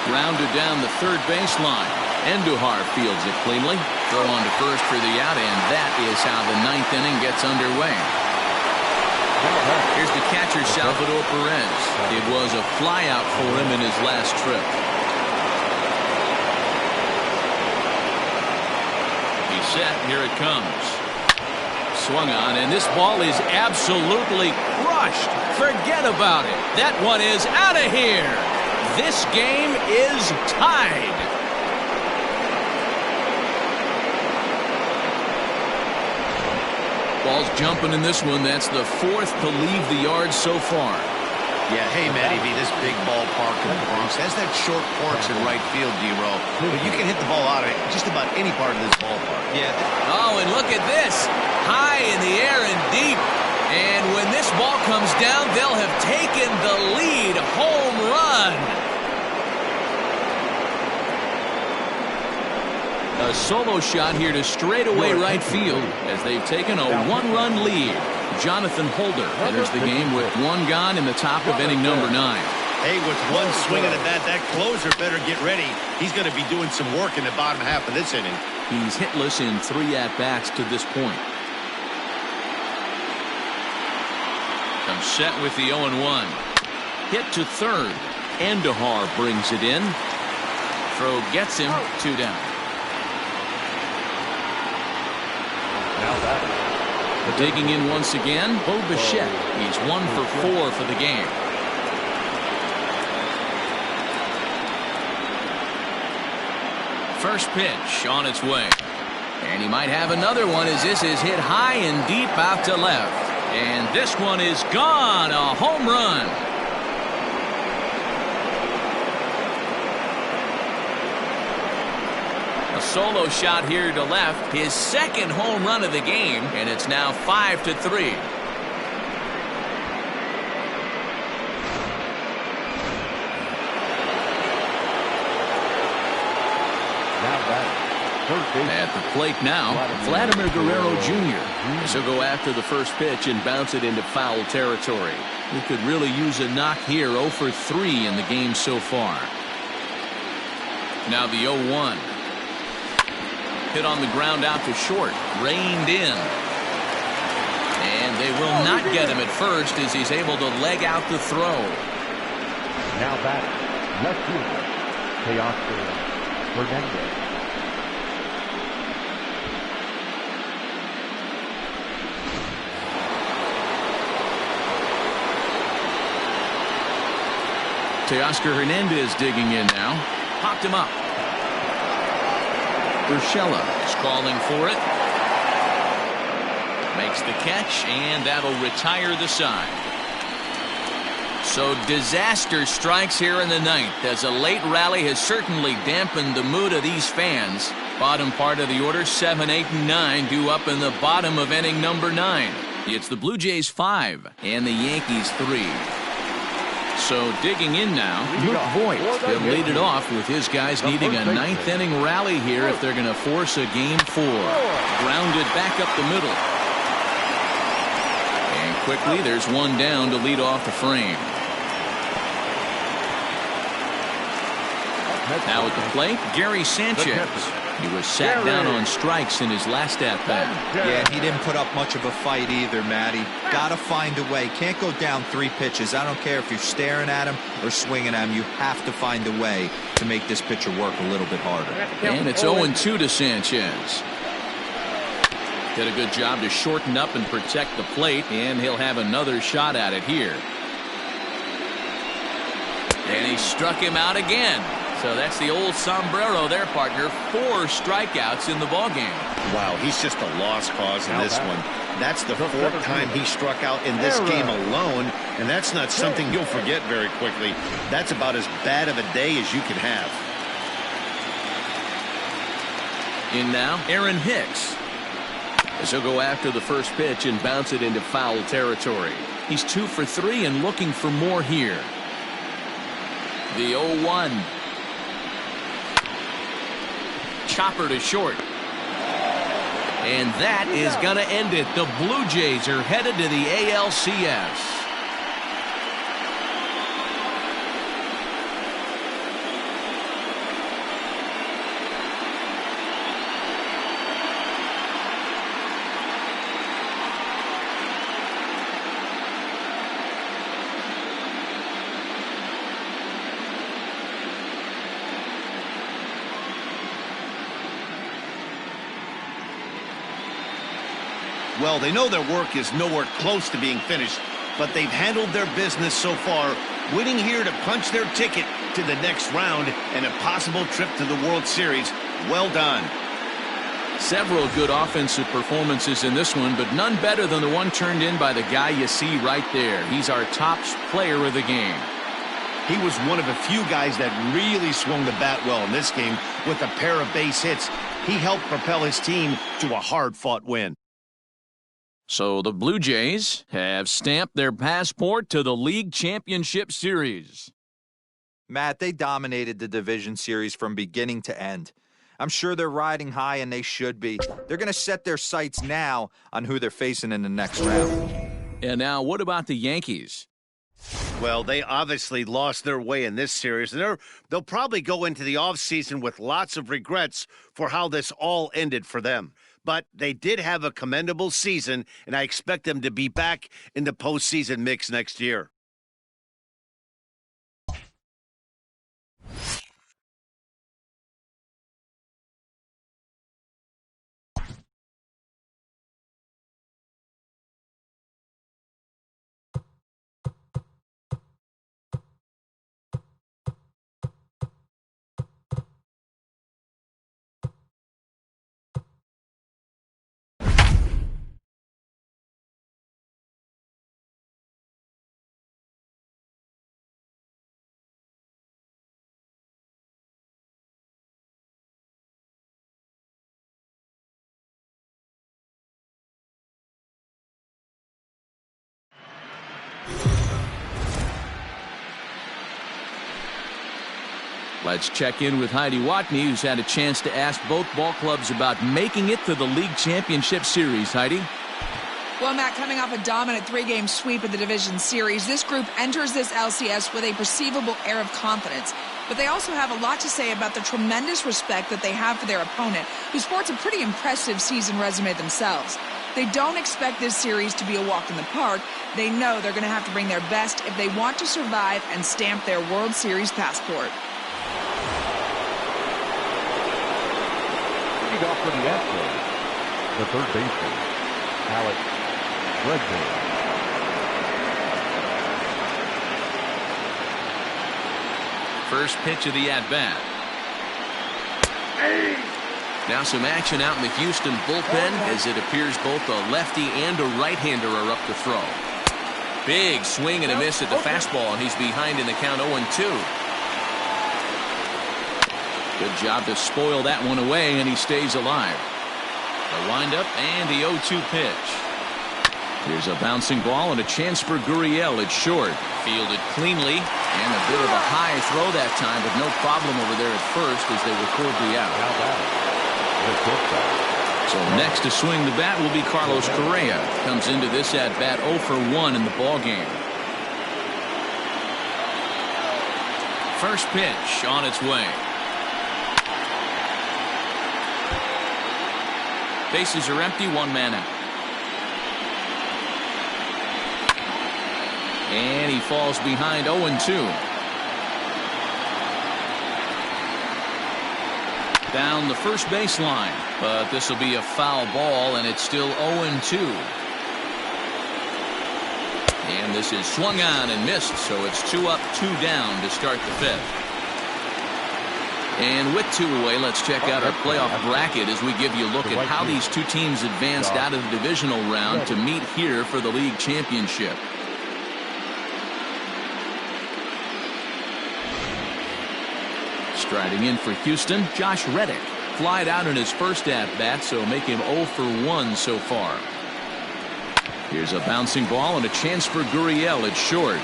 Speaker 1: Grounded down the third baseline. Andujar fields it cleanly. Throw on to first for the out, and that is how the 9th inning gets underway. Here's the catcher, Salvador Perez. It was a flyout for him in his last trip. He's set. Here it comes. Swung on, and this ball is absolutely crushed. Forget about it. That one is out of here. This game is tied. Ball's jumping in this one. That's the 4th to leave the yard so far.
Speaker 2: Yeah, hey, Matty V, this big ballpark in the Bronx has that short porch in right field, D-Row. But you can hit the ball out of just about any part of this ballpark.
Speaker 3: Yeah.
Speaker 1: Oh, and look at this. High in the air and deep. And when this ball comes down, they'll have taken the lead. Home run. A solo shot here to straightaway right field as they've taken a 1-run lead. Jonathan Holder enters the game with 1 gone in the top of inning number 9.
Speaker 2: Hey, with 1 swing of the bat, that closer better get ready. He's going to be doing some work in the bottom half of this inning.
Speaker 1: He's hitless in 3 at-bats to this point. Comes set with the 0-1. Hit to third. Andujar brings it in. Throw gets him, 2 down. Digging in once again, Bo Bichette. He's 1 for 4 for the game. First pitch on its way. And he might have another one as this is hit high and deep out to left. And this one is gone. A home run. A solo shot here to left, his 2nd home run of the game, and it's now 5-3. At the plate now, Vladimir Guerrero Jr. This will go after the first pitch and bounce it into foul territory. He could really use a knock here. 0 for 3 in the game so far. Now the 0-1. Hit on the ground out to short. Reined in. And they will not get him at first as he's able to leg out the throw.
Speaker 5: Now back, left fielder, Teoscar Hernandez.
Speaker 1: Teoscar Hernandez digging in now. Popped him up. Urshela is calling for it. Makes the catch, and that'll retire the side. So disaster strikes here in the ninth, as a late rally has certainly dampened the mood of these fans. Bottom part of the order, 7, 8, and 9, due up in the bottom of inning number 9. It's the Blue Jays 5 and the Yankees 3. So digging in now, Luke Voigt. He'll lead it off with his guys needing a ninth inning rally here if they're going to force a game 4. Grounded back up the middle. And quickly there's one down to lead off the frame. Now at the plate, Gary Sanchez. He was sat down on strikes in his last at-bat.
Speaker 3: Yeah, he didn't put up much of a fight either, Matty. Got to find a way. Can't go down 3 pitches. I don't care if you're staring at him or swinging at him. You have to find a way to make this pitcher work a little bit harder.
Speaker 1: And it's 0-2 to Sanchez. Did a good job to shorten up and protect the plate, and he'll have another shot at it here. And he struck him out again. So that's the old sombrero there, partner. 4 strikeouts in the ballgame.
Speaker 2: Wow, he's just a lost cause in this one. That's the 4th time he struck out in this game alone, and that's not something you'll forget very quickly. That's about as bad of a day as you can have.
Speaker 1: In now, Aaron Hicks. As he'll go after the first pitch and bounce it into foul territory. He's 2 for 3 and looking for more here. The 0-1. Chopper to short. And that is going to end it. The Blue Jays are headed to the ALCS.
Speaker 2: Well, they know their work is nowhere close to being finished, but they've handled their business so far, winning here to punch their ticket to the next round and a possible trip to the World Series. Well done.
Speaker 1: Several good offensive performances in this one, but none better than the one turned in by the guy you see right there. He's our top player of the game.
Speaker 2: He was one of a few guys that really swung the bat well in this game with a pair of base hits. He helped propel his team to a hard-fought win.
Speaker 1: So the Blue Jays have stamped their passport to the League Championship Series.
Speaker 3: Matt, they dominated the division series from beginning to end. I'm sure they're riding high, and they should be. They're going to set their sights now on who they're facing in the next round.
Speaker 1: And now, what about the Yankees?
Speaker 2: Well, they obviously lost their way in this series, and they'll probably go into the offseason with lots of regrets for how this all ended for them. But they did have a commendable season, and I expect them to be back in the postseason mix next year.
Speaker 1: Let's check in with Heidi Watney, who's had a chance to ask both ball clubs about making it to the League Championship Series. Heidi?
Speaker 4: Well, Matt, coming off a dominant 3-game sweep of the division series, this group enters this LCS with a perceivable air of confidence. But they also have a lot to say about the tremendous respect that they have for their opponent, who sports a pretty impressive season resume themselves. They don't expect this series to be a walk in the park. They know they're going to have to bring their best if they want to survive and stamp their World Series passport.
Speaker 5: Leading off for the Astros, the third baseman, Alex Bregman.
Speaker 1: First pitch of the at-bat. Now some action out in the Houston bullpen as it appears both a lefty and a right-hander are up to throw. Big swing and a miss at the fastball, and he's behind in the count 0-2. Good job to spoil that one away, and he stays alive. The windup and the 0-2 pitch. Here's a bouncing ball and a chance for Gurriel. It's short. Fielded cleanly, and a bit of a high throw that time, but no problem over there at first as they record the out. So next to swing the bat will be Carlos Correa. Comes into this at bat 0 for 1 in the ball game. First pitch on its way. Bases are empty, one man out. And he falls behind 0-2. Down the first baseline, but this will be a foul ball, and it's still 0-2. And this is swung on and missed, so it's 2 up, 2 down to start the fifth. And with 2 away, let's check out our playoff bracket as we give you a look at how these two teams advanced out of the divisional round to meet here for the league championship. Striding in for Houston, Josh Reddick. Flied out in his first at-bat, so make him 0 for 1 so far. Here's a bouncing ball and a chance for Gurriel. It's short.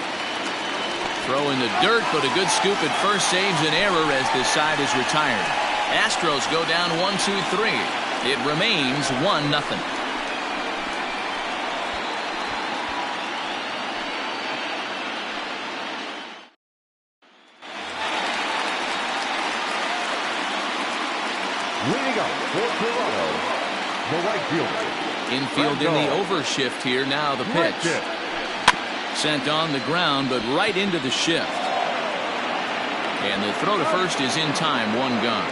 Speaker 1: Throw in the dirt, but a good scoop at first saves an error as this side is retired. Astros go down 1-2-3. It remains 1-0.
Speaker 5: Leading up for Toronto, the right fielder.
Speaker 1: Infield in the overshift here. Now the pitch. Sent on the ground, but right into the shift. And the throw to first is in time. 1 gone.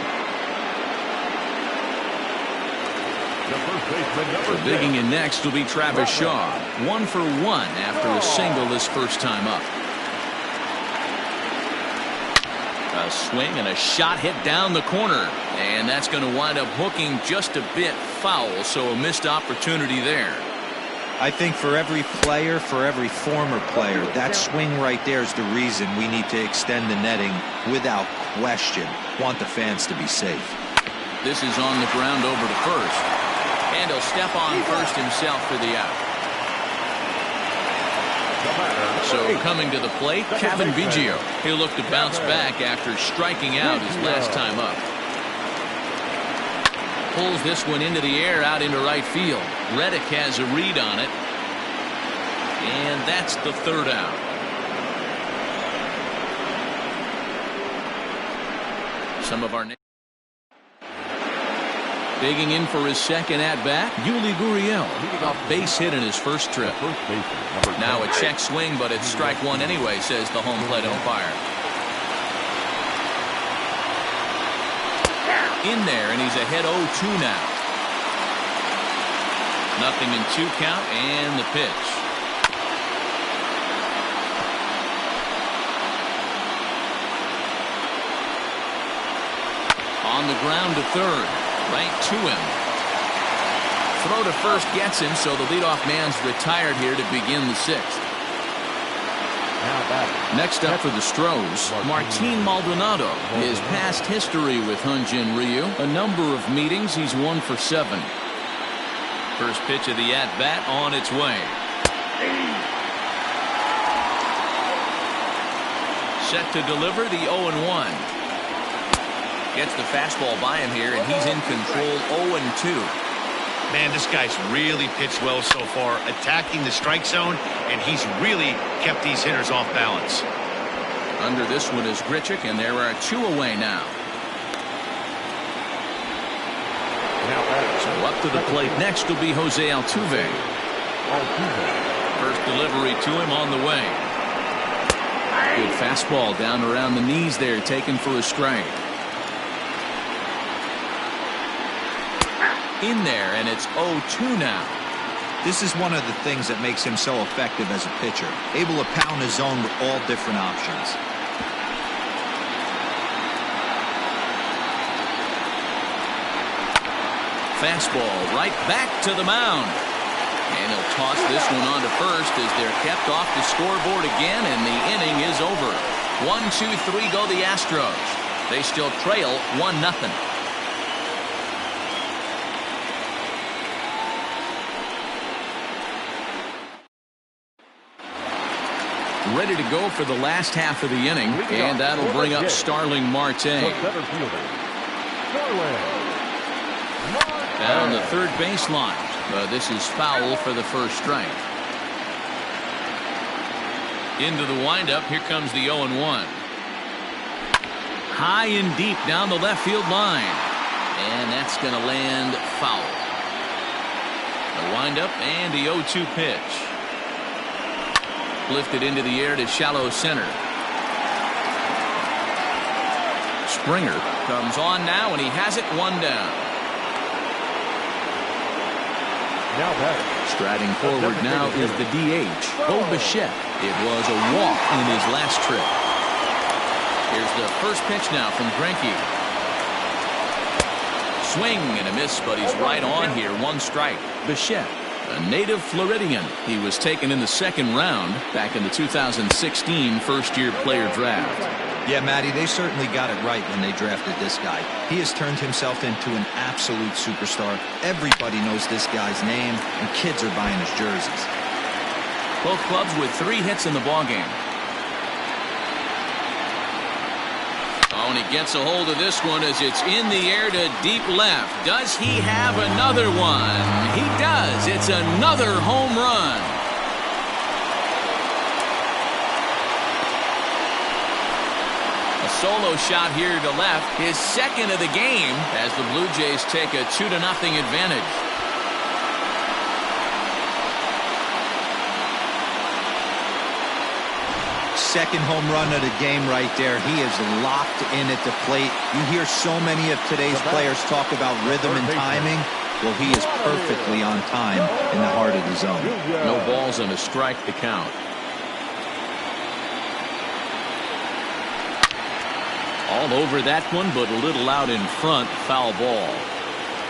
Speaker 1: So digging in next will be Travis Shaw. 1 for 1 after a single this first time up. A swing and a shot hit down the corner, and that's going to wind up hooking just a bit foul, so a missed opportunity there.
Speaker 3: I think for every player, for every former player, that swing right there is the reason we need to extend the netting without question. Want the fans to be safe.
Speaker 1: This is on the ground over to first, and he'll step on first himself for the out. So coming to the plate, Kevin Biggio. He'll look to bounce back after striking out his last time up. Pulls this one into the air out into right field. Reddick has a read on it. And that's the third out. Some of our digging in for his second at-bat, Yuli Gurriel. A base hit in his first trip. Now a check swing, but it's strike 1 anyway, says the home plate umpire. In there, and he's ahead 0-2 now. Nothing in 2 count, and the pitch. On the ground to third. Right to him. Throw to first gets him, so the leadoff man's retired here to begin the 6th. Next up for the Stros, Martin Maldonado. His past history with Hyun-Jin Ryu, a number of meetings, he's 1 for 7. First pitch of the at-bat on its way. Set to deliver the 0-1. Gets the fastball by him here, and he's in control. 0-2.
Speaker 2: Man, this guy's really pitched well so far, attacking the strike zone, and he's really kept these hitters off balance.
Speaker 1: Under this one is Grichuk, and there are 2 away now. So up to the plate next will be Jose Altuve. First delivery to him on the way. Good fastball down around the knees there, taken for a strike. in there, and it's 0-2 now.
Speaker 3: This is one of the things that makes him so effective as a pitcher, able to pound his zone with all different options.
Speaker 1: Fastball right back to the mound. And he'll toss this one on to first as they're kept off the scoreboard again, and the inning is over. 1-2-3 go the Astros. They still trail 1-0. Ready to go for the last half of the inning, and that'll bring up Starling Marte. Down the third baseline. This is foul for the first strike. Into the windup. Here comes the 0-1. High and deep down the left field line. And that's going to land foul. The windup and the 0-2 pitch. Lifted into the air to shallow center. Springer comes on now, and he has it, one down. Striding forward now is the DH, Bo Bichette. It was a walk in his last trip. Here's the first pitch now from Greinke. Swing and a miss, but he's right on here. One strike. Bichette, a native Floridian. He was taken in the second round back in the 2016 first-year player draft.
Speaker 3: Yeah, Matty, they certainly got it right when they drafted this guy. He has turned himself into an absolute superstar. Everybody knows this guy's name, and kids are buying his jerseys.
Speaker 1: Both clubs with 3 hits in the ballgame. Oh, and he gets a hold of this one as it's in the air to deep left. Does he have another one? He does. It's another home run. A solo shot here to left, his second of the game, as the Blue Jays take a 2-0 advantage.
Speaker 3: Second home run of the game right there. He is locked in at the plate. You hear so many of today's players talk about rhythm and timing. Well, he is perfectly on time in the heart of the zone.
Speaker 1: No balls and a strike to count. All over that one, but a little out in front. Foul ball.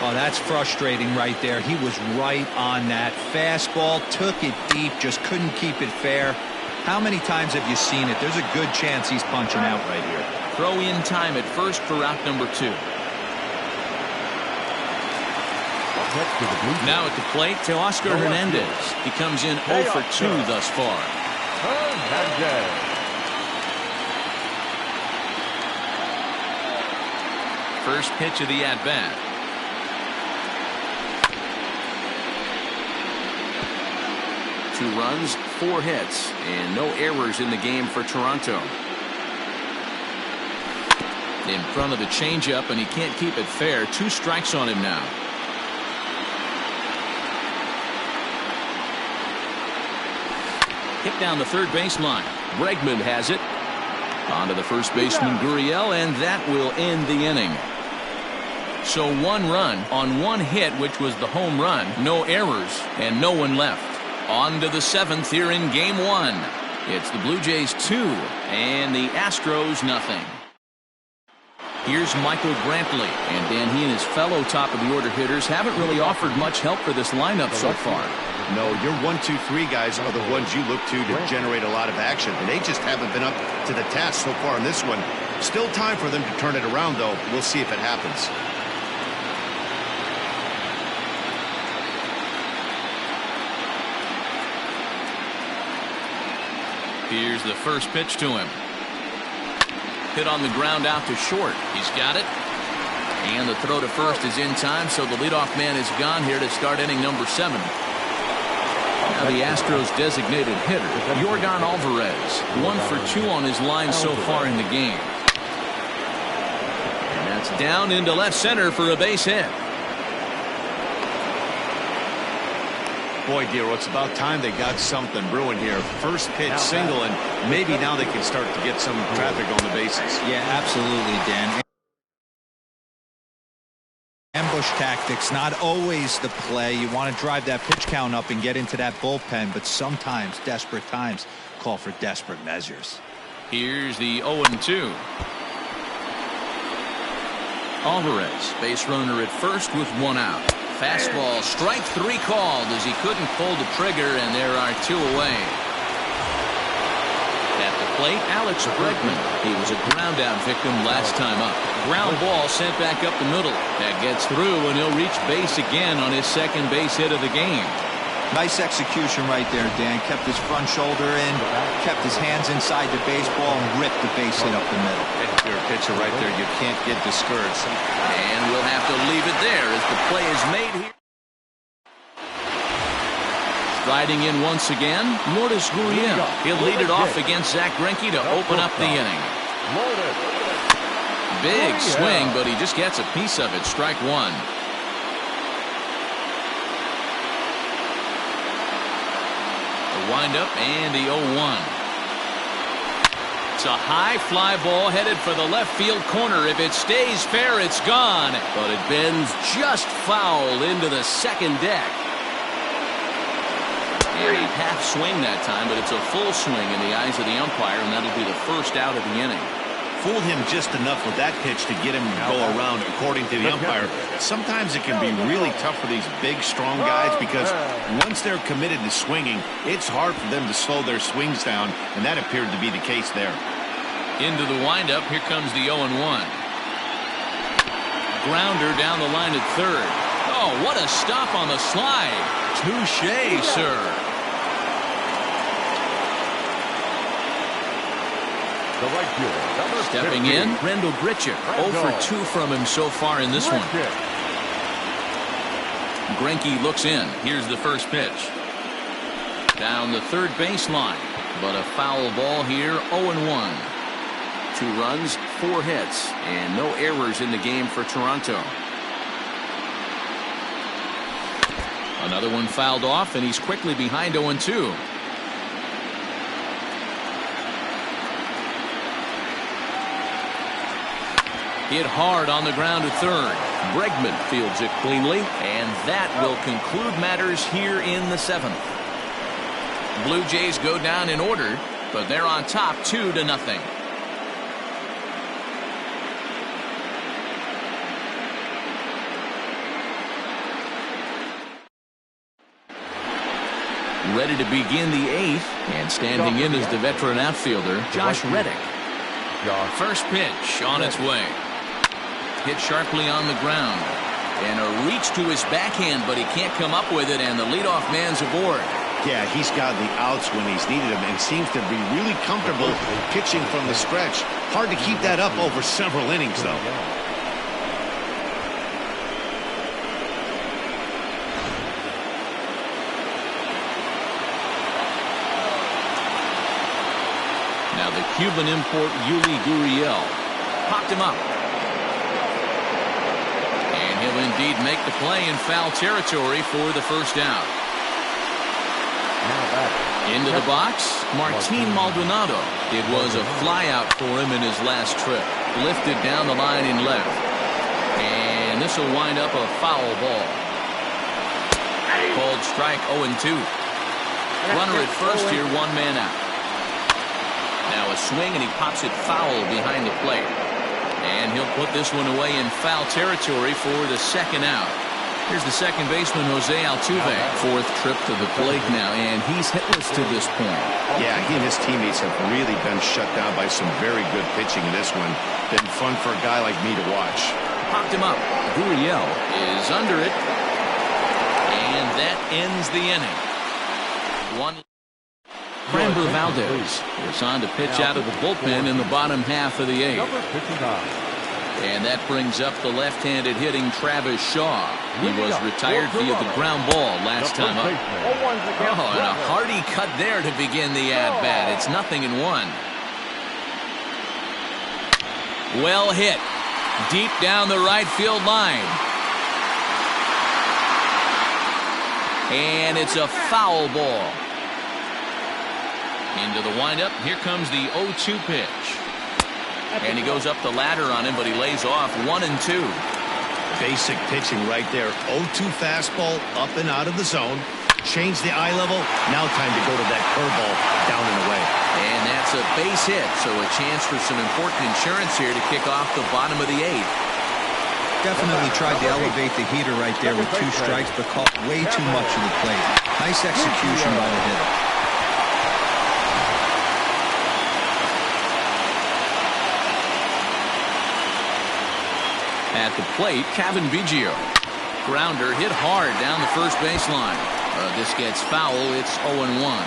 Speaker 3: Oh, that's frustrating right there. He was right on that. Fastball, took it deep, just couldn't keep it fair. How many times have you seen it? There's a good chance he's punching out right here.
Speaker 1: Throw in time at first for out number 2. Now at the plate to Oscar Hernandez. He comes in 0 for 2 thus far. First pitch of the at-bat. Two runs, 4 hits, and no errors in the game for Toronto. In front of the changeup, and he can't keep it fair. 2 strikes on him now. Hit down the third baseline. Bregman has it. On to the first baseman, Gurriel, and that will end the inning. So 1 run on 1 hit, which was the home run. No errors, and no one left. On to the 7th here in Game 1. It's the Blue Jays 2 and the Astros nothing. Here's Michael Brantley, and Dan, he and his fellow top-of-the-order hitters haven't really offered much help for this lineup so far.
Speaker 2: No, your 1, 2, 3 guys are the ones you look to generate a lot of action, and they just haven't been up to the task so far in this one. Still time for them to turn it around, though. We'll see if it happens.
Speaker 1: Here's the first pitch to him. Hit on the ground out to short. He's got it. And the throw to first is in time, so the leadoff man is gone here to start inning number 7. Now the Astros designated hitter, Yordan Alvarez, 1 for 2 on his line so far in the game. And that's down into left center for a base hit.
Speaker 2: Boy, Dero, it's about time they got something brewing here. First pitch single, and maybe now they can start to get some traffic on the bases.
Speaker 3: Yeah, absolutely, Dan. push tactics, not always the play. You want to drive that pitch count up and get into that bullpen, but sometimes desperate times call for desperate measures.
Speaker 1: Here's the 0-2. Alvarez, base runner at first with one out. Fastball, strike three called as he couldn't pull the trigger, and there are two away. At the plate, Alex Bregman. He was a ground out victim last time up. Ground ball sent back up the middle. That gets through, and he'll reach base again on his second base hit of the game.
Speaker 3: Nice execution right there, Dan. Kept his front shoulder in, kept his hands inside the baseball, and ripped the base hit up the middle.
Speaker 2: If you're a pitcher right there, you can't get discouraged.
Speaker 1: And we'll have to leave it there as the play is made here. Striding in once again, Lourdes Gurriel. He'll lead it off against Zach Greinke to open up the inning. Big swing, but he just gets a piece of it. Strike one. The windup and the 0-1. It's a high fly ball headed for the left field corner. If it stays fair, it's gone. But it bends just foul into the second deck. And a half swing that time, but it's a full swing in the eyes of the umpire, and that'll be the first out of the inning.
Speaker 2: Fooled him just enough with that pitch to get him to go around, according to the umpire. Sometimes it can be really tough for these big, strong guys because once they're committed to swinging, it's hard for them to slow their swings down, and that appeared to be the case there.
Speaker 1: Into the windup, here comes the 0-1. Grounder down the line at third. Oh, what a stop on the slide. Touché, sir.
Speaker 5: The right fielder, number
Speaker 1: Stepping
Speaker 5: 15.
Speaker 1: in, Rendell Grichuk. 0 for 2 from him so far in this one. Greinke looks in. Here's the first pitch. Down the third baseline. But a foul ball here, 0-1. 2 runs, 4 hits, and no errors in the game for Toronto. Another one fouled off, and he's quickly behind 0-2. Hit hard on the ground at third. Bregman fields it cleanly, and that will conclude matters here in the 7th. Blue Jays go down in order, but they're on top 2-0. Ready to begin the 8th, and standing in is the veteran outfielder, Josh Reddick. First pitch on its way. Hit sharply on the ground. And a reach to his backhand, but he can't come up with it, and the leadoff man's aboard.
Speaker 2: Yeah, he's got the outs when he's needed them and seems to be really comfortable pitching from the stretch. Hard to keep that up over several innings, though.
Speaker 1: Now the Cuban import Yuli Gurriel popped him up. And he'll indeed make the play in foul territory for the first out. Into the box, Martin Maldonado. It was a flyout for him in his last trip. Lifted down the line in left. And this will wind up a foul ball. Called strike 0-2. Runner at first here, 1 man out. Now a swing, and he pops it foul behind the plate. And he'll put this one away in foul territory for the second out. Here's the second baseman, Jose Altuve. 4th trip to the plate now, and he's hitless to this point.
Speaker 2: Yeah, he and his teammates have really been shut down by some very good pitching in this one. Been fun for a guy like me to watch.
Speaker 1: Popped him up. Gurriel is under it. And that ends the inning. Framber Valdez is on to pitch out of the bullpen in the bottom half of the 8th. And that brings up the left-handed hitting Travis Shaw. He was retired via the ground ball last time up. Oh, and a hearty cut there to begin the at-bat. It's 0-1. Well hit. Deep down the right field line. And it's a foul ball. Into the windup. Here comes the 0-2 pitch. And he goes up the ladder on him, but he lays off 1-2.
Speaker 2: basic pitching right there. 0-2 fastball up and out of the zone. Change the eye level. Now time to go to that curveball down and away.
Speaker 1: And that's a base hit, so a chance for some important insurance here to kick off the bottom of the 8th.
Speaker 3: Definitely tried to elevate the heater right there with 2 strikes, but caught way too much of the plate. Nice execution by the hitter.
Speaker 1: At the plate, Kevin Biggio. Grounder hit hard down the first baseline. This gets foul. It's 0-1.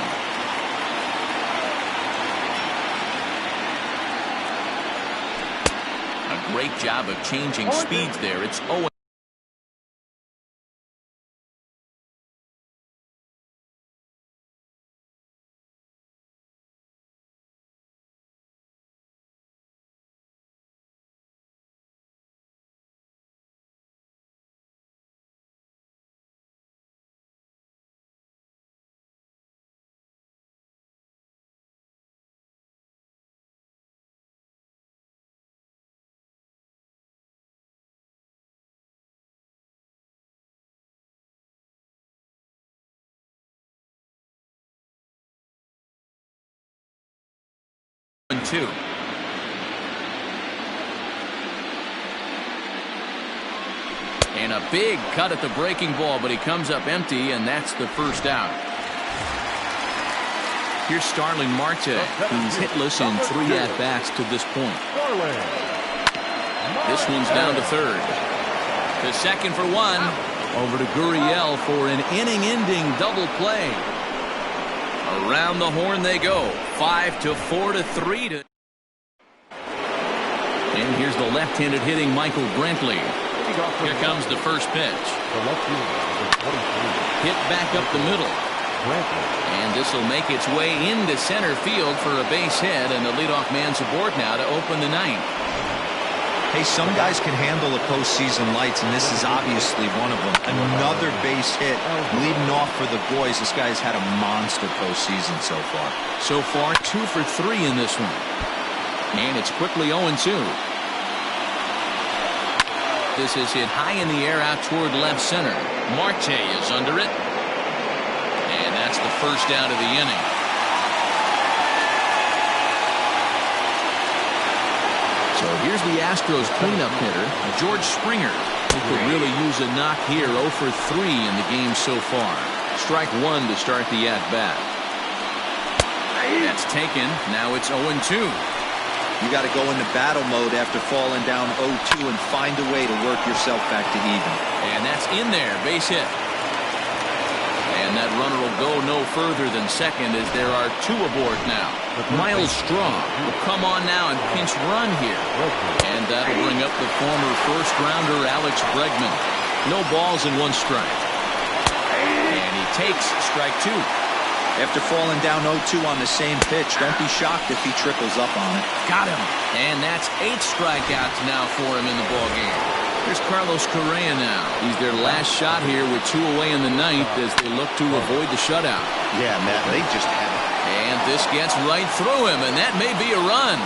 Speaker 1: A great job of changing speeds there. It's 0-1. Two. And a big cut at the breaking ball, but he comes up empty, and that's the first out. Here's Starling Marte, who's hitless in 3 at-bats to this point. This one's down to third. To second for 1. Over to Gurriel for an inning-ending double play. Around the horn they go. 5-4 to 3 to. And here's the left-handed hitting Michael Brantley. Here comes the first pitch. Hit back up the middle. And this will make its way into center field for a base hit, and the leadoff man's aboard now to open the 9th.
Speaker 3: Hey, some guys can handle the postseason lights, and this is obviously one of them. Another base hit leading off for the boys. This guy's had a monster postseason so far.
Speaker 1: So far, 2 for 3 in this one. And it's quickly 0-2. This is hit high in the air out toward left center. Marte is under it. And that's the first out of the inning. So here's the Astros cleanup hitter, George Springer, who could really use a knock here. 0 for 3 in the game so far. Strike 1 to start the at-bat. That's taken. Now it's 0-2.
Speaker 3: You got to go into battle mode after falling down 0-2 and find a way to work yourself back to even.
Speaker 1: And that's in there. Base hit. And that runner will go no further than second as there are 2 aboard now. Miles Straw will come on now and pinch run here. And that'll bring up the former first-rounder Alex Bregman. No balls and 1 strike. And he takes strike 2.
Speaker 3: After falling down 0-2 on the same pitch, don't be shocked if he triples up on it.
Speaker 1: Got him. And that's 8 strikeouts now for him in the ballgame. Here's Carlos Correa now. He's their last shot here with 2 away in the 9th as they look to avoid the shutout.
Speaker 2: Yeah, Matt, they just have it.
Speaker 1: And this gets right through him, and that may be a run.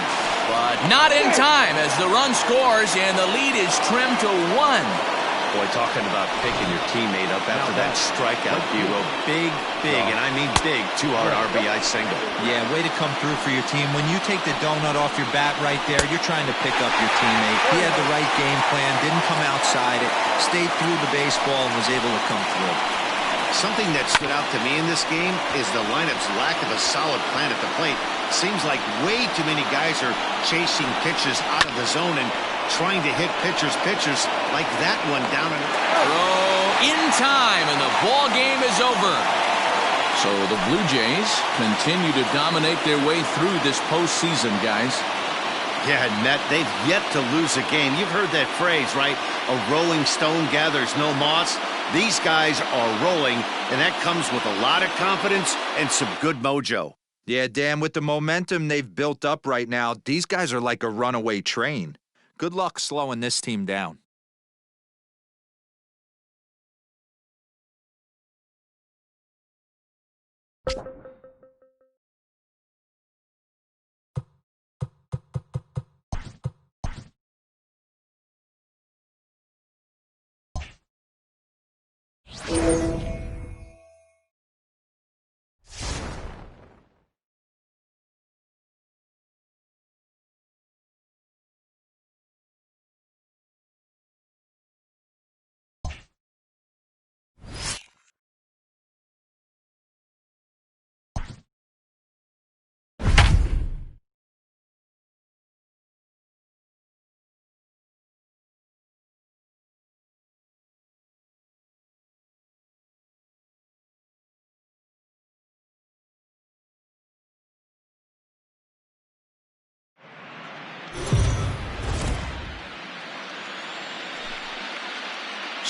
Speaker 1: But not in time as the run scores, and the lead is trimmed to 1.
Speaker 2: Boy, talking about picking your teammate up after that strikeout, Hugo. Big, and I mean big, 2-hard RBI single.
Speaker 3: Yeah, way to come through for your team. When you take the donut off your bat right there, you're trying to pick up your teammate. He had the right game plan, didn't come outside it, stayed through the baseball, and was able to come through.
Speaker 2: Something that stood out to me in this game is the lineup's lack of a solid plan at the plate. Seems like way too many guys are chasing pitches out of the zone and trying to hit pitchers like that one down.
Speaker 1: Throw in time, and the ball game is over. So the Blue Jays continue to dominate their way through this postseason, guys.
Speaker 2: Yeah, and Matt, they've yet to lose a game. You've heard that phrase, right? A rolling stone gathers no moss. These guys are rolling, and that comes with a lot of confidence and some good mojo.
Speaker 3: Yeah, Dan, with the momentum they've built up right now, these guys are like a runaway train. Good luck slowing this team down.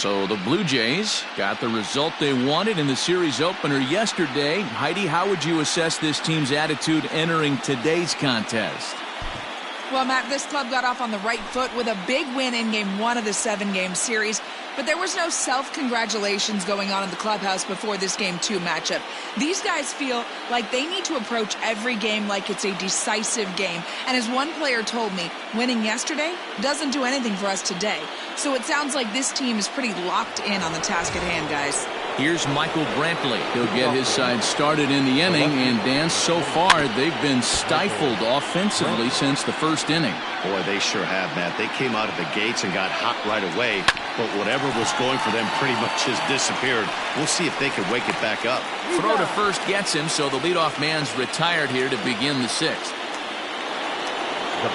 Speaker 1: So the Blue Jays got the result they wanted in the series opener yesterday. Heidi, how would you assess this team's attitude entering today's contest?
Speaker 4: Well, Matt, this club got off on the right foot with a big win in Game 1 of the 7-game series, but there was no self-congratulations going on in the clubhouse before this Game 2 matchup. These guys feel like they need to approach every game like it's a decisive game, and as one player told me, winning yesterday doesn't do anything for us today. So it sounds like this team is pretty locked in on the task at hand, guys.
Speaker 1: Here's Michael Brantley. He'll get his side started in the inning, and Dan, so far they've been stifled offensively since the first inning.
Speaker 2: Boy, they sure have, Matt. They came out of the gates and got hot right away, but whatever was going for them pretty much has disappeared. We'll see if they can wake it back up.
Speaker 1: Throw to first gets him, so the leadoff man's retired here to begin the sixth.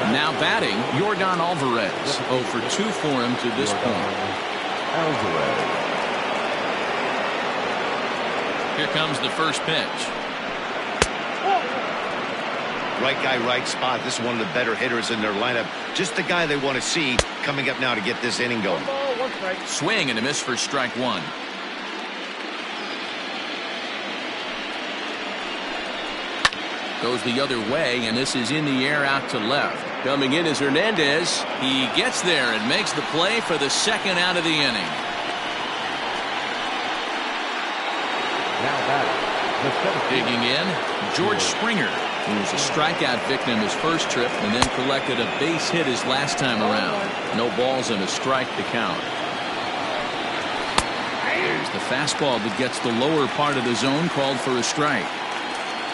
Speaker 1: Now batting, Yordan Alvarez. 0 for 2 for him to this point. Here comes the first pitch.
Speaker 2: Right guy, right spot. This is one of the better hitters in their lineup. Just the guy they want to see coming up now to get this inning going.
Speaker 1: Swing and a miss for strike one. Goes the other way, and this is in the air out to left. Coming in is Hernandez. He gets there and makes the play for the second out of the inning. Digging in, George Springer, who was a strikeout victim his first trip and then collected a base hit his last time around. No balls and a strike to count. Here's the fastball that gets the lower part of the zone, called for a strike.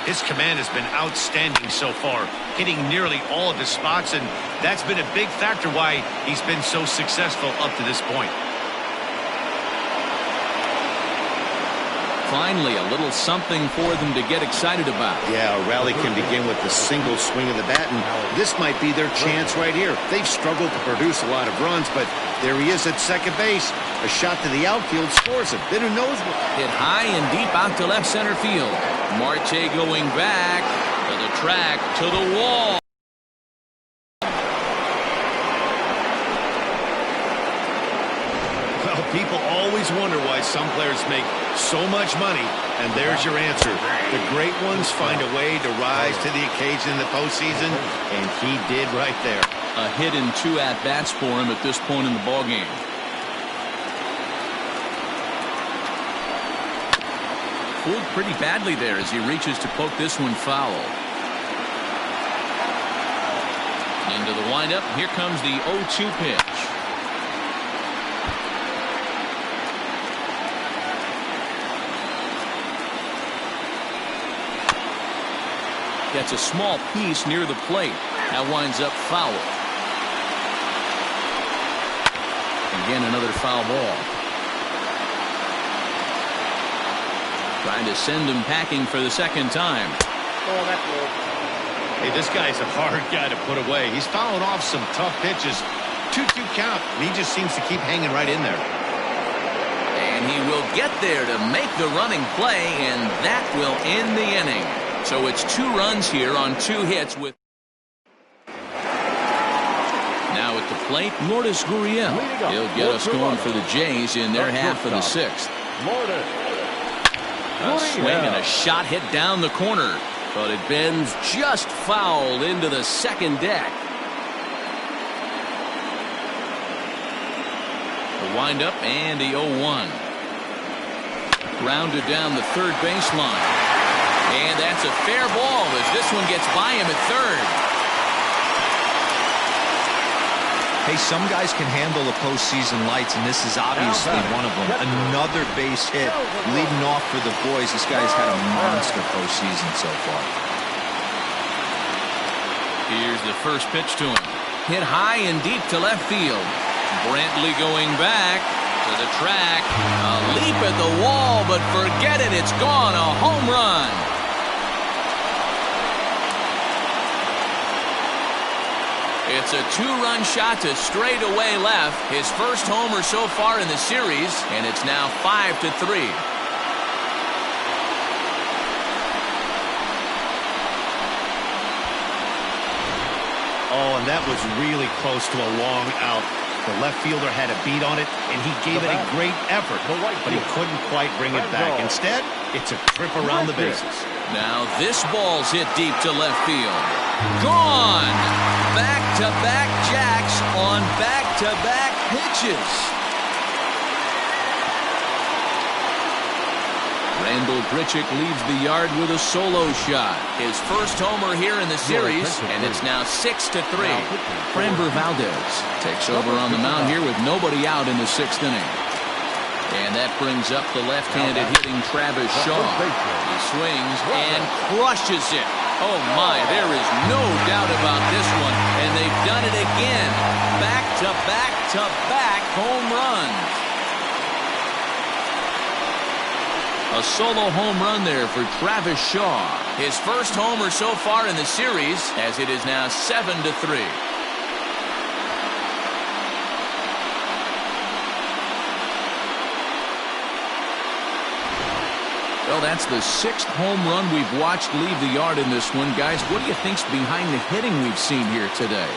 Speaker 2: His command has been outstanding so far, hitting nearly all of his spots, and that's been a big factor why he's been so successful up to this point.
Speaker 1: Finally, a little something for them to get excited about.
Speaker 2: Yeah, a rally can begin with a single swing of the bat, and this might be their chance right here. They've struggled to produce a lot of runs, but there he is at second base. A shot to the outfield scores it. Then who knows what?
Speaker 1: Hit high and deep out to left center field. Marte going back to the track, to the wall.
Speaker 2: Well, people always wonder why some players make so much money, and there's your answer. The great ones find a way to rise to the occasion in the postseason, and he did right there.
Speaker 1: A hit and 2 at-bats for him at this point in the ballgame. Fooled pretty badly there as he reaches to poke this one foul. Into the windup. Here comes the 0-2 pitch. Gets a small piece near the plate. That winds up foul. Again, another foul ball. Trying to send him packing for the second time.
Speaker 2: Hey, this guy's a hard guy to put away. He's fouling off some tough pitches. 2-2 count, and he just seems to keep hanging right in there.
Speaker 1: And he will get there to make the running play, and that will end the inning. So it's 2 runs here on 2 hits with. Now at the plate, Lourdes Gurriel. He'll get us going for the Jays in their half of the 6th. A swing and a shot hit down the corner, but it bends just foul into the second deck. The windup and the 0-1. Grounded down the third baseline. And that's a fair ball as this one gets by him at third.
Speaker 3: Hey, some guys can handle the postseason lights, and this is obviously one of them. Another base hit leading off for the boys. This guy's had a monster postseason so far.
Speaker 1: Here's the first pitch to him. Hit high and deep to left field. Brantley going back to the track. A leap at the wall, but forget it. It's gone. A home run. It's a 2-run shot to straightaway left. His first homer so far in the series, and it's now 5-3.
Speaker 2: Oh, and that was really close to a long out. The left fielder had a beat on it, and he gave it a great effort, but he couldn't quite bring it back. Instead, it's a trip around the bases.
Speaker 1: Now this ball's hit deep to left field. Gone! Back-to-back jacks on back-to-back pitches. Randall Grichuk leaves the yard with a solo shot. His first homer here in the series, and it's now 6-3. Framber Valdez takes over on the mound here with nobody out in the 6th inning. And that brings up the left-handed hitting Travis Shaw. He swings and crushes it. Oh my, there is no doubt about this one. And they've done it again. Back-to-back-to-back home runs. A solo home run there for Travis Shaw. His first homer so far in the series, as it is now 7-3. Well, that's the 6th home run we've watched leave the yard in this one. Guys, what do you think's behind the hitting we've seen here today?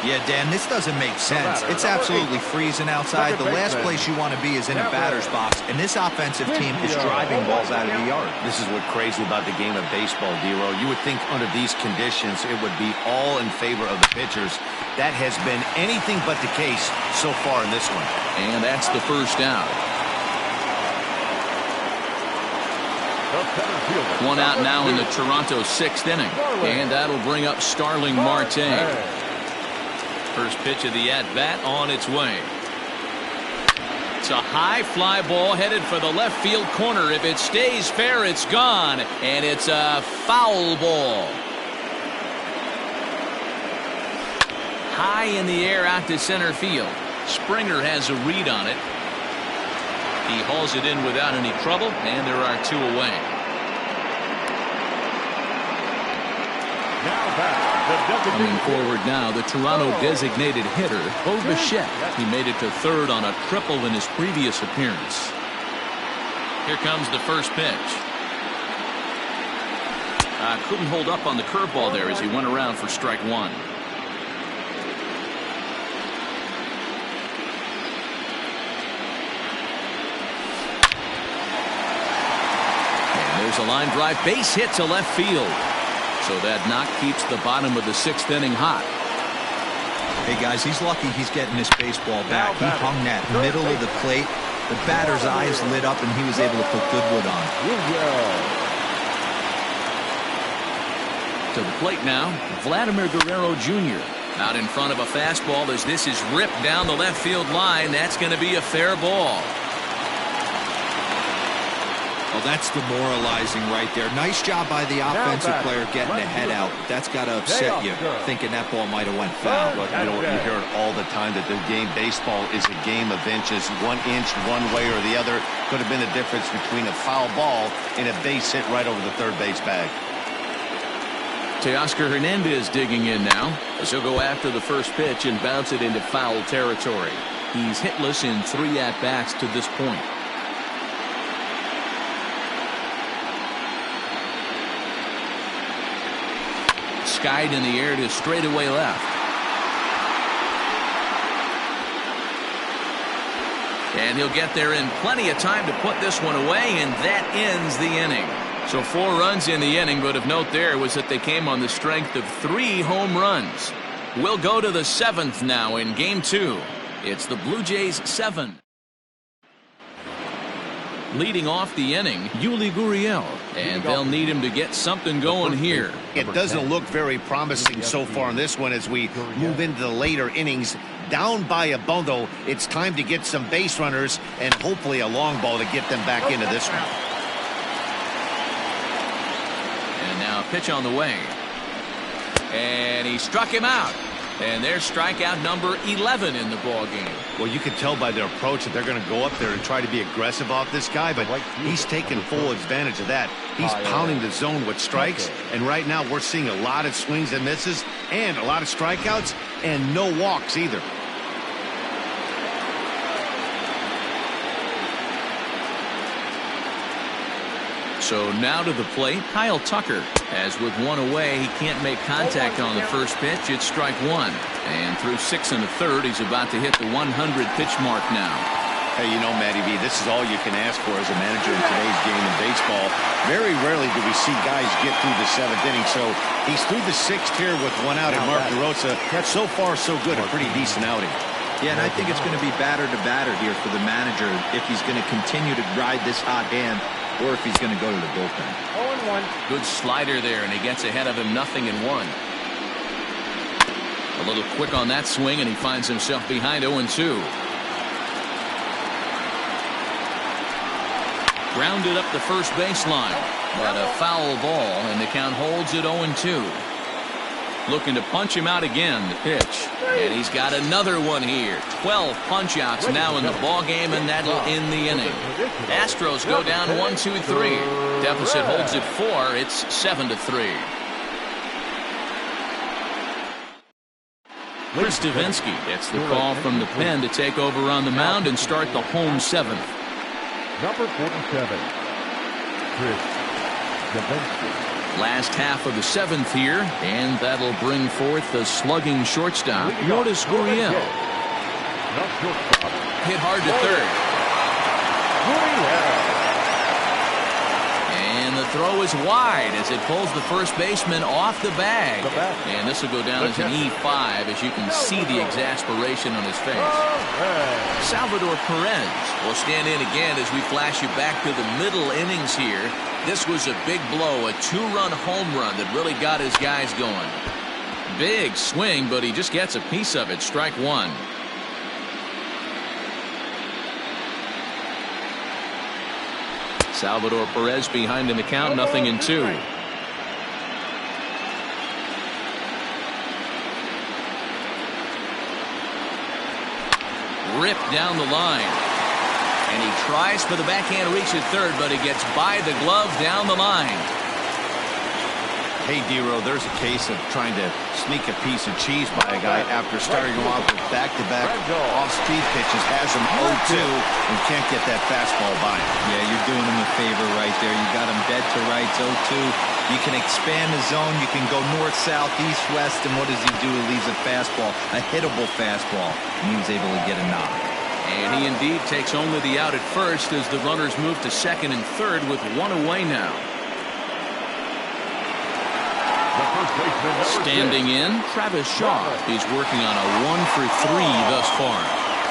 Speaker 3: Yeah, Dan, this doesn't make sense. It's absolutely freezing outside. The last place you want to be is in a batter's box, and this offensive team is driving balls out of the yard.
Speaker 2: This is what's crazy about the game of baseball, Dero. You would think under these conditions it would be all in favor of the pitchers. That has been anything but the case so far in this one.
Speaker 1: And that's the first out. One out now in the Toronto 6th inning. And that'll bring up Starling Marte. First pitch of the at-bat on its way. It's a high fly ball headed for the left field corner. If it stays fair, it's gone. And it's a foul ball. High in the air out to center field. Springer has a read on it. He hauls it in without any trouble, and there are 2 away. Coming forward now, the Toronto designated hitter, Bo Bichette. He made it to 3rd on a triple in his previous appearance. Here comes the first pitch. Couldn't hold up on the curveball there as he went around for strike 1. And there's a line drive, base hit to left field. So that knock keeps the bottom of the 6th inning hot.
Speaker 3: Hey, guys, he's lucky he's getting this baseball back. He hung that middle of the plate. The batter's eyes lit up, and he was able to put good wood on.
Speaker 1: To the plate now, Vladimir Guerrero Jr. Out in front of a fastball as this is ripped down the left field line. That's going to be a fair ball.
Speaker 3: Well, that's demoralizing right there. Nice job by the offensive player getting the head out. That's got to upset you, thinking that ball might have went foul.
Speaker 2: Look, you hear it all the time that the game baseball is a game of inches. 1 inch one way or the other could have been the difference between a foul ball and a base hit right over the 3rd base bag.
Speaker 1: Teoscar Hernandez digging in now as he'll go after the first pitch and bounce it into foul territory. He's hitless in 3 at-bats to this point. Skied in the air to straightaway left. And he'll get there in plenty of time to put this one away, and that ends the inning. So 4 runs in the inning, but of note there was that they came on the strength of 3 home runs. We'll go to the 7th now in Game 2. It's the Blue Jays 7. Leading off the inning, Yuli Gurriel, and they'll need him to get something going here.
Speaker 2: It doesn't look very promising so far in this one as we move into the later innings. Down by a bundle, it's time to get some base runners and hopefully a long ball to get them back into this one.
Speaker 1: And now a pitch on the way. And he struck him out. And there's strikeout number 11 in the ball game.
Speaker 2: Well, you can tell by their approach that they're going to go up there and try to be aggressive off this guy, but he's taking full advantage of that. He's pounding the zone with strikes, and right now we're seeing a lot of swings and misses and a lot of strikeouts and no walks either.
Speaker 1: So now to the plate, Kyle Tucker. As with one away, he can't make contact on the first pitch. It's strike one. And through 6 1/3, he's about to hit the 100 pitch mark now.
Speaker 2: Hey, you know, Matty V, this is all you can ask for as a manager in today's game in baseball. Very rarely do we see guys get through the 7th inning. So he's through the 6th here with 1 out. And Mark DeRosa, so far so good, a pretty decent outing.
Speaker 3: Yeah, and I think it's going to be batter to batter here for the manager if he's going to continue to ride this hot hand or if he's going to go to the bullpen.
Speaker 6: 0-1.
Speaker 1: Good slider there, and he gets ahead of him 0-1. A little quick on that swing, and he finds himself behind 0-2. Grounded up the first baseline, but a foul ball, and the count holds at 0-2. Looking to punch him out again, the pitch. And he's got another one here. 12 punch-outs now in the ball game, and that'll end the inning. Astros go down 1-2-3. Deficit holds at 4. It's 7-3. Chris Davinsky gets the call from the pen to take over on the mound and start the home 7th.
Speaker 5: Number 47, Chris Davinsky.
Speaker 1: Last half of the 7th here, and that'll bring forth the slugging shortstop, Lourdes Gurriel. Hit hard to third. And the throw is wide as it pulls the first baseman off the bag. And this will go down as an E5 as you can see the exasperation on his face. Salvador Perez will stand in again as we flash you back to the middle innings here. This was a big blow, a 2-run home run that really got his guys going. Big swing, but he just gets a piece of it. Strike one. Salvador Perez behind in the count, 0-2. Ripped down the line. And he tries for the backhand reach at third, but he gets by the glove down the line.
Speaker 2: Hey, D-Row, there's a case of trying to sneak a piece of cheese by a guy after starting him off with back-to-back off-speed pitches, has him 0-2, and can't get that fastball by him.
Speaker 3: Yeah, you're doing him a favor right there. You got him dead to rights, 0-2. You can expand the zone. You can go north, south, east, west, and what does he do? He leaves a fastball, a hittable fastball, and he was able to get a knock.
Speaker 1: And he indeed takes only the out at first as the runners move to second and third with 1 away now. Standing in, Travis Shaw. He's working on a 1-for-3 thus far.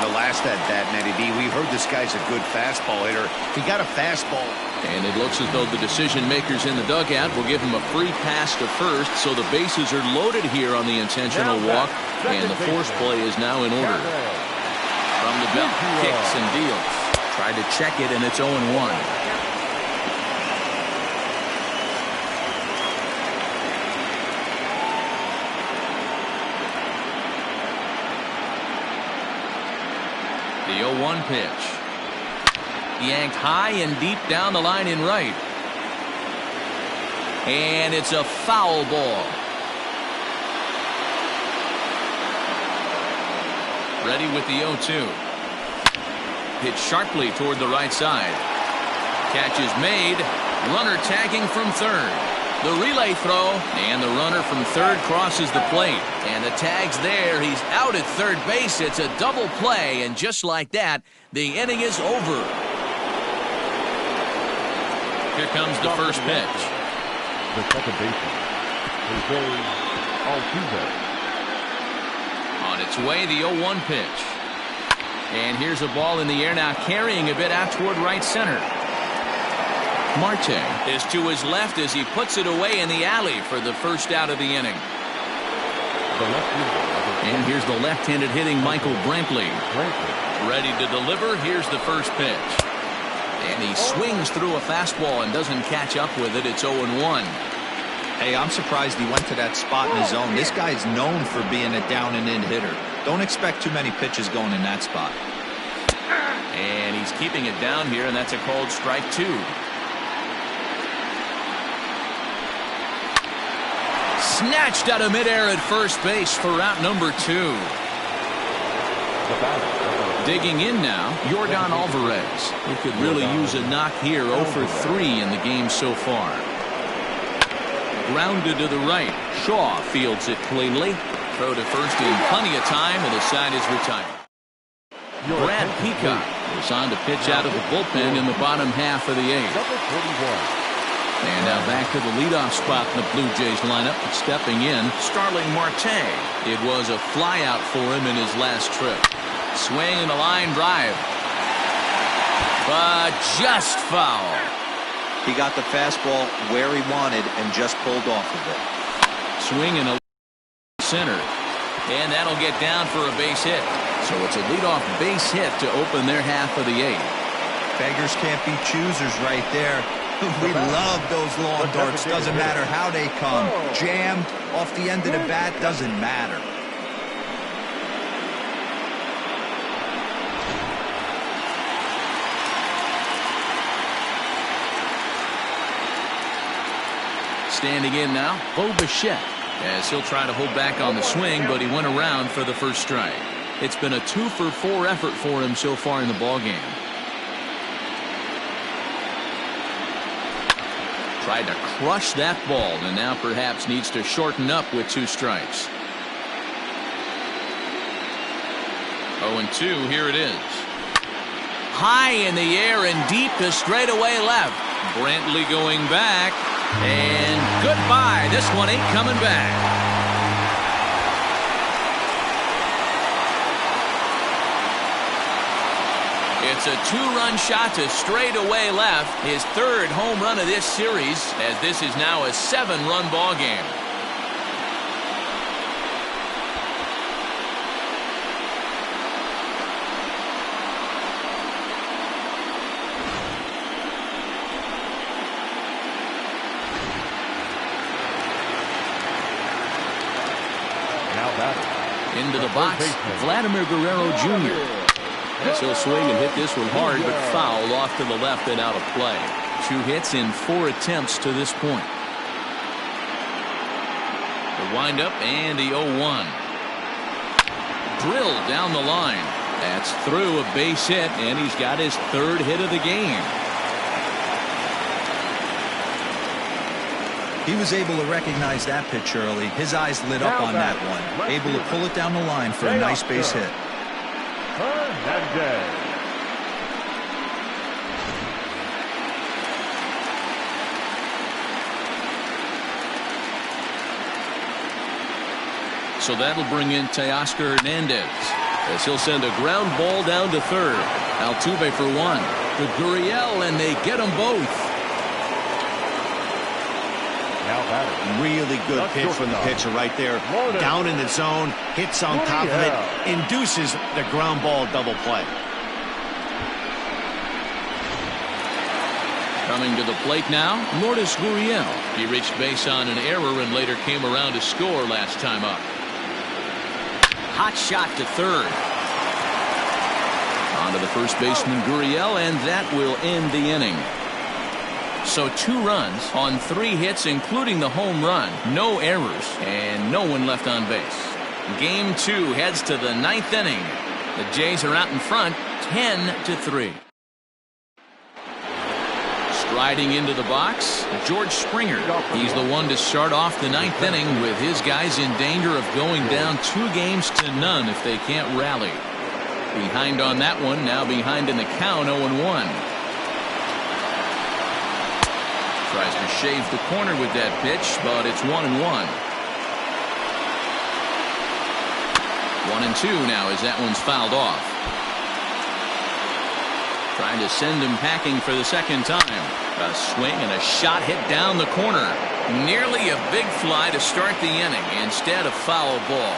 Speaker 2: The last at bat, Matty D, we heard this guy's a good fastball hitter. He got a fastball.
Speaker 1: And it looks as though the decision makers in the dugout will give him a free pass to first, so the bases are loaded here on the intentional walk, and the force play is now in order. From the belt, kicks and deals. Tried to check it, and it's 0-1. The 0-1 pitch. Yanked high and deep down the line in right. And it's a foul ball. Ready with the 0-2. Hit sharply toward the right side. Catch is made. Runner tagging from third. The relay throw, and the runner from third crosses the plate. And the tag's there. He's out at third base. It's a double play, and just like that, the inning is over. Here comes the first pitch.
Speaker 5: The second baseman, Jose Altuve.
Speaker 1: On its way, the 0-1 pitch. And here's a ball in the air now, carrying a bit out toward right center. Marte is to his left as he puts it away in the alley for the first out of the inning. And here's the left-handed hitting Michael Brantley. Ready to deliver. Here's the first pitch. And he swings through a fastball and doesn't catch up with it. It's 0-1.
Speaker 3: Hey, I'm surprised he went to that spot in his zone. This guy's known for being a down-and-in hitter. Don't expect too many pitches going in that spot.
Speaker 1: And he's keeping it down here, and that's a called strike two. Snatched out of midair at first base for out number 2. Digging in now, Yordan Alvarez. He could really use a knock here, 0 for 3 in the game so far. grounded to the right. Shaw fields it cleanly. Throw to first in plenty of time, and the side is retired. Brad Peacock is on to pitch out of the bullpen in the bottom half of the eighth. And now back to the leadoff spot in the Blue Jays lineup. Stepping in, Starling Marte. It was a flyout for him in his last trip. Swing and a line drive. But just foul.
Speaker 3: He got the fastball where he wanted and just pulled off of it.
Speaker 1: Swing and a center. And that'll get down for a base hit. So it's a leadoff base hit to open their half of the eighth.
Speaker 3: Beggars can't be choosers right there. We love those long darts. Doesn't matter how they come. Jammed off the end of the bat, doesn't matter.
Speaker 1: Standing in now, Bo Bichette, as he'll try to hold back on the swing, but he went around for the first strike. It's been a 2-for-4 effort for him so far in the ballgame. Tried to crush that ball, and now perhaps needs to shorten up with 2 strikes. 0-2, here it is. High in the air and deep to straightaway left. Brantley going back, and goodbye. This one ain't coming back. It's a 2-run shot to straightaway left. His 3rd home run of this series, as this is now a 7-run ball game.
Speaker 5: Now batting.
Speaker 1: Into the box, Vladimir Guerrero Jr. As he'll swing and hit this one hard, but foul off to the left and out of play. 2 hits in 4 attempts to this point. The windup and the 0-1. Drilled down the line. That's through a base hit, and he's got his 3rd hit of the game.
Speaker 3: He was able to recognize that pitch early. His eyes lit up on that one. Able to pull it down the line for a nice base hit.
Speaker 1: So that'll bring in Teoscar Hernandez, as he'll send a ground ball down to 3rd. Altuve for 1. To Gurriel, and they get them both.
Speaker 2: Really good pitch from the pitcher right there. Down in the zone, hits on top of it, induces the ground ball double play.
Speaker 1: Coming to the plate now, Lourdes Gurriel. He reached base on an error and later came around to score last time up. Hot shot to 3rd. On to the first baseman Gurriel, and that will end the inning. So 2 runs on 3 hits, including the home run. No errors, and no one left on base. Game 2 heads to the 9th inning. The Jays are out in front, 10-3. Striding into the box, George Springer. He's the one to start off the 9th inning with his guys in danger of going down 2-0 if they can't rally. Behind on that one, now behind in the count, 0-1. Tries to shave the corner with that pitch, but it's 1-1. 1-2 now as that one's fouled off. Trying to send him packing for the 2nd time. A swing and a shot hit down the corner. Nearly a big fly to start the inning instead of foul ball.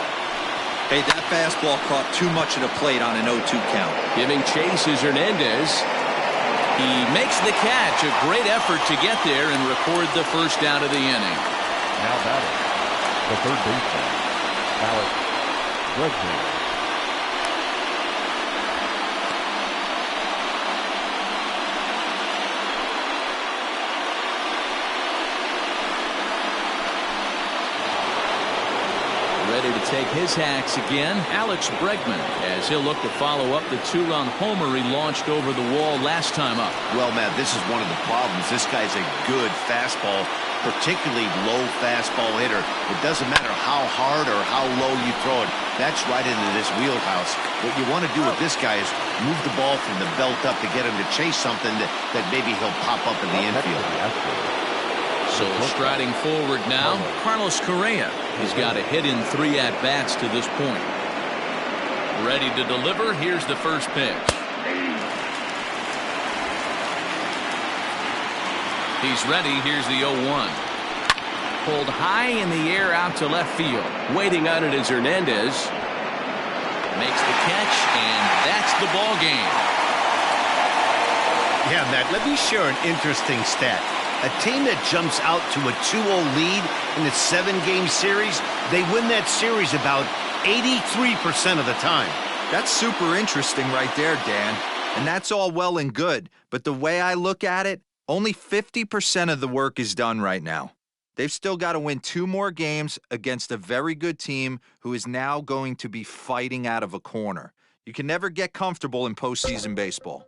Speaker 3: Hey, that fastball caught too much of the plate on an 0-2 count.
Speaker 1: Giving chase is Hernandez. He makes the catch. A great effort to get there and record the 1st out of the inning.
Speaker 5: Now batting, the 3rd baseman, Alex Bregman.
Speaker 1: Ready to take his hacks again. Alex Bregman, as he'll look to follow up the two-run homer he launched over the wall last time up.
Speaker 2: Well, Matt, this is one of the problems. This guy's a good fastball, particularly low fastball hitter. It doesn't matter how hard or how low you throw it. That's right into this wheelhouse. What you want to do with this guy is move the ball from the belt up to get him to chase something that maybe he'll pop up in the infield.
Speaker 1: So striding forward now, Carlos Correa. He's got a hit in 3 at-bats to this point. Ready to deliver. Here's the first pitch. He's ready. Here's the 0-1. Pulled high in the air out to left field. Waiting on it is Hernandez. Makes the catch, and that's the ball game.
Speaker 2: Yeah, Matt, let me share an interesting stat. A team that jumps out to a 2-0 lead in a 7-game series, they win that series about 83% of the time.
Speaker 3: That's super interesting right there, Dan. And that's all well and good. But the way I look at it, only 50% of the work is done right now. They've still got to win 2 more games against a very good team who is now going to be fighting out of a corner. You can never get comfortable in postseason baseball.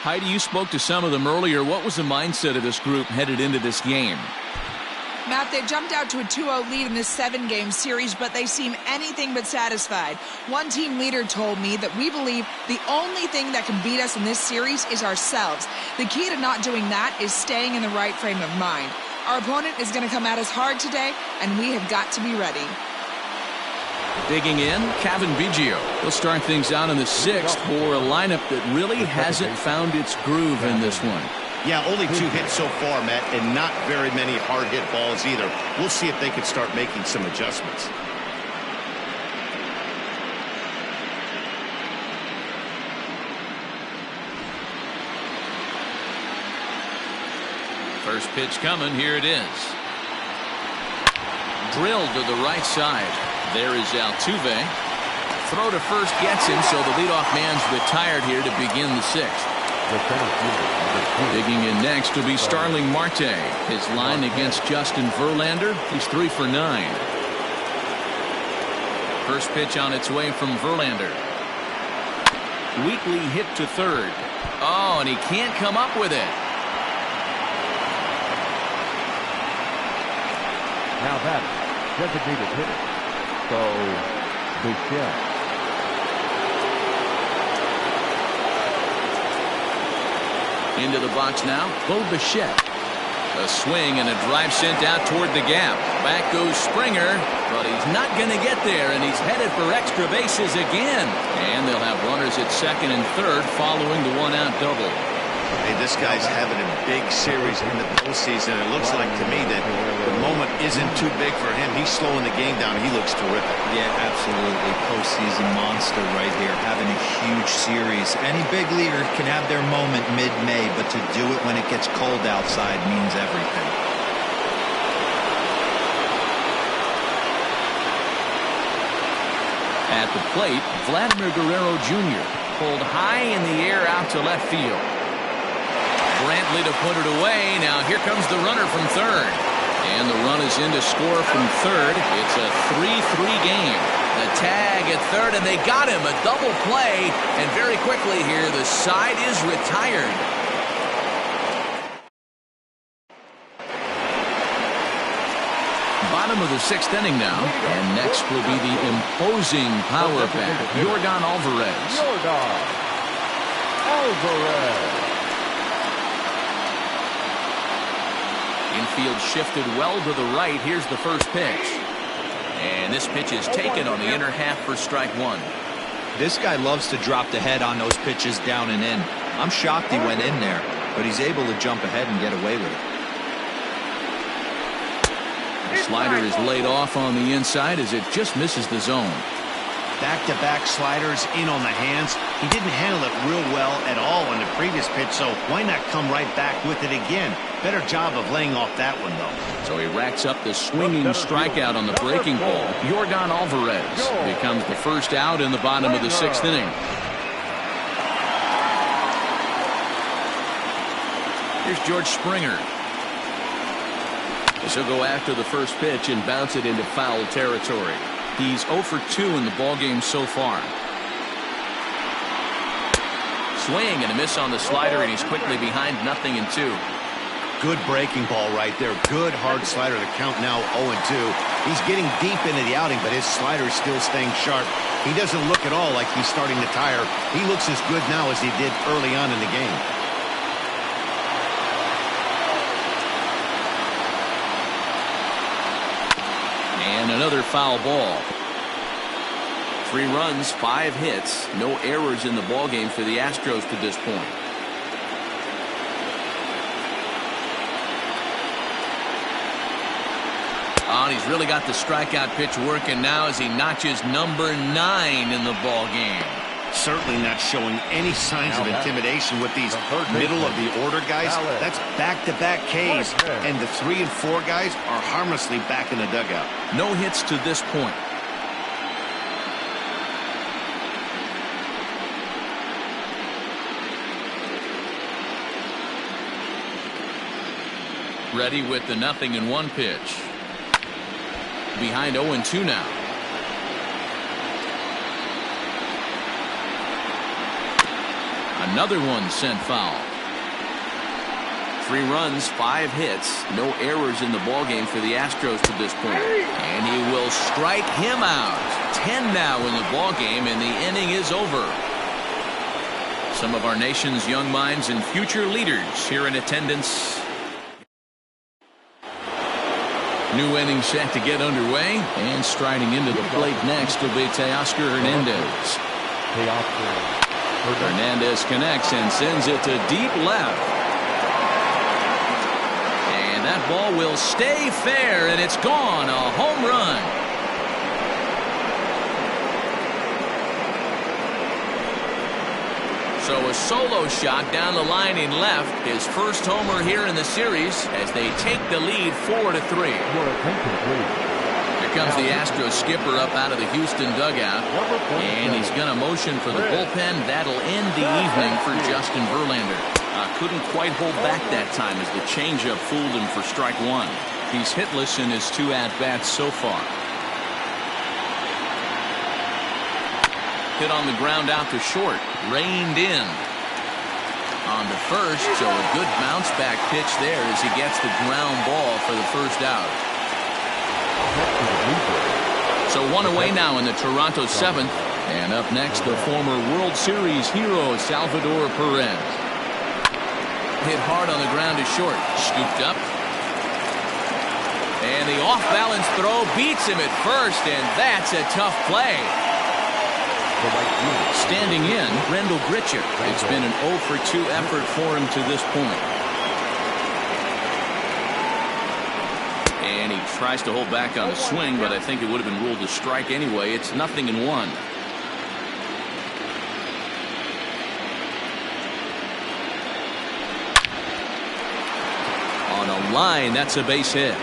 Speaker 1: Heidi, you spoke to some of them earlier. What was the mindset of this group headed into this game?
Speaker 4: Matt, they jumped out to a 2-0 lead in this 7-game series, but they seem anything but satisfied. One team leader told me that we believe the only thing that can beat us in this series is ourselves. The key to not doing that is staying in the right frame of mind. Our opponent is going to come at us hard today, and we have got to be ready.
Speaker 1: Digging in, Kevin Biggio. He'll start things out in the 6th for a lineup that really hasn't found its groove in this one.
Speaker 2: Yeah, only 2 hits so far, Matt, and not very many hard hit balls either. We'll see if they can start making some adjustments.
Speaker 1: First pitch coming. Here it is. Drilled to the right side. There is Altuve. Throw to first gets him, so the leadoff man's retired here to begin the 6th. Digging in next will be Starling Marte. His line against Justin Verlander. He's 3 for 9. First pitch on its way from Verlander. Weakly hit to third. Oh, and he can't come up with it.
Speaker 5: Now that designated hitter. So, Bichette.
Speaker 1: Into the box now, Bo Bichette. A swing and a drive sent out toward the gap. Back goes Springer, but he's not going to get there, and he's headed for extra bases again. And they'll have runners at second and third following the one-out double.
Speaker 2: Hey, this guy's having a big series in the postseason. It looks like to me that the moment isn't too big for him. He's slowing the game down. He looks terrific.
Speaker 3: Yeah, absolutely. Postseason monster right here, having a huge series. Any big leaguer can have their moment mid-May, but to do it when it gets cold outside means everything.
Speaker 1: At the plate, Vladimir Guerrero Jr. pulled high in the air out to left field. Brantley to put it away. Now here comes the runner from third. And the run is in to score from third. It's a 3-3 game. The tag at third, and they got him. A double play. And very quickly here, the side is retired. Bottom of the 6th inning now. And next will be the imposing power back, Yordan Alvarez. field shifted well to the right. Here's the first pitch. And this pitch is taken on the inner half for strike one.
Speaker 3: This guy loves to drop the head on those pitches down and in. I'm shocked he went in there, but he's able to jump ahead and get away with it.
Speaker 1: The slider is laid off on the inside as it just misses the zone.
Speaker 2: Back-to-back sliders in on the hands. He didn't handle it real well at all on the previous pitch, so why not come right back with it again? Better job of laying off that one, though.
Speaker 1: So he racks up the swinging strikeout on the breaking ball. Yordan Alvarez becomes the first out in the bottom of the sixth inning. Here's George Springer. This will go after the first pitch and bounce it into foul territory. He's 0 for 2 in the ballgame so far. Swing and a miss on the slider, and he's quickly behind 0-2.
Speaker 2: Good breaking ball right there. Good hard slider. The count now 0-2. He's getting deep into the outing, but his slider is still staying sharp. He doesn't look at all like he's starting to tire. He looks as good now as he did early on in the game.
Speaker 1: And another foul ball. 3 runs, 5 hits, no errors in the ballgame for the Astros to this point. Oh, and he's really got the strikeout pitch working now as he notches number 9 in the ballgame.
Speaker 2: Certainly not showing any signs of intimidation with these middle of the order guys. That's back-to-back Ks, and the 3 and 4 guys are harmlessly back in the dugout.
Speaker 1: No hits to this point. Ready with the 0-1 pitch. Behind 0-2 now. Another one sent foul. 3 runs, 5 hits, no errors in the ballgame for the Astros to this point. And he will strike him out. 10 now in the ballgame, and the inning is over. Some of our nation's young minds and future leaders here in attendance. New inning set to get underway, and striding into the plate next will be Teoscar Hernandez. Hernandez connects and sends it to deep left. And that ball will stay fair, and it's gone. A home run. So a solo shot down the line in left. His first homer here in the series as they take the lead 4-3. Here comes the Astros skipper up out of the Houston dugout. And he's going to motion for the bullpen. That'll end the evening for Justin Verlander. Couldn't quite hold back that time as the changeup fooled him for strike one. He's hitless in his 2 at-bats so far. Hit on the ground out to short. Reined in. On to first, so a good bounce back pitch there as he gets the ground ball for the first out. So 1 away now in the Toronto 7th. And up next, the former World Series hero, Salvador Perez. Hit hard on the ground to short. Scooped up. And the off-balance throw beats him at first, and that's a tough play. Standing in, Rendell Gritcher. It's been an 0 for 2 effort for him to this point. And he tries to hold back on the swing, but I think it would have been ruled a strike anyway. It's 0-1. On a line, that's a base hit.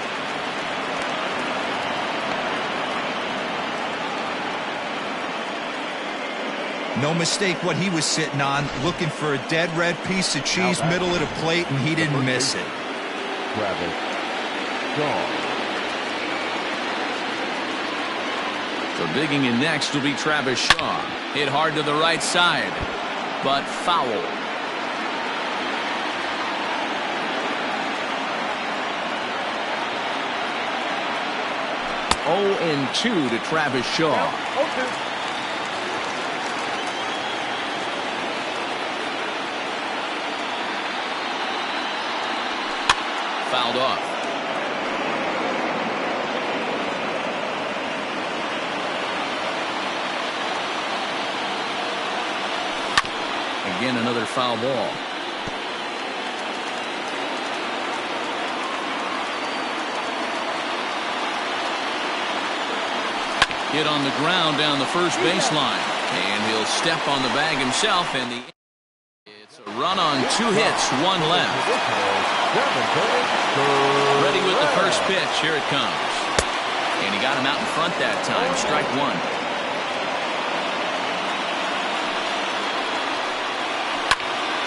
Speaker 3: No mistake what he was sitting on, looking for a dead red piece of cheese middle of the plate, and he didn't miss it.
Speaker 5: Travis Shaw.
Speaker 1: So digging in next will be Travis Shaw. Hit hard to the right side, but foul. Oh, 0-2 to Travis Shaw. Fouled off. again, another foul ball. Hit on the ground down the first baseline. And he'll step on the bag himself. And it's a run on 2 hits, 1 left. Ready with the first pitch. Here it comes. And he got him out in front that time. Strike 1.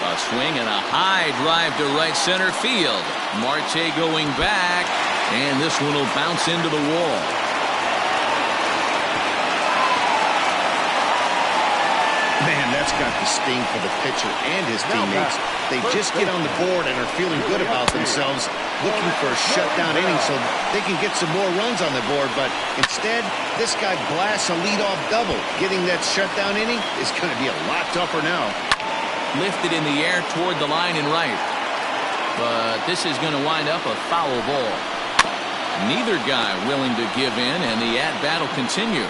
Speaker 1: A swing and a high drive to right center field. Marte going back. And this one will bounce into the wall.
Speaker 2: Man, that's got the sting for the pitcher and his teammates. They just get on the board and are feeling good about themselves, looking for a shutdown inning so they can get some more runs on the board. But instead, this guy blasts a leadoff double. Getting that shutdown inning is going to be a lot tougher now.
Speaker 1: Lifted in the air toward the line and right. But this is going to wind up a foul ball. Neither guy willing to give in, and the at-bat will continue.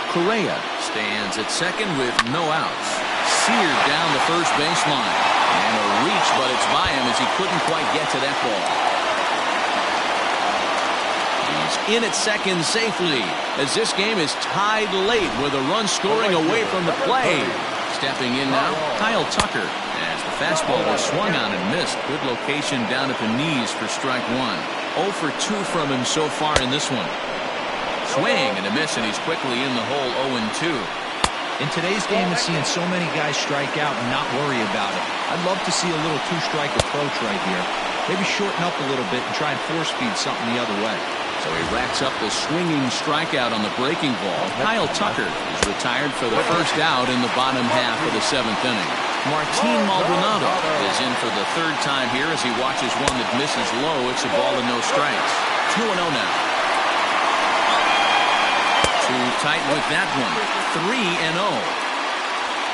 Speaker 1: Correa stands at second with no outs. Seared down the first baseline. And a reach, but it's by him as he couldn't quite get to that ball. He's in at second safely as this game is tied late with a run scoring away from the play. Stepping in now, Kyle Tucker, as the fastball was swung on and missed. Good location down at the knees for strike 1. 0 for 2 from him so far in this one. Swing and a miss, and he's quickly in the hole. 0-2.
Speaker 3: In today's game, it's seeing so many guys strike out and not worry about it. I'd love to see a little 2-strike approach right here. Maybe shorten up a little bit and try and force feed something the other way.
Speaker 1: So he racks up the swinging strikeout on the breaking ball. Kyle Tucker is retired for the first out in the bottom half of the 7th inning. Martin Maldonado is in for the 3rd time here as he watches one that misses low. It's a ball and no strikes. 2-0 now. Too tight with that one. 3-0.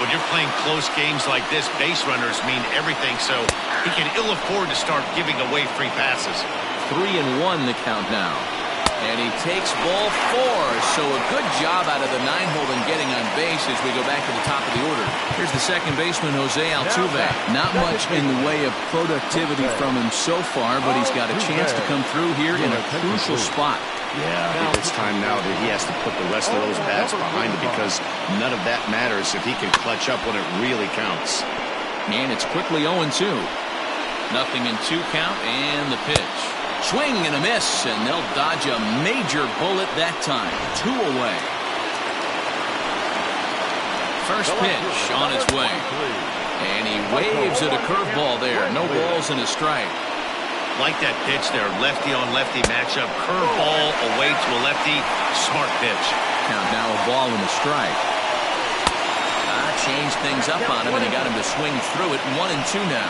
Speaker 2: When you're playing close games like this, base runners mean everything, so he can ill afford to start giving away free passes.
Speaker 1: 3-1 the count now. And he takes ball 4. So a good job out of the 9-hole in getting on base as we go back to the top of the order. Here's the second baseman, Jose Altuve. Not much in the way of productivity from him so far, but he's got a chance to come through here in a crucial spot.
Speaker 2: Yeah, I think it's time now that he has to put the rest of those bats behind him because none of that matters if he can clutch up when it really counts.
Speaker 1: And it's quickly 0-2. Nothing in 2 count and the pitch. Swing and a miss, and they'll dodge a major bullet that time. 2 away. First pitch on its way. And he waves at a curveball there. No balls and a strike.
Speaker 2: Like that pitch there, lefty on lefty matchup, curveball away to a lefty, smart pitch.
Speaker 1: Count now a ball and a strike. Changed things up on him, and he got him to swing through it. 1-2 now.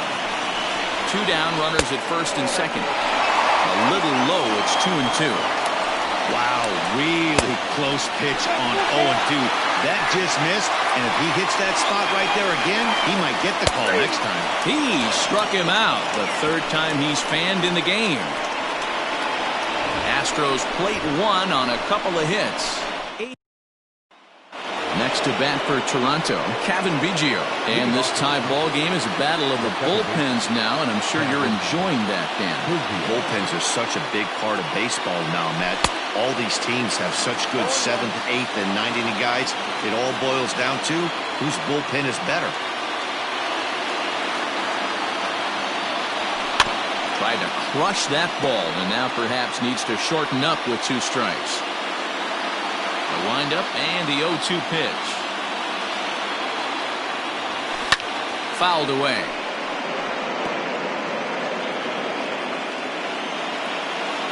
Speaker 1: 2 down, runners at first and second. A little low, it's 2-2.
Speaker 2: Wow, really close pitch on 0-2. That just missed, and if he hits that spot right there again, he might get the call next time.
Speaker 1: He struck him out the 3rd time he's fanned in the game. Astros plate 1 on a couple of hits. Next to bat for Toronto, Kevin Biggio. And this tie ball game is a battle of the bullpens now, and I'm sure you're enjoying that, Dan.
Speaker 2: Bullpens are such a big part of baseball now, Matt. All these teams have such good 7th, 8th, and 9th inning guys. It all boils down to whose bullpen is better.
Speaker 1: Tried to crush that ball, and now perhaps needs to shorten up with 2 strikes. The windup and the 0-2 pitch. Fouled away.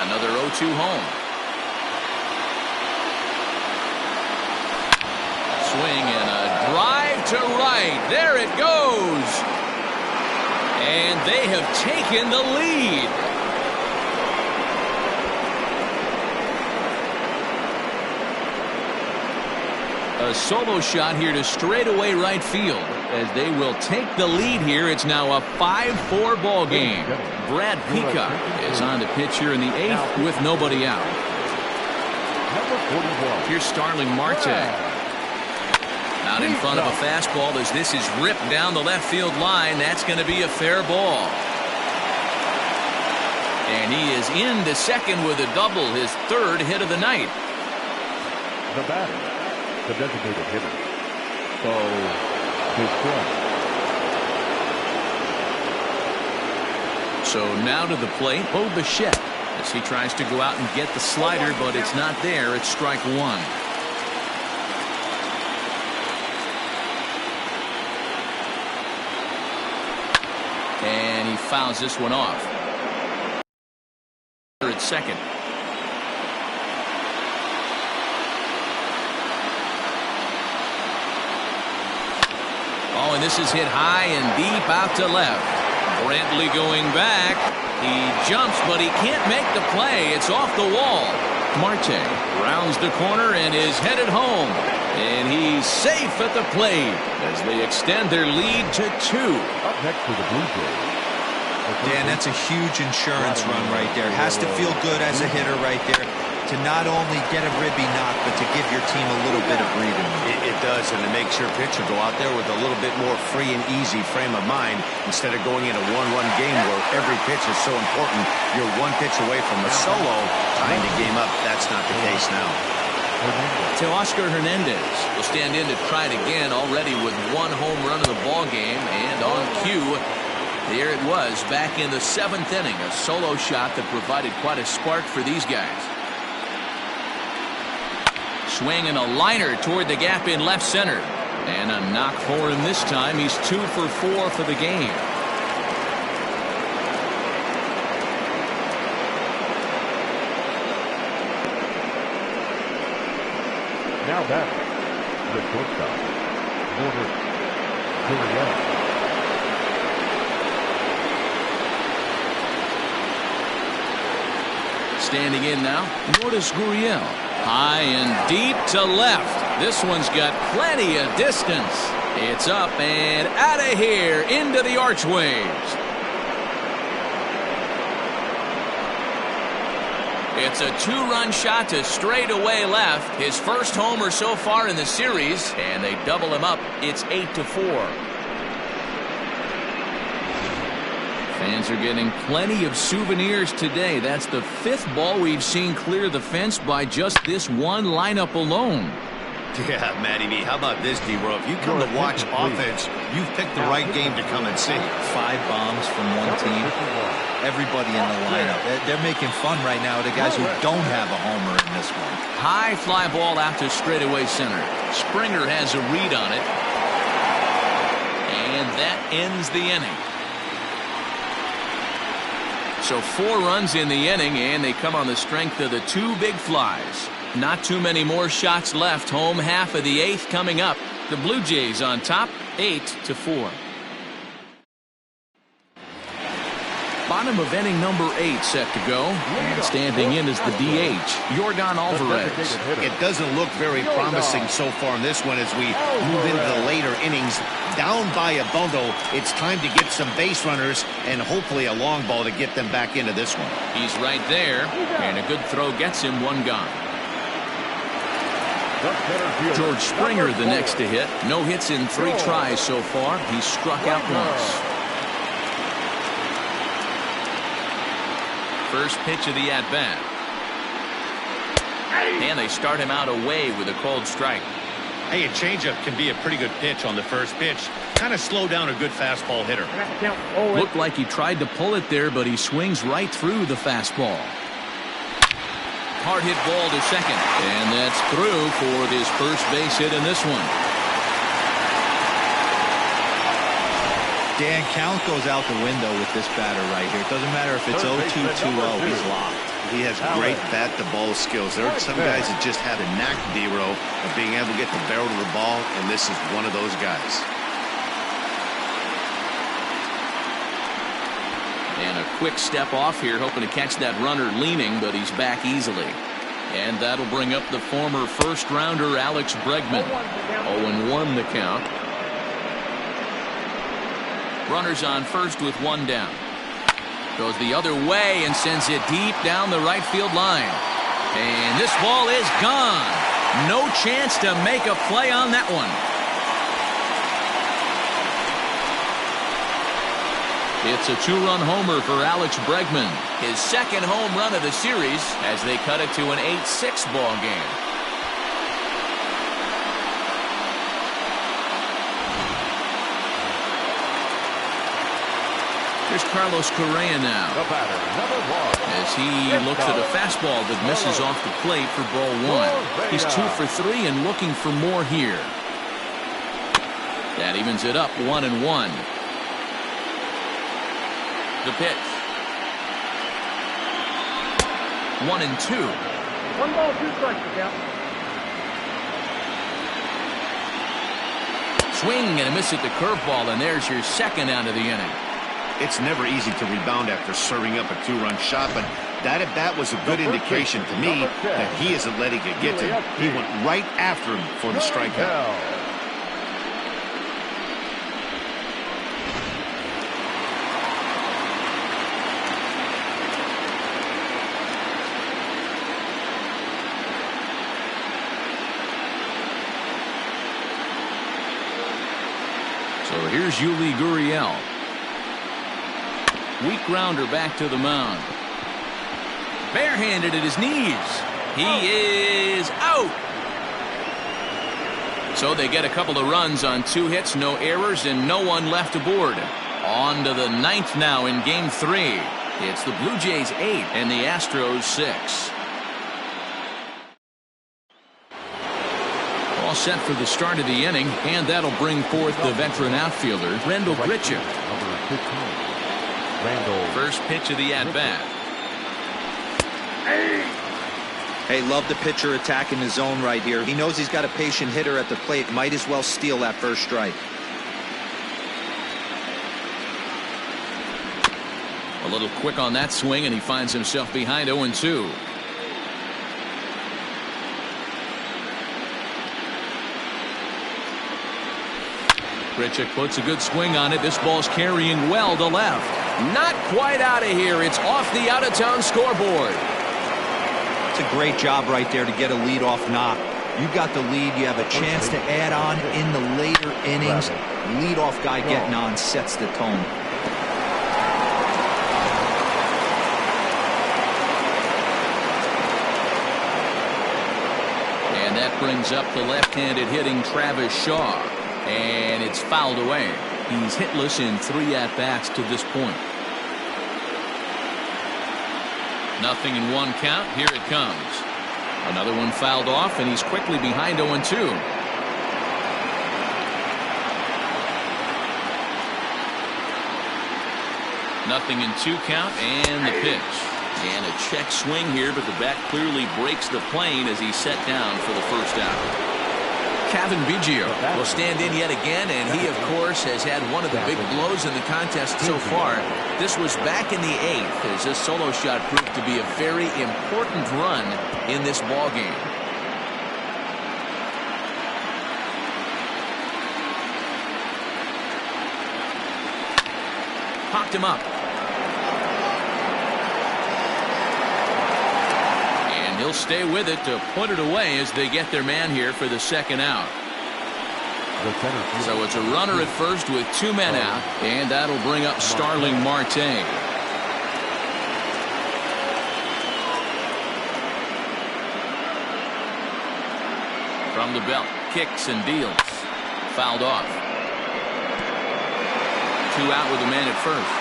Speaker 1: Another 0-2 home. Swing and a drive to right. There it goes. And they have taken the lead. A solo shot here to straightaway right field as they will take the lead here. It's now a 5-4 ball game. Brad Peacock is on to pitch here in the 8th with nobody out. Here's Starling Marte. Out in front of a fastball as this is ripped down the left field line. That's going to be a fair ball. And he is into second with a double, his third hit of the night.
Speaker 5: The batter, the designated hitter, Bo Bichette.
Speaker 1: So now to the plate, Bo Bichette, as he tries to go out and get the slider, but it's not there. It's strike one. And he fouls this one off. At second. Oh, and this is hit high and deep out to left. Brantley going back. He jumps, but he can't make the play. It's off the wall. Marte rounds the corner and is headed home. And he's safe at the plate as they extend their lead to 2.
Speaker 5: Up next for the Blue Jays.
Speaker 3: Dan, that's a huge insurance run right there. Has to feel good as a hitter right there to not only get a ribby knock, but to give your team a little bit of breathing.
Speaker 2: It does, and it makes your pitcher go out there with a little bit more free and easy frame of mind instead of going in a one-run game where every pitch is so important. You're one pitch away from a solo, tying the game up. That's not the case now.
Speaker 1: Teoscar Hernandez will stand in to try it again, already with 1 home run of the ball game, and on cue. There it was back in the 7th inning, a solo shot that provided quite a spark for these guys. Swinging a liner toward the gap in left center. And a knock for him this time. He's 2 for 4 for the game.
Speaker 5: Now back, the shortstop, Guriel.
Speaker 1: Standing in now, Lourdes Gurriel. High and deep to left. This one's got plenty of distance. It's up and out of here into the archways. It's a 2-run shot to straightaway left. His first homer so far in the series, and they double him up. It's 8-4. Fans are getting plenty of souvenirs today. That's the 5th ball we've seen clear the fence by just this one lineup alone.
Speaker 2: Yeah, Matty B, how about this, D-Bro? If you come to watch offense, you've picked the right game to come and see.
Speaker 3: 5 bombs from one team. Everybody in the lineup. They're making fun right now of the guys who don't have a homer in this one.
Speaker 1: High fly ball out to straightaway center. Springer has a read on it. And that ends the inning. So 4 runs in the inning, and they come on the strength of the 2 big flies. Not too many more shots left. Home half of the 8th coming up. The Blue Jays on top, 8-4. Bottom of inning number 8 set to go. And standing in is the DH, Yordan Alvarez.
Speaker 2: It doesn't look very promising so far in this one as we move into the later innings. Down by a bundle, it's time to get some base runners and hopefully a long ball to get them back into this one.
Speaker 1: He's right there, and a good throw gets him 1 gone. George Springer the next to hit. No hits in 3 tries so far. He's struck out once. First pitch of the at-bat. And they start him out away with a called strike.
Speaker 2: Hey, a changeup can be a pretty good pitch on the first pitch. Kind of slow down a good fastball hitter.
Speaker 1: Looked like he tried to pull it there, but he swings right through the fastball. Hard hit ball to second. And that's through for his first base hit in this one.
Speaker 3: Dan, count goes out the window with this batter right here. It doesn't matter if it's 0-2, 2-0. He's locked.
Speaker 2: He has great bat-to-ball skills. There are some guys that just have a knack, D-Row, of being able to get the barrel to the ball, and this is one of those guys.
Speaker 1: And a quick step off here, hoping to catch that runner leaning, but he's back easily. And that'll bring up the former first-rounder Alex Bregman. 0-1 the count. Runners on first with 1 down. Goes the other way and sends it deep down the right field line. And this ball is gone. No chance to make a play on that one. It's a two-run homer for Alex Bregman. His second home run of the series as they cut it to an 8-6 ball game. Here's Carlos Correa now.
Speaker 5: The batter, number 1.
Speaker 1: As he looks at a fastball that misses off the plate for ball 1. He's 2 for 3 and looking for more here. That evens it up 1-1. The pitch. 1-2.
Speaker 5: 1 ball, 2 strikes to count.
Speaker 1: Swing and a miss at the curveball, and there's your second out of the inning.
Speaker 2: It's never easy to rebound after serving up a two-run shot, but that at bat was a good indication to me that he isn't letting it get to him. He went right after him for the strikeout.
Speaker 1: So here's Yuli Gurriel. Weak grounder back to the mound. Barehanded at his knees. He is out. So they get a couple of runs on 2 hits, no errors, and no one left aboard. On to the 9th now in Game 3. It's the Blue Jays 8 and the Astros 6. All set for the start of the inning, and that'll bring forth the veteran outfielder, Randall Grichuk.
Speaker 5: Number 15. Randall.
Speaker 1: First pitch of the at-bat.
Speaker 3: Hey, love the pitcher attacking the zone right here. He knows he's got a patient hitter at the plate. Might as well steal that first strike.
Speaker 1: A little quick on that swing, and he finds himself behind 0-2. Grichuk puts a good swing on it. This ball's carrying well to left. Not quite out of here. It's off the out-of-town scoreboard.
Speaker 3: It's a great job right there to get a leadoff knock. You got the lead. You have a chance to add on in the later innings. Leadoff guy getting on sets the tone.
Speaker 1: And that brings up the left-handed hitting Travis Shaw. And it's fouled away. He's hitless in 3 at-bats to this point. 0-1 count. Here it comes. Another one fouled off, and he's quickly behind 0-2. Nothing in 2 count, and the pitch. And a check swing here, but the bat clearly breaks the plane as he's set down for the first out. Kevin Biggio will stand in yet again, and he, of course, has had one of the big blows in the contest so far. This was back in the 8th, as this solo shot proved to be a very important run in this ball game. Popped him up. He'll stay with it to put it away as they get their man here for the second out. So it's a runner at first with 2 men out, and that'll bring up Starling Marte. From the belt, kicks and deals. Fouled off. 2 out with a man at first.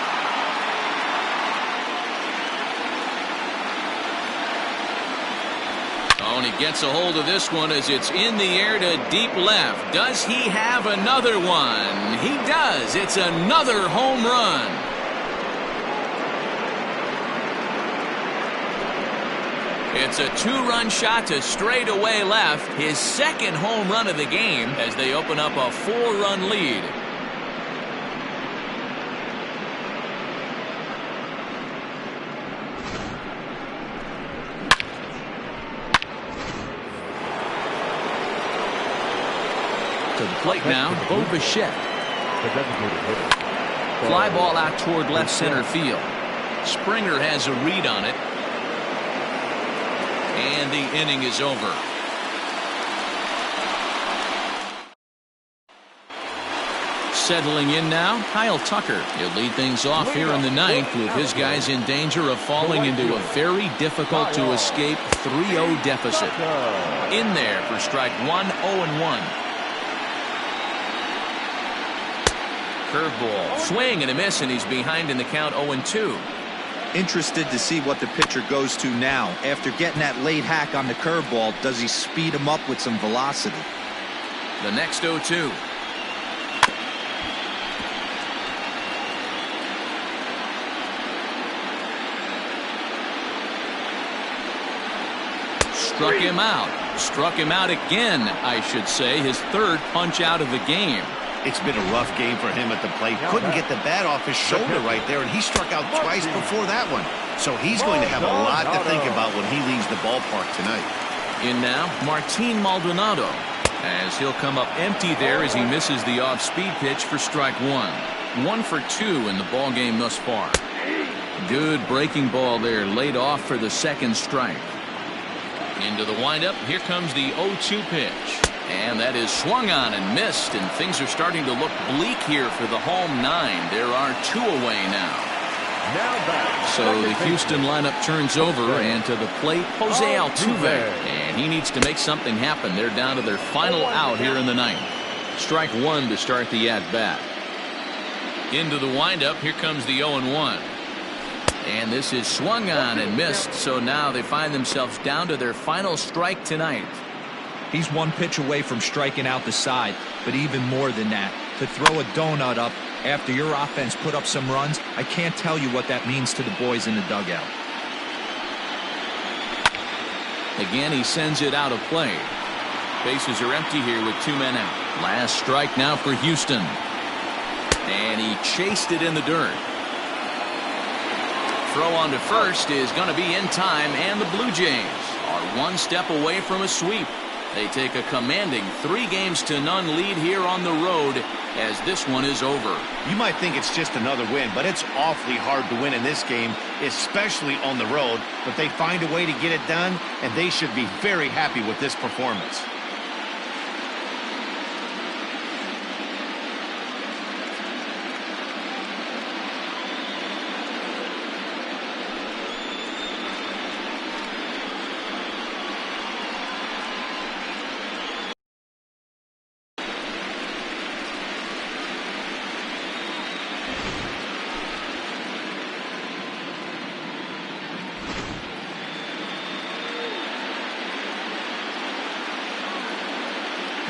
Speaker 1: Oh, and he gets a hold of this one as it's in the air to deep left. Does he have another one? He does. It's another home run. It's a 2-run shot to straightaway left. His second home run of the game as they open up a 4-run lead. To the plate now, Bo Bichette. Fly ball out toward left center field. Springer has a read on it. And the inning is over. Settling in now, Kyle Tucker. He'll lead things off here in the ninth with his guys in danger of falling into a very difficult to escape 3-0 deficit. In there for strike one, 0-1. Curveball, swing and a miss, and he's behind in the count 0-2.
Speaker 3: Interested to see what the pitcher goes to now. After getting that late hack on the curveball, does he speed him up with some velocity?
Speaker 1: The next 0-2. Struck him out. Struck him out again, I should say. His third punch out of the game.
Speaker 2: It's been a rough game for him at the plate. Couldn't get the bat off his shoulder right there, and he struck out twice before that one. So he's going to have a lot to think about when he leaves the ballpark tonight.
Speaker 1: In now, Martin Maldonado, as he'll come up empty there as he misses the off-speed pitch for strike one. 1 for 2 in the ball game thus far. Good breaking ball there, laid off for the second strike. Into the windup, here comes the 0-2 pitch. And that is swung on and missed, and things are starting to look bleak here for the home 9. There are 2 away now. So the Houston lineup turns over, and to the plate, Jose Altuve. And he needs to make something happen. They're down to their final out here in the ninth. Strike one to start the at-bat. Into the windup, here comes the 0-1. And this is swung on and missed, so now they find themselves down to their final strike tonight.
Speaker 3: He's one pitch away from striking out the side, but even more than that, to throw a donut up after your offense put up some runs, I can't tell you what that means to the boys in the dugout.
Speaker 1: Again, he sends it out of play. Bases are empty here with 2 men out. Last strike now for Houston. And he chased it in the dirt. Throw on to first is going to be in time, and the Blue Jays are 1 step away from a sweep. They take a commanding 3-0 lead here on the road as this one is over.
Speaker 2: You might think it's just another win, but it's awfully hard to win in this game, especially on the road. But they find a way to get it done, and they should be very happy with this performance.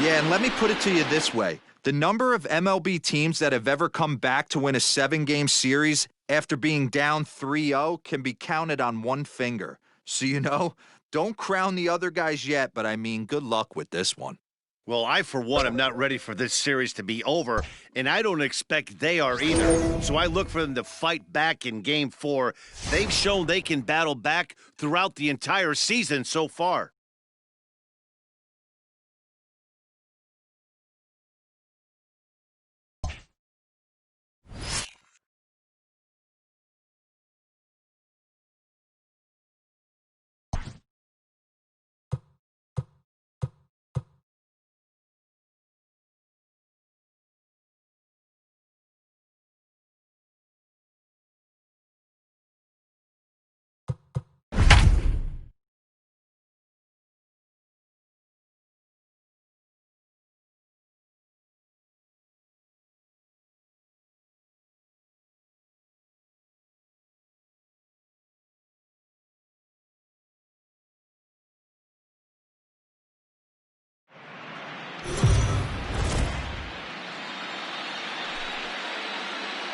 Speaker 3: Yeah, and let me put it to you this way. The number of MLB teams that have ever come back to win a 7-game series after being down 3-0 can be counted on one finger. So, don't crown the other guys yet, but I mean, good luck with this one.
Speaker 2: Well, I, for one, am not ready for this series to be over, and I don't expect they are either. So I look for them to fight back in Game 4. They've shown they can battle back throughout the entire season so far.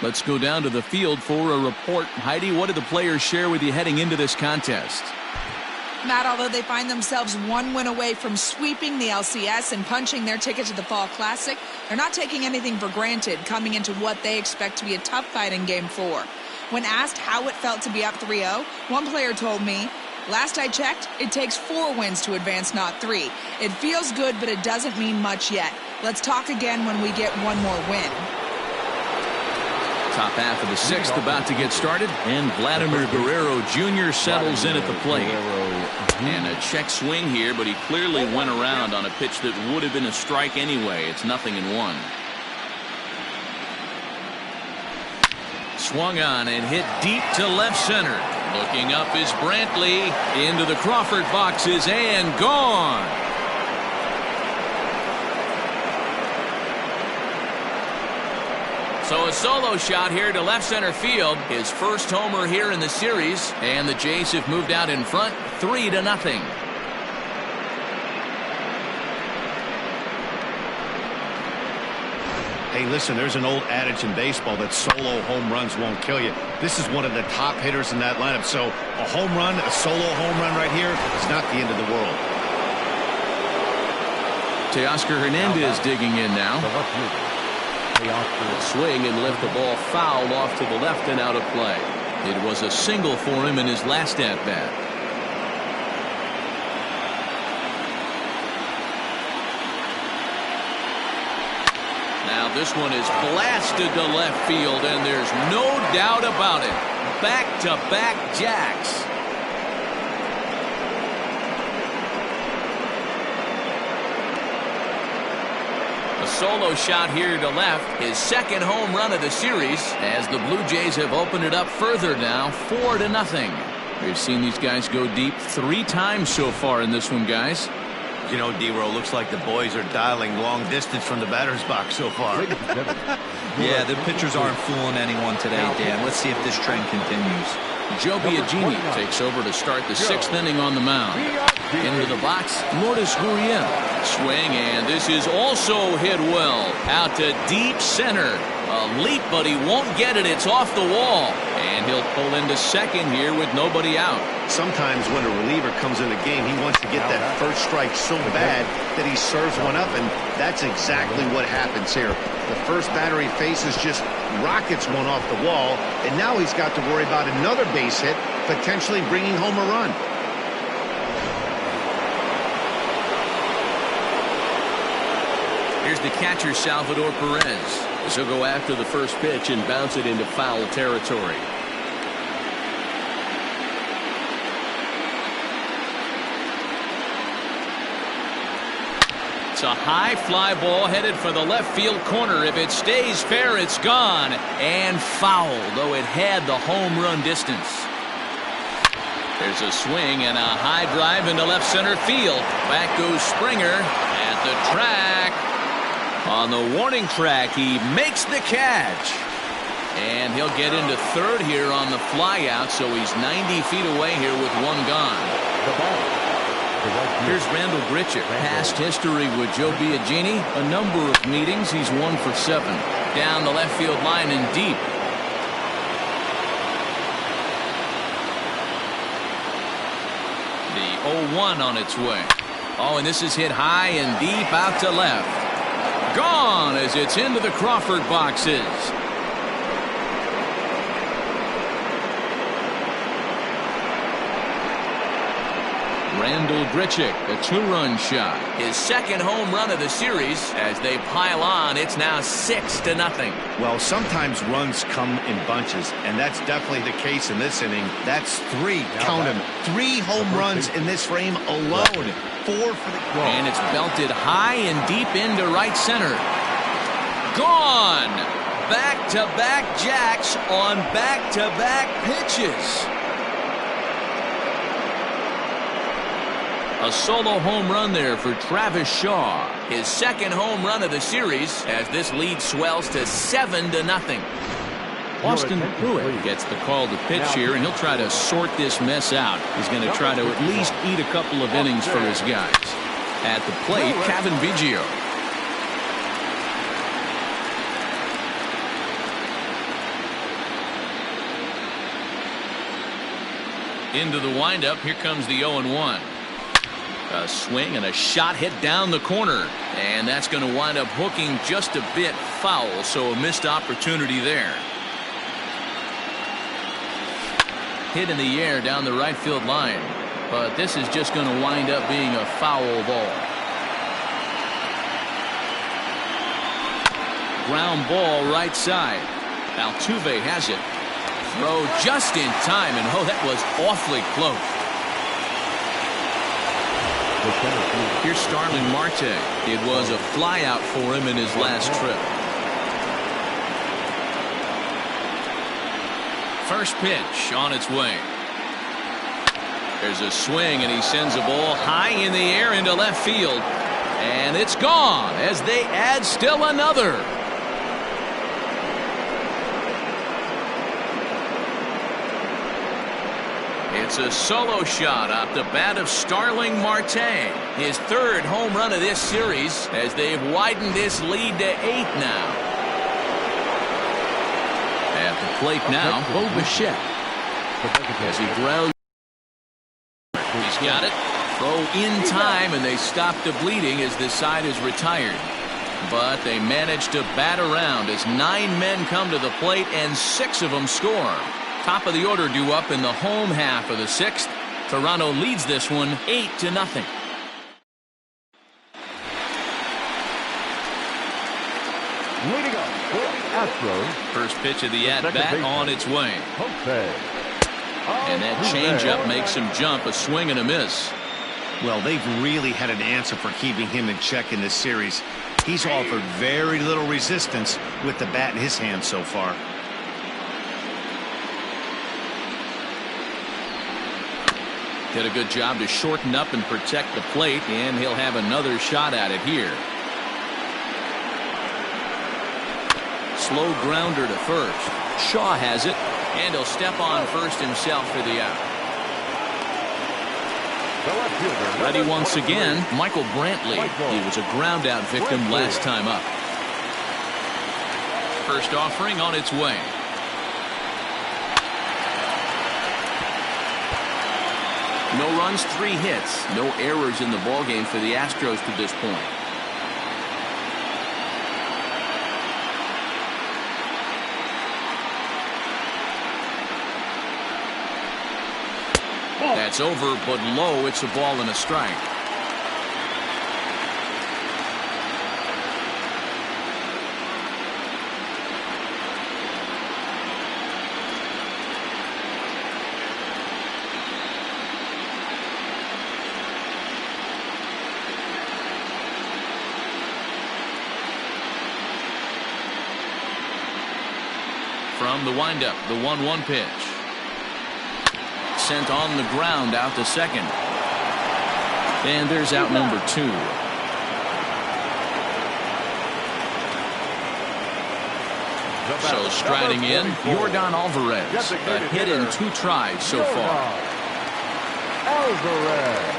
Speaker 1: Let's go down to the field for a report. Heidi, what did the players share with you heading into this contest?
Speaker 4: Matt, although they find themselves 1 win away from sweeping the LCS and punching their ticket to the Fall Classic, they're not taking anything for granted coming into what they expect to be a tough fight in Game 4. When asked how it felt to be up 3-0, one player told me, "Last I checked, it takes 4 wins to advance, not 3. It feels good, but it doesn't mean much yet. Let's talk again when we get 1 more win."
Speaker 1: Top half of the 6th about to get started, and Vladimir Guerrero Jr. settles in at the plate. And a check swing here, but he clearly went around on a pitch that would have been a strike anyway. It's 0-1. swung on and hit deep to left center. Looking up is Brantley into the Crawford boxes and gone. So a solo shot here to left center field. His first homer here in the series, and the Jays have moved out in front 3-0.
Speaker 2: Hey, listen, there's an old adage in baseball that solo home runs won't kill you. This is one of the top hitters in that lineup. So a home run, a solo home run right here is not the end of the world.
Speaker 1: Teoscar Hernandez digging in now. Swing and lift the ball foul off to the left and out of play. It was a single for him in his last at-bat. Now this one is blasted to left field, and there's no doubt about it. Back-to-back jacks. A solo shot here to left. His second home run of the series, as the Blue Jays have opened it up further now, 4-0. We've seen these guys go deep 3 times so far in this one, guys.
Speaker 2: You know, D-Row, looks like the boys are dialing long distance from the batter's box so far.
Speaker 3: Yeah, the pitchers aren't fooling anyone today, Dan. Let's see if this trend continues.
Speaker 1: Joe Biagini takes over to start the 6th inning on the mound. Into the box, Lourdes Gurriel. Swing, and this is also hit well. Out to deep center. A leap, but he won't get it. It's off the wall. And he'll pull into second here with nobody out.
Speaker 2: Sometimes when a reliever comes in the game, he wants to get that first strike so bad that he serves one up, and that's exactly what happens here. The first batter he faces just rockets one off the wall, and now he's got to worry about another base hit, potentially bringing home a run.
Speaker 1: Here's the catcher, Salvador Perez. He'll go after the first pitch and bounce it into foul territory. It's a high fly ball headed for the left field corner. If it stays fair, it's gone. And foul, though it had the home run distance. There's a swing and a high drive into left center field. Back goes Springer at the track. On the warning track, he makes the catch. And he'll get into third here on the fly out, so he's 90 feet away here with one gone. Here's Randall Grichuk. Past history with Joe Biagini, a number of meetings. He's 1 for 7. Down the left field line and deep. The 0-1 on its way. Oh, and this is hit high and deep out to left. Gone as it's into the Crawford boxes. Randall Grichuk, a 2-run shot. His second home run of the series. As they pile on, it's now 6-0.
Speaker 2: Well, sometimes runs come in bunches, and that's definitely the case in this inning. That's 3, count them, 3 home runs in this frame alone. 4 for the goal.
Speaker 1: And it's belted high and deep into right center. Gone! Back-to-back jacks on back-to-back pitches. A solo home run there for Travis Shaw. His second home run of the series as this lead swells to 7-0. Austin Pruitt gets the call to pitch here, and he'll try to sort this mess out. He's going to try to at least eat a couple of innings for his guys. At the plate, Kevin Biggio. Into the windup, here comes the 0-1. A swing and a shot hit down the corner, and that's going to wind up hooking just a bit foul, so a missed opportunity there. Hit in the air down the right field line, but this is just going to wind up being a foul ball. Ground ball right side. Altuve has it. Throw just in time, and oh, that was awfully close. Here's Starling Marte. It was a flyout for him in his last trip. First pitch on its way. There's a swing, and he sends a ball high in the air into left field. And it's gone as they add still another. It's a solo shot off the bat of Starling Marte. His third home run of this series as they've widened this lead to 8 now. At the plate now, Bo Bichette. As he grounds. He's got it. Throw in time, and they stop the bleeding as this side is retired. But they manage to bat around as 9 men come to the plate, and 6 of them score. Top of the order due up in the home half of the 6th. Toronto leads this one 8-0.
Speaker 5: Leading up for the Astros.
Speaker 1: First pitch of the at-bat on its way. And that changeup makes him jump, a swing and a miss.
Speaker 2: Well, they've really had an answer for keeping him in check in this series. He's offered very little resistance with the bat in his hand so far.
Speaker 1: Did a good job to shorten up and protect the plate, and he'll have another shot at it here. Slow grounder to first. Shaw has it, and he'll step on first himself for the out. Ready once again, Michael Brantley. He was a ground out victim last time up. First offering on its way. No runs, 3 hits. No errors in the ballgame for the Astros to this point. That's over, but low. It's a ball and a strike. From the windup, the 1-1 pitch. Sent on the ground out to second. And there's out number 2. So striding in, Yordan Alvarez. A hit in 2 tries so far.
Speaker 5: Alvarez.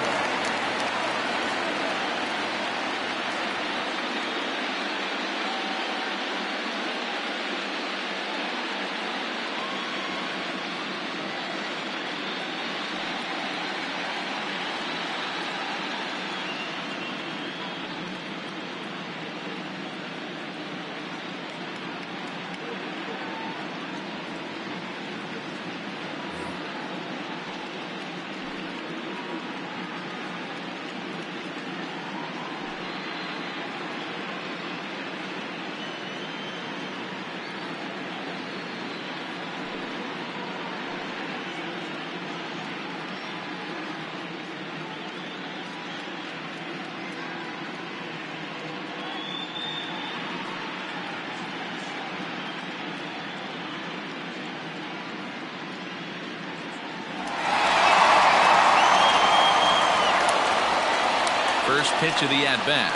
Speaker 1: First pitch of the at-bat.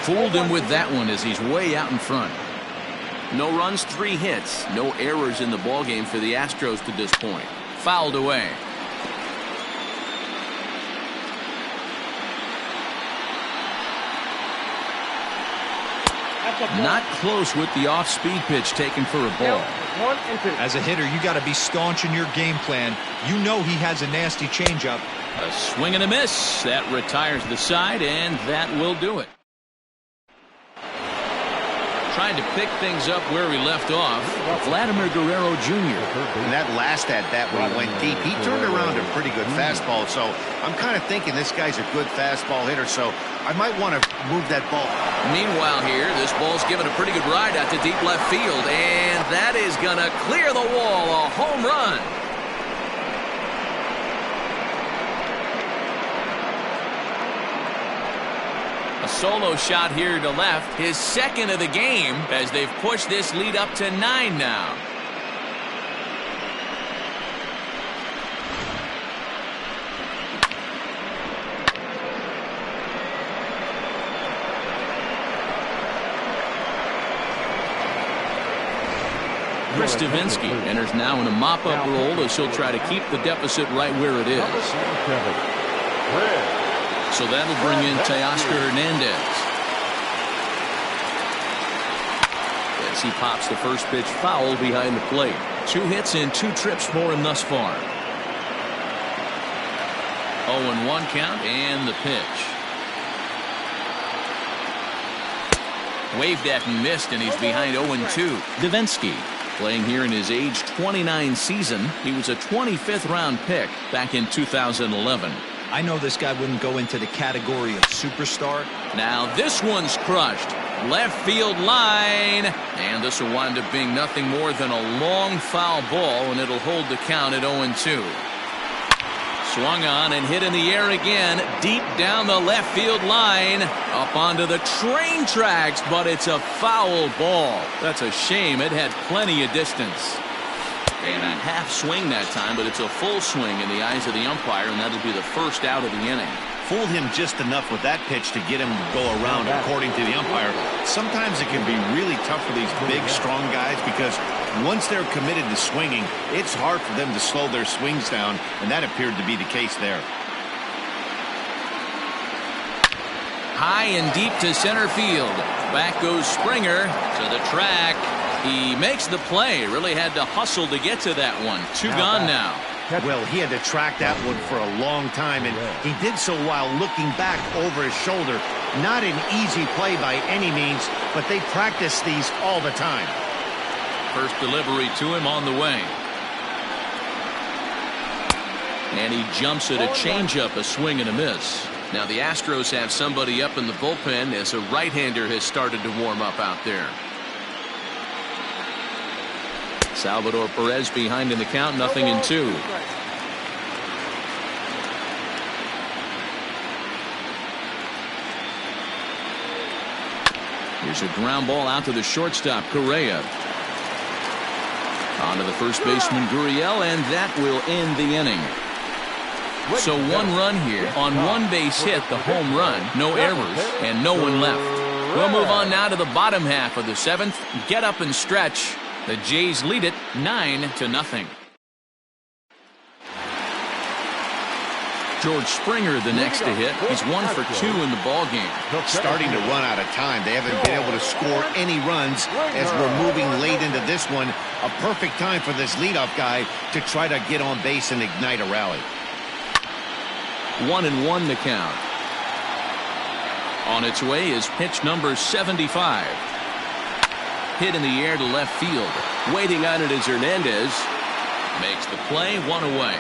Speaker 1: Fooled him with that one as he's way out in front. No runs, 3 hits. No errors in the ballgame for the Astros to this point. Fouled away. Not close with the off-speed pitch taken for a ball.
Speaker 3: As a hitter, you got to be staunch in your game plan. You know he has a nasty changeup.
Speaker 1: A swing and a miss. That retires the side, and that will do it. Trying to pick things up where he left off, Vladimir Guerrero Jr.
Speaker 2: And that last at-bat when he went deep, he turned around a pretty good fastball. So I'm kind of thinking this guy's a good fastball hitter, so I might want to move that ball.
Speaker 1: Meanwhile here, this ball's given a pretty good ride out to deep left field, and that is going to clear the wall. A home run. A solo shot here to left, his second of the game, as they've pushed this lead up to 9 now. Chris Davinsky enters now in a mop-up role as he'll try to keep the deficit right where it is. So that'll bring in Teoscar Hernandez. As he pops the first pitch foul behind the plate. 2 hits and 2 trips for him thus far. 0-1 count and the pitch. Waved at and missed, and he's behind 0-2. Davinsky playing here in his age 29 season. He was a 25th round pick back in 2011.
Speaker 3: I know this guy wouldn't go into the category of superstar.
Speaker 1: Now this one's crushed. Left field line. And this will wind up being nothing more than a long foul ball, and it'll hold the count at 0-2. Swung on and hit in the air again, deep down the left field line, up onto the train tracks, but it's a foul ball. That's a shame. It had plenty of distance. And a half swing that time, but it's a full swing in the eyes of the umpire, and that'll be the first out of the inning.
Speaker 2: Fooled him just enough with that pitch to get him to go around, according to the umpire. Sometimes it can be really tough for these big, strong guys because once they're committed to swinging, it's hard for them to slow their swings down, and that appeared to be the case there.
Speaker 1: High and deep to center field. Back goes Springer to the track. He makes the play. Really had to hustle to get to that one. 2 gone now.
Speaker 2: Well, he had to track that one for a long time, and he did so while looking back over his shoulder. Not an easy play by any means, but they practice these all the time.
Speaker 1: First delivery to him on the way. And he jumps at a changeup, a swing and a miss. Now the Astros have somebody up in the bullpen as a right-hander has started to warm up out there. Salvador Perez behind in the count, 0-2. Here's a ground ball out to the shortstop, Correa. On to the first baseman, Gurriel, and that will end the inning. So 1 run here on 1 base hit, the home run, no errors, and no one left. We'll move on now to the bottom half of the 7th. Get up and stretch. The Jays lead it 9-0. George Springer the next to hit. He's 1 for 2 in the ball game.
Speaker 2: Starting to run out of time. They haven't been able to score any runs as we're moving late into this one. A perfect time for this leadoff guy to try to get on base and ignite a rally.
Speaker 1: 1-1 the count. On its way is pitch number 75. Hit in the air to left field. Waiting on it is Hernandez. Makes the play, 1 away.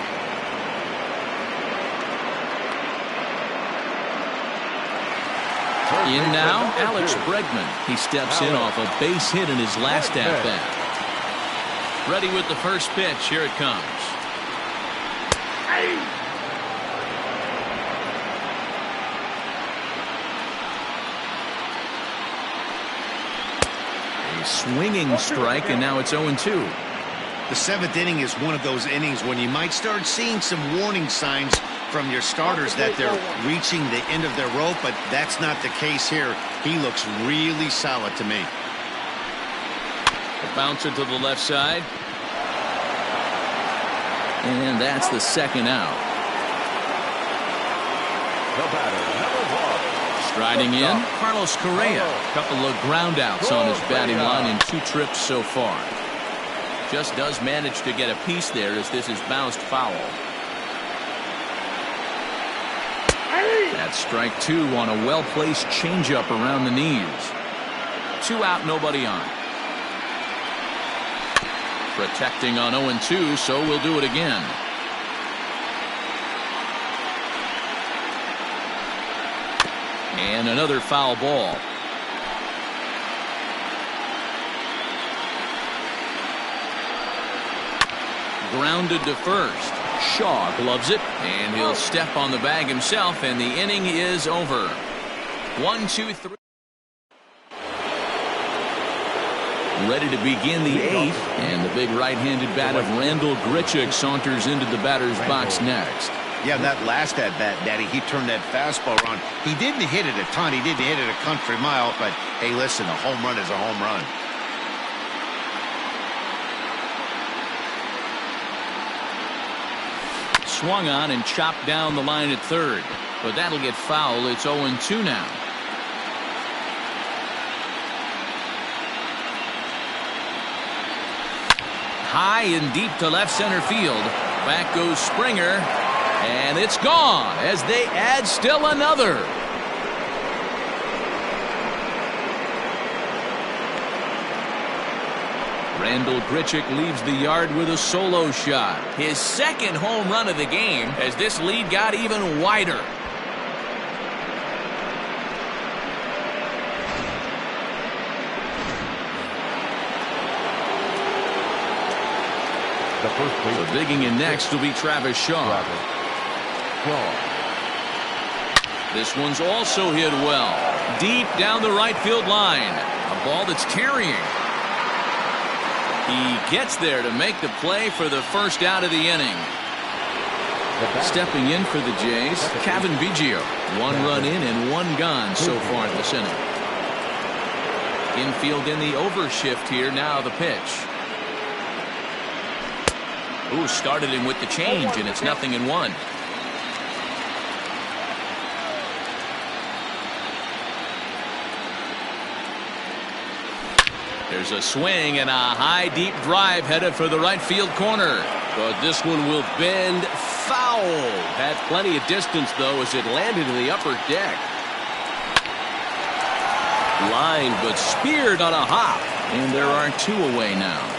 Speaker 1: In now, Alex Bregman. He steps in off a base hit in his last at-bat. Ready with the first pitch. Here it comes. A swinging strike, and now it's 0-2.
Speaker 2: The 7th inning is one of those innings when you might start seeing some warning signs from your starters that they're reaching the end of their rope, but that's not the case here. He looks really solid to me.
Speaker 1: A bouncer to the left side. And that's the 2nd out.
Speaker 5: The batter, number 1.
Speaker 1: Striding in, Carlos Correa. A couple of ground outs on his batting line in 2 trips so far. Just does manage to get a piece there as this is bounced foul. That's strike 2 on a well-placed changeup around the knees. 2 out, nobody on. Protecting on 0-2, so we'll do it again. And another foul ball. Grounded to first. Shaw gloves it, and he'll step on the bag himself, and the inning is over. 1-2-3. Ready to begin the 8th, and the big right-handed bat of Randall Grichuk saunters into the batter's box next.
Speaker 2: Yeah, that last at-bat, Daddy, he turned that fastball around. He didn't hit it a ton. He didn't hit it a country mile, but, hey, listen, a home run is a home run.
Speaker 1: Swung on and chopped down the line at third, but that'll get foul. It's 0-2 now. High and deep to left center field. Back goes Springer, and it's gone as they add still another. Randall Grichuk leaves the yard with a solo shot. His second home run of the game as this lead got even wider. So digging in next will be Travis Shaw. This one's also hit well. Deep down the right field line. A ball that's carrying. He gets there to make the play for the first out of the inning. Stepping in for the Jays, Kevin Biggio. 1 run in and 1 gone so far this inning. Infield in the overshift here. Now the pitch. Ooh, started him with the change, and it's 0-1. There's a swing and a high deep drive headed for the right field corner. But this one will bend foul. Had plenty of distance, though, as it landed in the upper deck. Line, but speared on a hop. And there are 2 away now.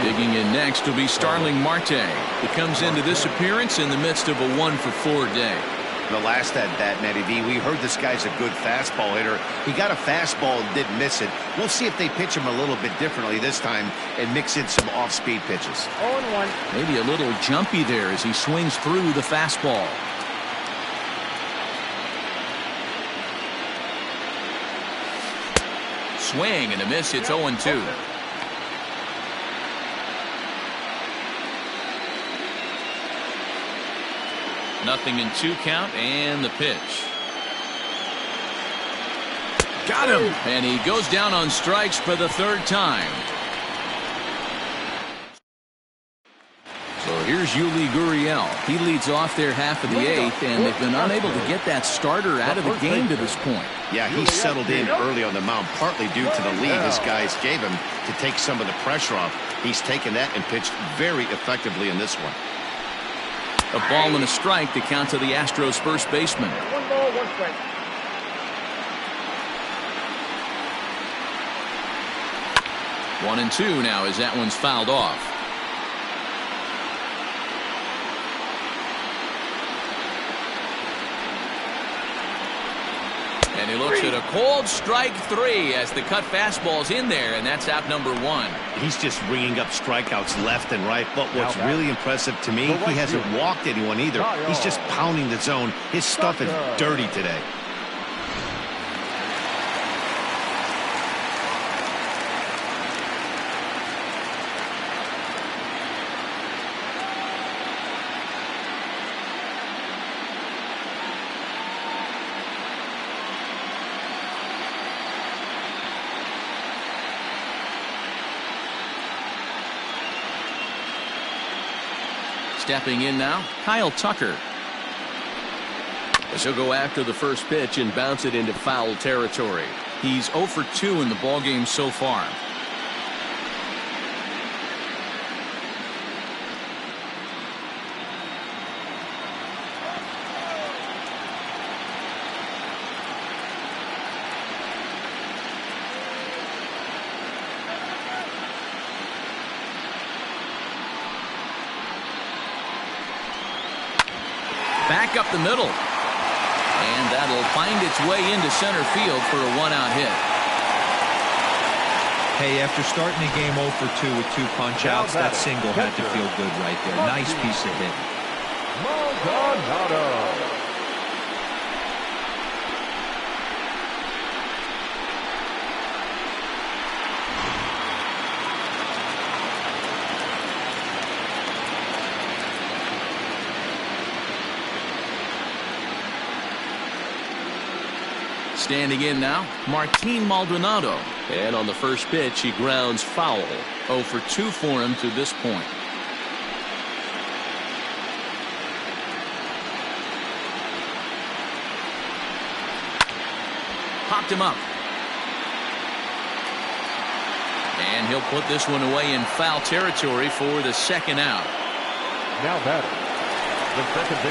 Speaker 1: Digging in next will be Starling Marte. He comes into this appearance in the midst of a 1-for-4 day.
Speaker 2: The last at-bat, Matty V, we heard this guy's a good fastball hitter. He got a fastball and didn't miss it. We'll see if they pitch him a little bit differently this time and mix in some off-speed pitches.
Speaker 1: 0-1. Maybe a little jumpy there as he swings through the fastball. Swing and a miss. It's 0-2. Nothing in 2 count, and the pitch. Got him! And he goes down on strikes for the 3rd time. So here's Yuli Gurriel. He leads off their half of the 8th, and they've been unable to get that starter out of the game to this point.
Speaker 2: Yeah, he settled in early on the mound, partly due to the lead his guys gave him to take some of the pressure off. He's taken that and pitched very effectively in this one.
Speaker 1: A ball and a strike to count to the Astros first baseman.
Speaker 6: 1 ball, 1 strike.
Speaker 1: One and 2 now as that one's fouled off. And he looks at a cold strike 3 as the cut fastball's in there, and that's out number 1.
Speaker 2: He's just ringing up strikeouts left and right. But what's really impressive to me, he hasn't walked anyone either. He's just pounding the zone. His stuff is dirty today.
Speaker 1: Stepping in now, Kyle Tucker. As he'll go after the first pitch and bounce it into foul territory. He's 0 for 2 in the ballgame so far. Back up the middle. And that'll find its way into center field for a 1-out hit.
Speaker 3: Hey, after starting the game 0 for 2 with 2 punch-outs, that single had to feel good right there. Nice piece of hitting.
Speaker 5: Maldonado.
Speaker 1: Standing in now, Martin Maldonado. And on the first pitch, he grounds foul. 0 for 2 for him to this point. Popped him up. And he'll put this one away in foul territory for the second out.
Speaker 5: Now batting.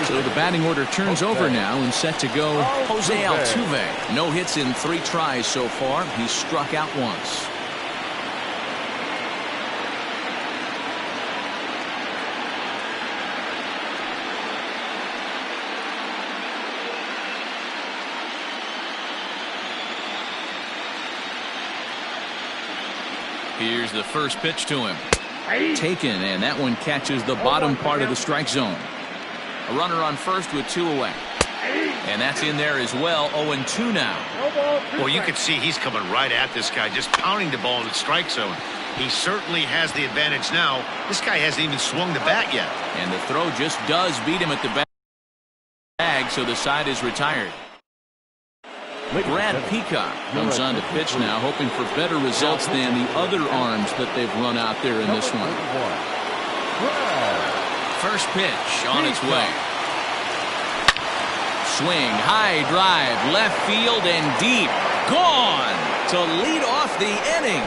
Speaker 1: So the batting order turns over now and set to go Jose Altuve. No hits in 3 tries so far. He's struck out once. Here's the first pitch to him. Taken, and that one catches the bottom part of the strike zone. A runner on first with 2 away. And that's in there as well. 0-2 now.
Speaker 2: Well, you can see he's coming right at this guy, just pounding the ball in the strike zone. He certainly has the advantage now. This guy hasn't even swung the bat yet.
Speaker 1: And the throw just does beat him at the bag, so the side is retired. Brad Peacock comes on to pitch now, hoping for better results than the other arms that they've run out there in this one. First pitch on its way. Swing, high drive, left field and deep. Gone to lead off the inning.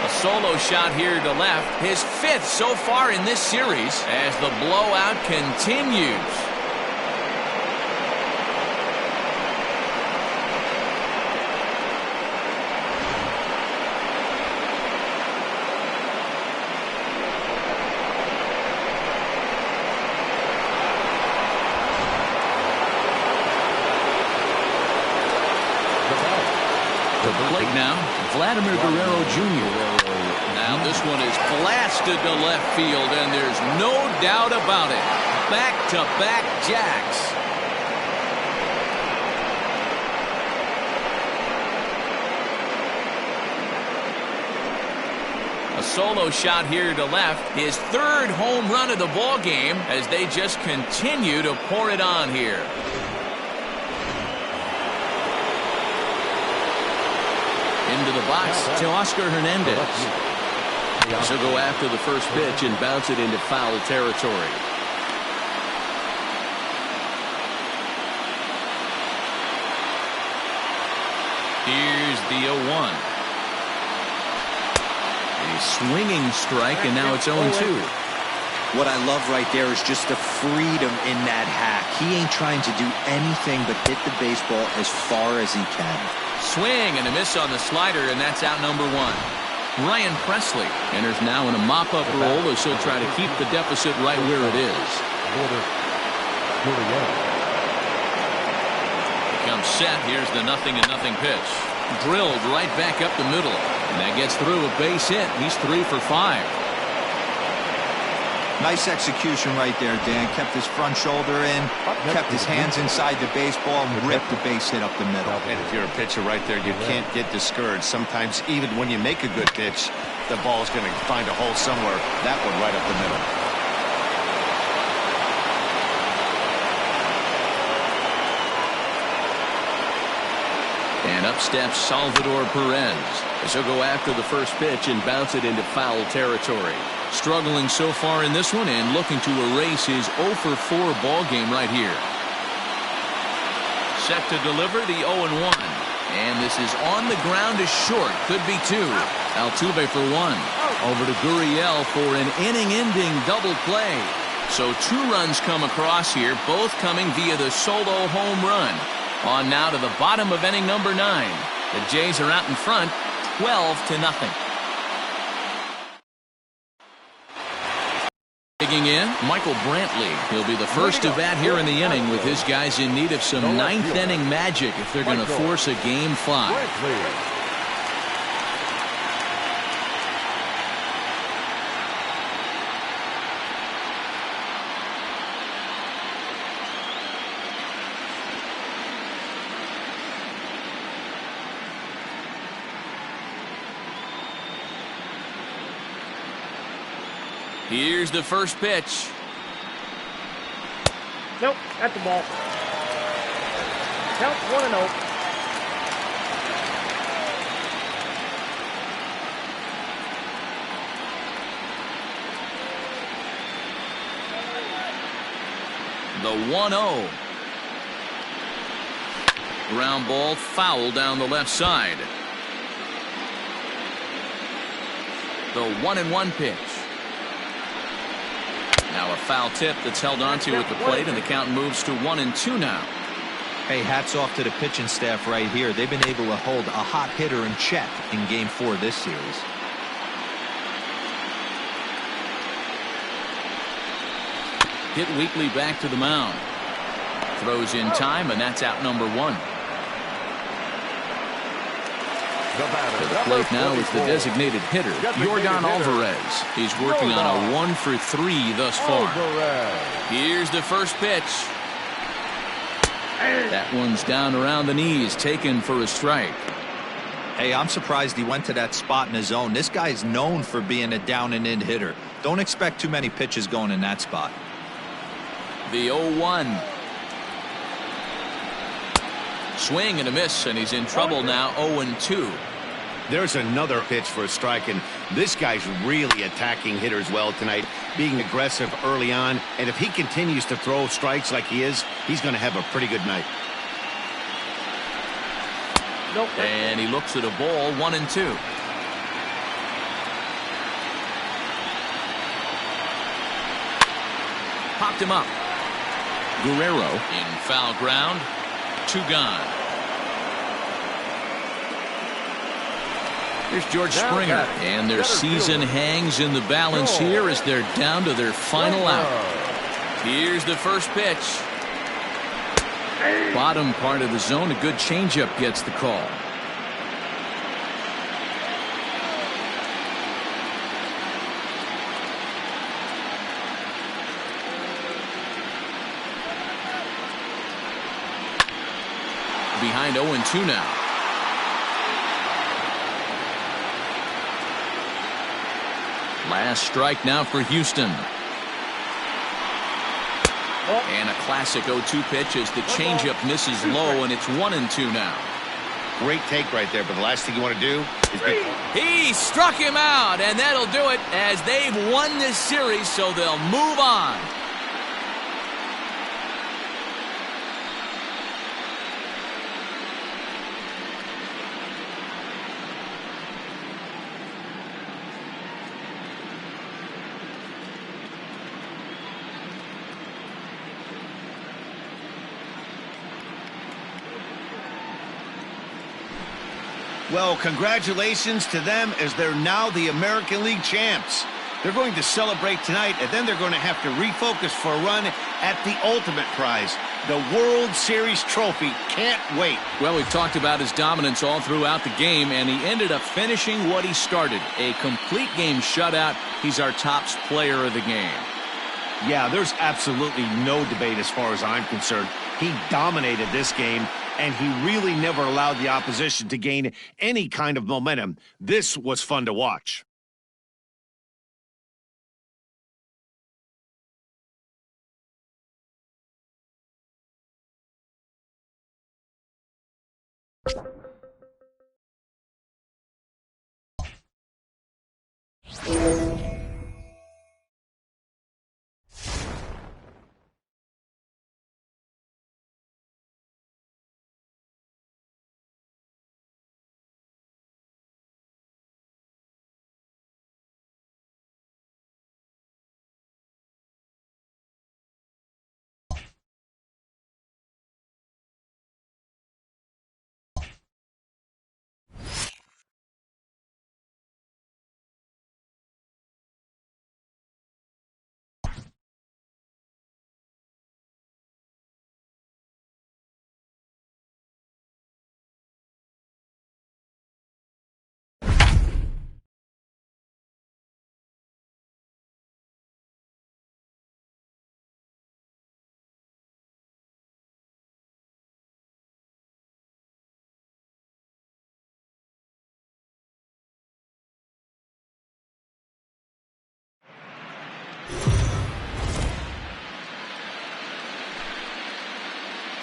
Speaker 1: A solo shot here to left. His 5th so far in this series as the blowout continues. Plate now, Vladimir Guerrero Jr. Now this one is blasted to left field, and there's no doubt about it. Back-to-back jacks. A solo shot here to left. His 3rd home run of the ball game as they just continue to pour it on here. Into the box to Oscar Hernandez. She'll go after the first pitch and bounce it into foul territory. Here's the 0-1. A swinging strike, and now it's 0-2.
Speaker 3: What I love right there is just the freedom in that hack. He ain't trying to do anything but hit the baseball as far as he can.
Speaker 1: Swing and a miss on the slider, and that's out number 1. Ryan Presley enters now in a mop-up role as he'll try to keep the deficit right where it is. Comes set. Here's the 0-0 pitch. Drilled right back up the middle. And that gets through a base hit. He's 3 for 5.
Speaker 3: Nice execution right there, Dan. Kept his front shoulder in, kept his hands inside the baseball, and ripped the base hit up the middle.
Speaker 2: And if you're a pitcher right there, you can't get discouraged. Sometimes even when you make a good pitch, the ball is going to find a hole somewhere. That one right up the middle.
Speaker 1: And up steps Salvador Perez as he'll go after the first pitch and bounce it into foul territory. Struggling so far in this one and looking to erase his 0 for 4 ball game right here. Set to deliver the 0-1. And this is on the ground to short. Could be 2. Altuve for 1. Over to Gurriel for an inning-ending double play. So 2 runs come across here, both coming via the solo home run. On now to the bottom of inning number 9. The Jays are out in front, 12-0. Digging in, Michael Brantley. He'll be the first to bat here in the inning with his guys in need of some 9th inning magic if they're going to force a game 5. Here's the first pitch.
Speaker 6: Nope, at the ball. Count 1-0.
Speaker 1: The 1-0. Ground ball foul down the left side. The 1-1 pitch. Now a foul tip that's held onto at the plate, and the count moves to 1-2 now.
Speaker 3: Hey, hats off to the pitching staff right here. They've been able to hold a hot hitter in check in Game 4 of this series.
Speaker 1: Hit Weekly back to the mound. Throws in time, and that's out number 1. To the plate now is the designated hitter, Yordan Alvarez. He's working on a 1-for-3 thus far. Here's the first pitch. That one's down around the knees, taken for a strike.
Speaker 3: Hey, I'm surprised he went to that spot in his zone. This guy's known for being a down-and-in hitter. Don't expect too many pitches going in that spot.
Speaker 1: The 0-1. Swing and a miss, and he's in trouble now. 0-2.
Speaker 2: There's another pitch for a strike, and this guy's really attacking hitters well tonight, being aggressive early on. And if he continues to throw strikes like he is, he's going to have a pretty good night.
Speaker 6: Nope.
Speaker 1: And he looks at a ball. 1-2. Popped him up. Guerrero in foul ground. 2 gone. Here's George Springer, and their season hangs in the balance here as they're down to their final out. Here's the first pitch. Bottom part of the zone, a good changeup gets the call. Behind 0-2 now. Last strike now for Houston. And a classic 0-2 pitch as the changeup misses low, and it's 1-2 now.
Speaker 2: Great take right there, but the last thing you want to do is be...
Speaker 1: He struck him out, and that'll do it as they've won this series, so they'll move on.
Speaker 2: Well, congratulations to them as they're now the American League champs. They're going to celebrate tonight, and then they're going to have to refocus for a run at the ultimate prize, the World Series trophy. Can't wait.
Speaker 1: Well, we've talked about his dominance all throughout the game, and he ended up finishing what he started. A complete game shutout. He's our top player of the game.
Speaker 2: Yeah, there's absolutely no debate as far as I'm concerned. He dominated this game, and he really never allowed the opposition to gain any kind of momentum. This was fun to watch.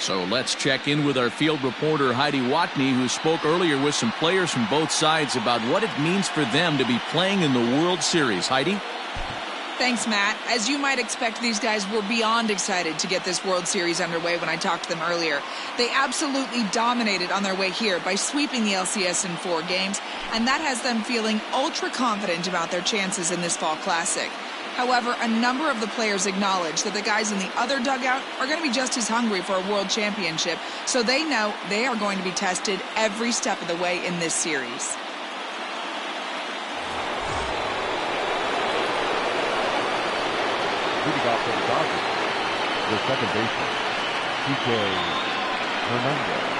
Speaker 1: So let's check in with our field reporter Heidi Watney, who spoke earlier with some players from both sides about what it means for them to be playing in the World Series. Heidi?
Speaker 4: Thanks, Matt. As you might expect, these guys were beyond excited to get this World Series underway when I talked to them earlier. They absolutely dominated on their way here by sweeping the LCS in 4 games, and that has them feeling ultra confident about their chances in this Fall Classic. However, a number of the players acknowledge that the guys in the other dugout are going to be just as hungry for a World Championship, so they know they are going to be tested every step of the way in this series.
Speaker 5: Leading off for the Dodgers, the second baseman, T.K. Hernandez.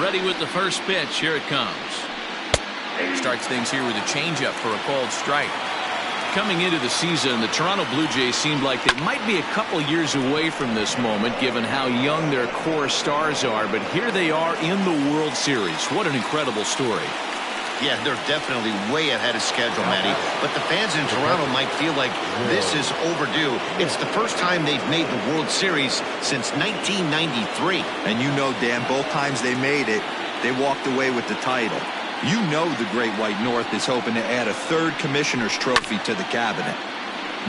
Speaker 1: Ready with the first pitch. Here it comes. Starts things here with a changeup for a called strike. Coming into the season, the Toronto Blue Jays seemed like they might be a couple years away from this moment, given how young their core stars are. But here they are in the World Series. What an incredible story.
Speaker 2: Yeah, they're definitely way ahead of schedule, Matty. But the fans in Toronto might feel like this is overdue. It's the first time they've made the World Series since 1993.
Speaker 3: And you know, Dan, both times they made it, they walked away with the title. You know the Great White North is hoping to add a 3rd commissioner's trophy to the cabinet.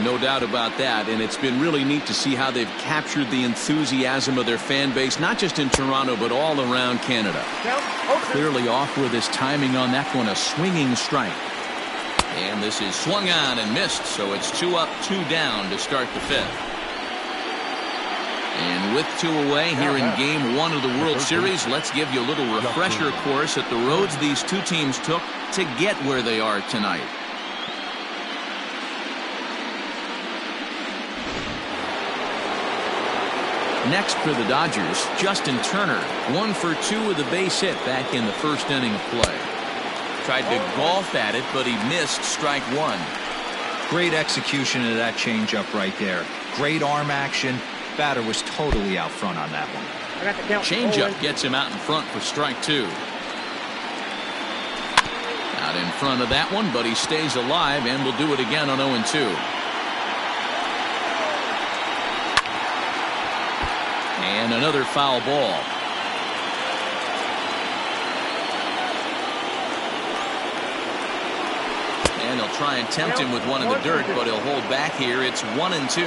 Speaker 1: No doubt about that, and it's been really neat to see how they've captured the enthusiasm of their fan base, not just in Toronto, but all around Canada. Clearly off with his timing on that one, a swinging strike. And this is swung on and missed, so it's 2 up, 2 down to start the 5th. And with 2 away here in Game 1 of the World Series, let's give you a little refresher course at the roads these 2 teams took to get where they are tonight. Next for the Dodgers, Justin Turner, 1 for 2 with a base hit back in the first inning of play. Tried to golf at it, but he missed strike 1.
Speaker 3: Great execution of that changeup right there. Great arm action. Batter was totally out front on that one.
Speaker 1: Changeup gets him out in front for strike 2. Out in front of that one, but he stays alive and will do it again on 0-2. And another foul ball. And he'll try and tempt him with one in the dirt, but he'll hold back here. It's 1-2.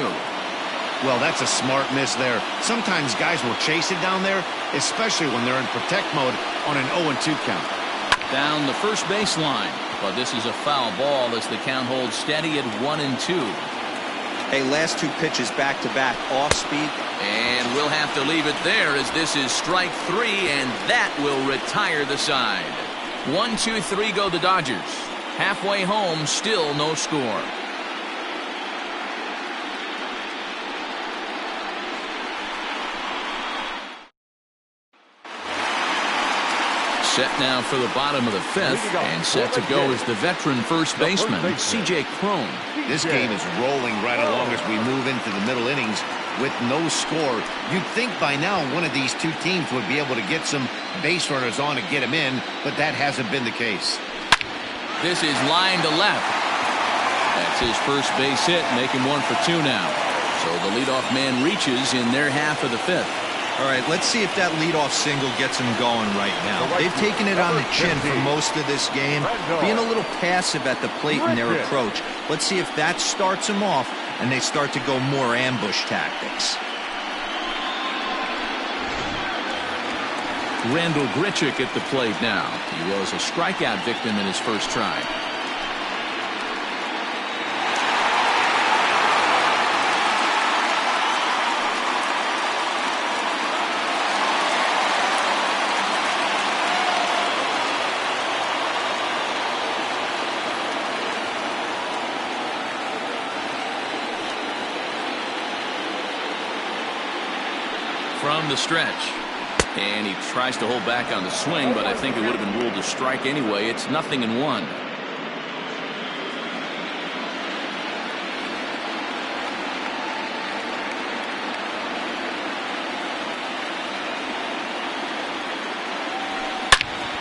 Speaker 2: Well, that's a smart miss there. Sometimes guys will chase it down there, especially when they're in protect mode on an 0-2 count.
Speaker 1: Down the first baseline, but this is a foul ball as the count holds steady at 1-2.
Speaker 3: Hey, last 2 pitches back-to-back, off speed.
Speaker 1: And we'll have to leave it there as this is strike 3, and that will retire the side. 1-2-3 go the Dodgers. Halfway home, still no score. Set now for the bottom of the 5th, and set to go is the veteran first baseman, C.J. Cron.
Speaker 2: This game is rolling right along as we move into the middle innings with no score. You'd think by now one of these 2 teams would be able to get some base runners on to get him in, but that hasn't been the case.
Speaker 1: This is line to left. That's his first base hit, making 1 for 2 now. So the leadoff man reaches in their half of the 5th.
Speaker 3: All right, let's see if that leadoff single gets them going right now. They've taken it on the chin for most of this game, being a little passive at the plate in their approach. Let's see if that starts them off and they start to go more ambush tactics.
Speaker 1: Randall Grichuk at the plate now. He was a strikeout victim in his first try. From the stretch. And he tries to hold back on the swing, but I think it would have been ruled a strike anyway. It's 0-1.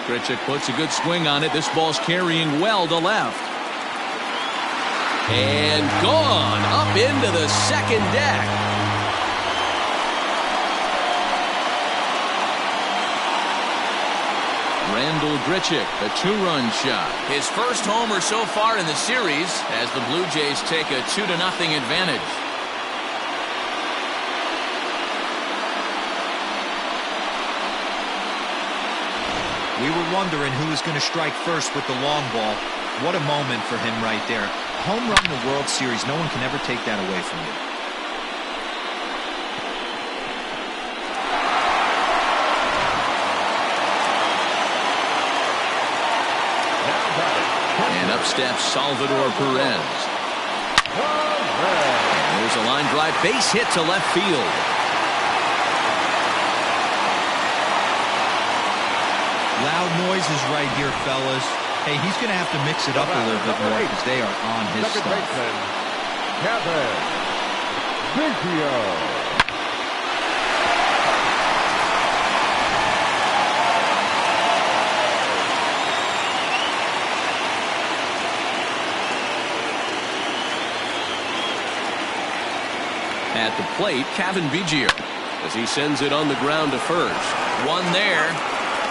Speaker 1: Grichuk puts a good swing on it. This ball's carrying well to left. And gone up into the second deck. Randall Grichuk, a 2-run shot. His first homer so far in the series as the Blue Jays take a 2-0 advantage.
Speaker 3: We were wondering who was going to strike first with the long ball. What a moment for him right there. Home run in the World Series. No one can ever take that away from you.
Speaker 1: And up steps Salvador Perez. And there's a line drive. Base hit to left field.
Speaker 3: Loud noises right here, fellas. Hey, he's going to have to mix it up a little bit more because they are on his stuff.
Speaker 1: At the plate, Kevin Biggio, as he sends it on the ground to first. One there.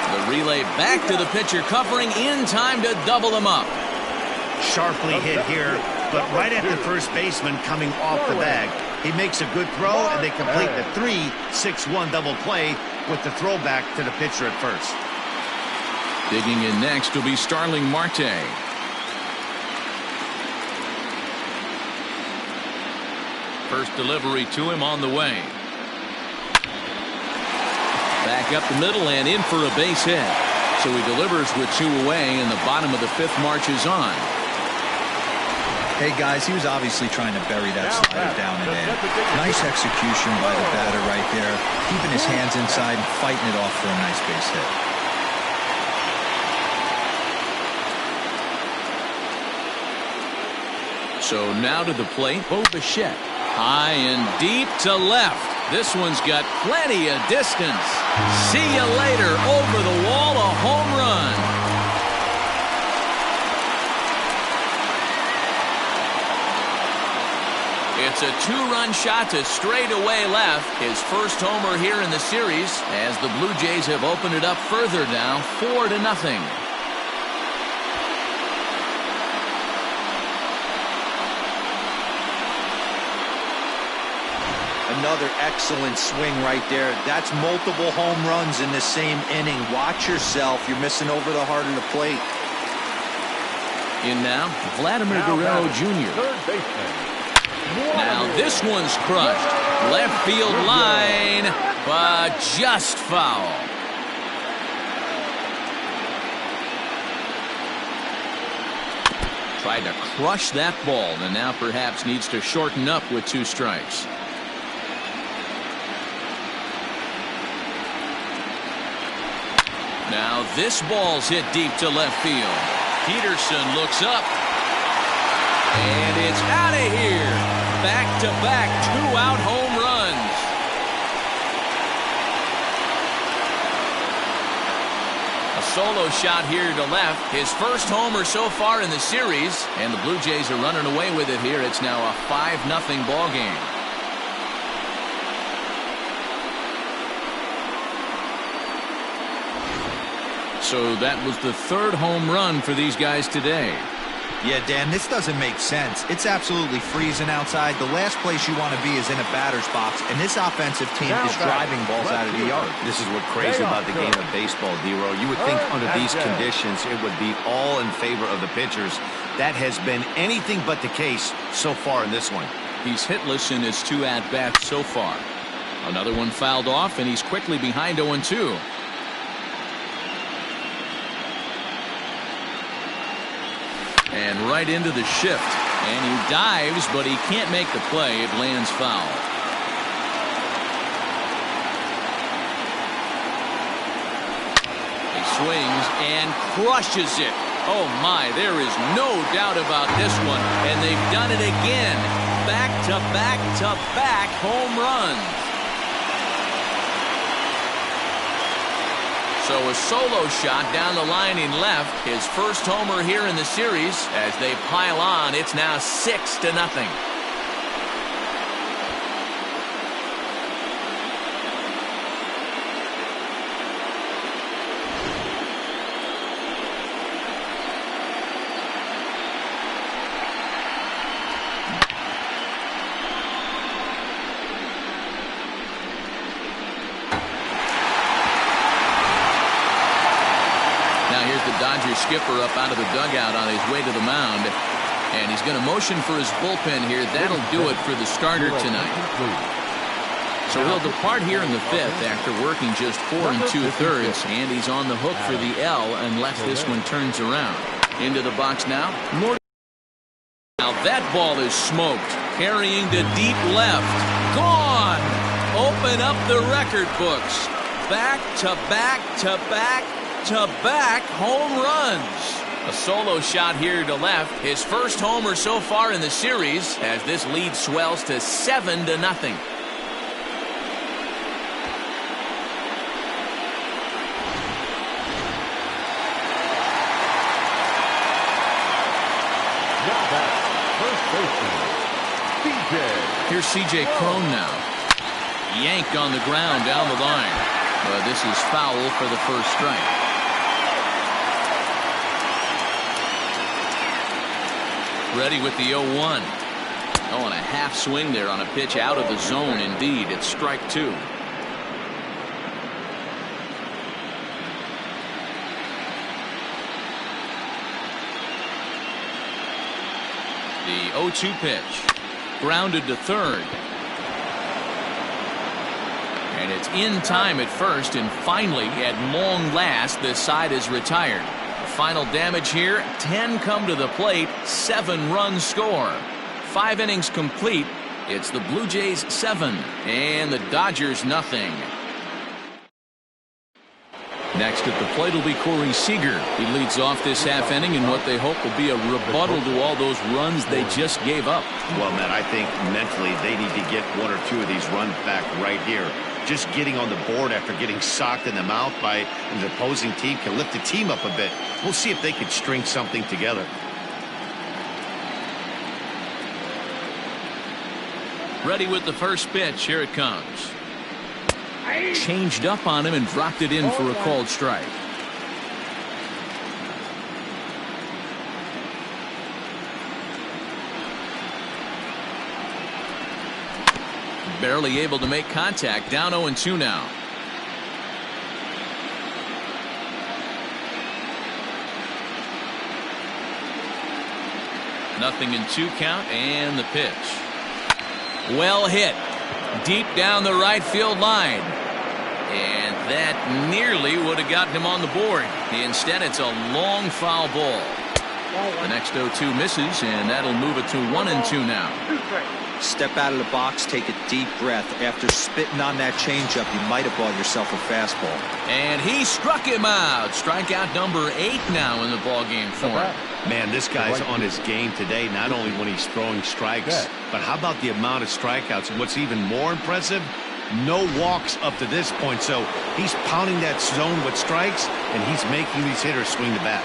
Speaker 1: The relay back to the pitcher, covering in time to double him up.
Speaker 2: Sharply hit here, but right at the first baseman coming off the bag. He makes a good throw, and they complete the 3-6-1 double play with the throwback to the pitcher at first.
Speaker 1: Digging in next will be Starling Marte. First delivery to him on the way. Back up the middle and in for a base hit. So he delivers with 2 away, and the bottom of the 5th marches on.
Speaker 3: Hey, guys, he was obviously trying to bury that slider down and in. Nice execution by the batter right there. Keeping his hands inside and fighting it off for a nice base hit.
Speaker 1: So now to the plate, Bo Bichette. High and deep to left. This one's got plenty of distance. See you later. Over the wall, a home run. It's a 2-run shot to straightaway left. His first homer here in the series as the Blue Jays have opened it up further now, 4-0.
Speaker 3: Another excellent swing right there. That's multiple home runs in the same inning. Watch yourself. You're missing over the heart of the plate.
Speaker 1: In now, Vladimir Guerrero Jr. Now this one's crushed. Left field line, but just foul. Tried to crush that ball, and now perhaps needs to shorten up with 2 strikes. Now this ball's hit deep to left field. Peterson looks up. And it's out of here. Back-to-back 2-out home runs. A solo shot here to left. His first homer so far in the series. And the Blue Jays are running away with it here. It's now a 5-0 ball game. So that was the 3rd home run for these guys today.
Speaker 3: Yeah, Dan, this doesn't make sense. It's absolutely freezing outside. The last place you want to be is in a batter's box, and this offensive team is driving balls out of the yard.
Speaker 2: This is what's crazy about the game of baseball, D-Row. You would think under these conditions it would be all in favor of the pitchers. That has been anything but the case so far in this one.
Speaker 1: He's hitless in his 2 at-bats so far. Another one fouled off, and he's quickly behind 0-2. And right into the shift. And he dives, but he can't make the play. It lands foul. He swings and crushes it. Oh, my. There is no doubt about this one. And they've done it again. Back-to-back-to-back home runs. So a solo shot down the line in left. His first homer here in the series. As they pile on, it's now 6-0.
Speaker 3: Dodgers skipper up out of the dugout on his way to the mound. And he's going to motion for his bullpen here. That'll do it for the starter tonight. So he'll depart here in the fifth after working just 4 2/3. And he's on the hook for the L unless this one turns around. Into the box now. Now that ball is smoked. Carrying to deep left. Gone! Open up the record books. Back to back to back to back home runs. A solo shot here to left. His first homer so far in the series as this lead swells to 7-0. Here's C.J. Cron now. Yanked on the ground down the line. But this is foul for the first strike. Ready with the 0-1. Oh, and a half swing there on a pitch out of the zone. Indeed, it's strike 2. The 0-2 pitch. Grounded to third. And it's in time at first, and finally, at long last, this side is retired. Final damage here, 10 come to the plate, 7 runs score. 5 innings complete. It's the Blue Jays 7 and the Dodgers nothing. Next at the plate will be Corey Seager. He leads off this half inning in what they hope will be a rebuttal to all those runs they just gave up.
Speaker 2: Well, Matt, I think mentally they need to get 1 or 2 of these runs back right here. Just getting on the board after getting socked in the mouth by an opposing team can lift the team up a bit. We'll see if they can string something together.
Speaker 3: Ready with the first pitch. Here it comes. Changed up on him and dropped it in for a called strike. Barely able to make contact. Down 0-2 now. Nothing in 2 count, and the pitch. Well hit. Deep down the right field line. And that nearly would have gotten him on the board. Instead, it's a long foul ball. The next 0-2 misses, and that'll move it to 1-2 now.
Speaker 7: Step out of the box, take a deep breath. After spitting on that changeup, you might have bought yourself a fastball.
Speaker 3: And he struck him out. Strikeout number 8 now in the ballgame for him.
Speaker 2: Man, this guy's on his game today, not only when he's throwing strikes, but how about the amount of strikeouts? And what's even more impressive, no walks up to this point. So he's pounding that zone with strikes, and he's making these hitters swing the bat.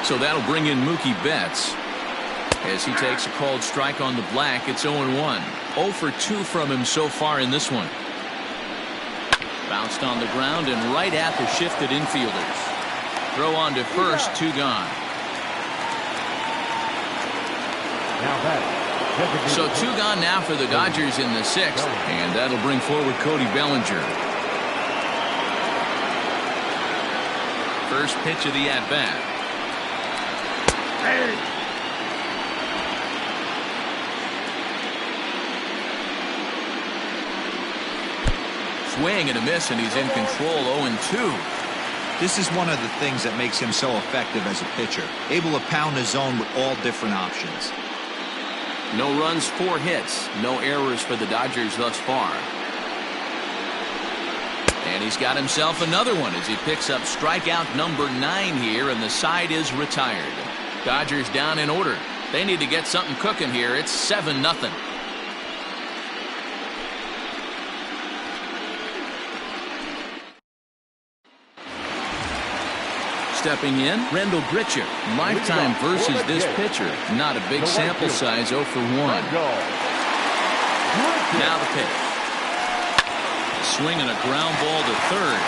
Speaker 3: So that'll bring in Mookie Betts. As he takes a called strike on the black, it's 0-1. 0 for 2 from him so far in this one. Bounced on the ground and right at the shifted infielders. Throw on to first, 2 gone. So 2 gone now for the Dodgers in the 6th, and that'll bring forward Cody Bellinger. First pitch of the at-bat. Swing and a miss, and he's in control. 0-2.
Speaker 7: This is one of the things that makes him so effective as a pitcher. Able to pound the zone with all different options.
Speaker 3: No runs, 4 hits. No errors for the Dodgers thus far. And he's got himself another one as he picks up strikeout number 9 here, and the side is retired. Dodgers down in order. They need to get something cooking here. It's 7-0.
Speaker 1: stepping in, Rendell Gritchick. Lifetime versus this pitcher. Not a big sample size, 0 for 1. Now the pitch. A swing and a ground ball to third.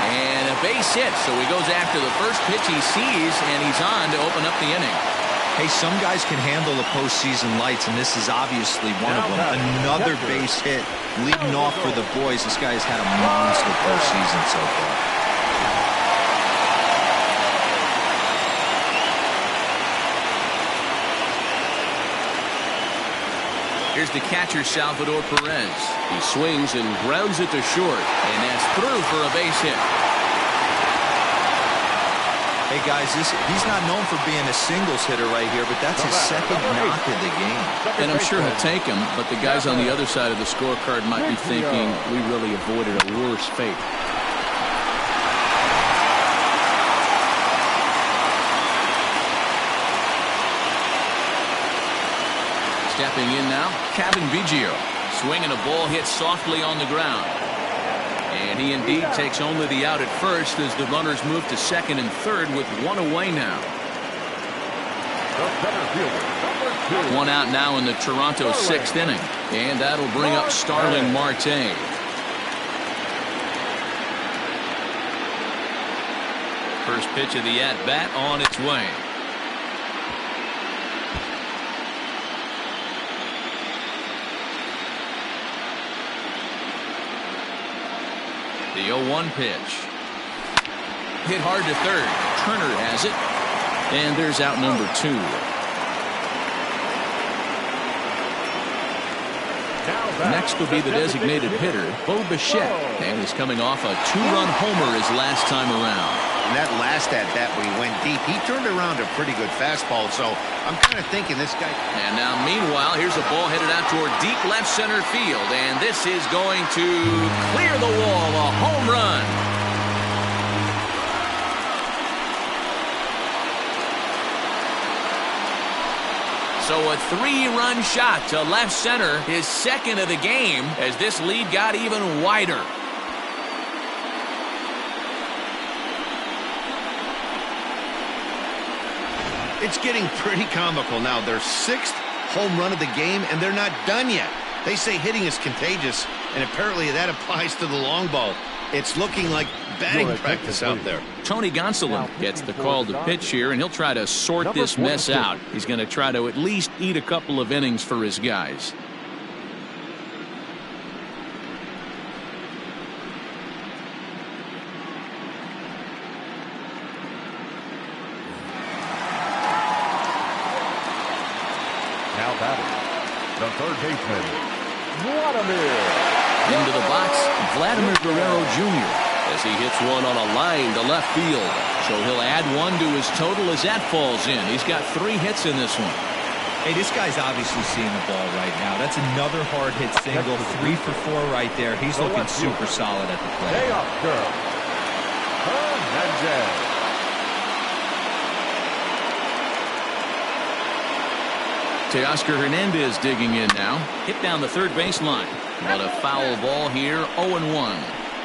Speaker 1: And a base hit, so he goes after the first pitch he sees, and he's on to open up the inning.
Speaker 3: Hey, some guys can handle the postseason lights, and this is obviously one of them. Another base hit leading off for the boys. This guy's had a monster postseason so far.
Speaker 1: Here's the catcher, Salvador Perez. He swings and grounds it to short, and that's through for a base hit.
Speaker 3: Hey, guys, he's not known for being a singles hitter right here, but that's his second knock of the game.
Speaker 1: And I'm sure he'll take him, but the guys on the other side of the scorecard might be thinking we really avoided a worse fate. Stepping in now, Kevin Biggio. Swinging a ball hit softly on the ground. And he indeed takes only the out at first as the runners move to second and third with one away now. One out now in the Toronto sixth inning. And that'll bring up Starling Marte. First pitch of the at-bat on its way. The 0-1 pitch. Hit hard to third. Turner has it. And there's out number 2. Next will be the designated hitter, Bo Bichette. And he's coming off a 2-run homer his last time around.
Speaker 2: And that last at-bat we went deep. He turned around a pretty good fastball, so I'm kind of thinking this guy.
Speaker 1: And now, meanwhile, here's a ball headed out toward deep left center field. And this is going to clear the wall. A home run. So a 3-run shot to left center, his second of the game, as this lead got even wider.
Speaker 2: It's getting pretty comical now. Their 6th home run of the game, and they're not done yet. They say hitting is contagious, and apparently that applies to the long ball. It's looking like batting practice out there.
Speaker 1: Tony Gonsolin gets the call to pitch here, and he'll try to sort this mess out. He's going to try to at least eat a couple of innings for his guys.
Speaker 5: Now batting, the third baseman, Vladimir.
Speaker 1: Into the box, Vladimir Guerrero Jr. as he hits one on a line to left field. So he'll add one to his total as that falls in. He's got 3 hits in this one.
Speaker 3: Hey, this guy's obviously seeing the ball right now. That's another hard hit single. 3 for 4 right there. He's looking super solid at the plate.
Speaker 1: Teoscar Hernandez digging in now. Hit down the third baseline. But a foul ball here, 0-1.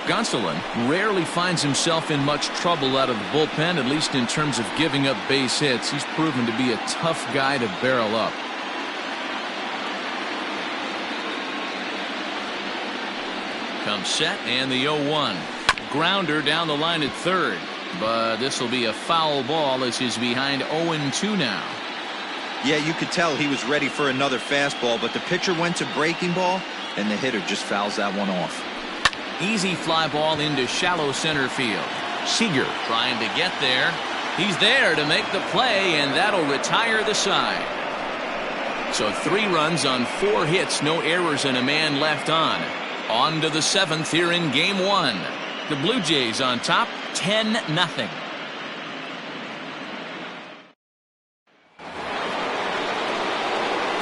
Speaker 1: Gonsolin rarely finds himself in much trouble out of the bullpen, at least in terms of giving up base hits. He's proven to be a tough guy to barrel up. Comes set and the 0-1. Grounder down the line at third. But this will be a foul ball as he's behind 0-2 now.
Speaker 3: Yeah, you could tell he was ready for another fastball, but the pitcher went to breaking ball, and the hitter just fouls that one off.
Speaker 1: Easy fly ball into shallow center field. Seager trying to get there. He's there to make the play, and that'll retire the side. So 3 runs on 4 hits, no errors, and a man left on. On to the 7th here in Game 1. The Blue Jays on top, 10-0.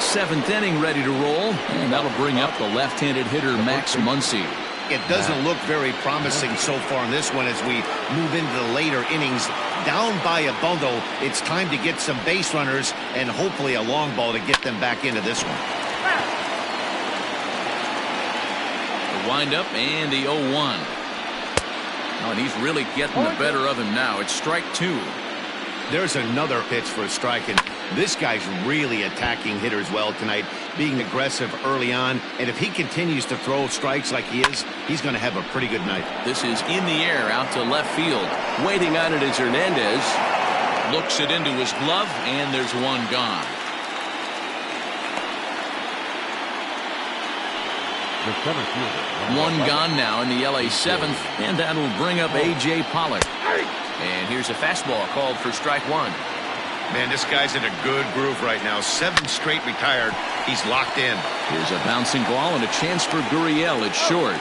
Speaker 1: Seventh inning ready to roll, and that'll bring up the left-handed hitter Max Muncy.
Speaker 2: It doesn't look very promising so far in this one as we move into the later innings. Down by a bundle, it's time to get some base runners and hopefully a long ball to get them back into this one.
Speaker 1: The windup and the 0-1. Oh, and he's really getting the better of him now. It's strike 2.
Speaker 2: There's another pitch for a strike, and this guy's really attacking hitters well tonight, being aggressive early on, and if he continues to throw strikes like he is, he's going to have a pretty good night.
Speaker 1: This is in the air out to left field. Waiting on it is Hernandez. Looks it into his glove, and there's one gone.
Speaker 5: The center fielder.
Speaker 1: One gone now in the LA 7th, and that'll bring up A.J. Pollock. And here's a fastball called for strike 1.
Speaker 2: Man, this guy's in a good groove right now. 7 straight retired. He's locked in.
Speaker 1: Here's a bouncing ball and a chance for Gurriel. It's short.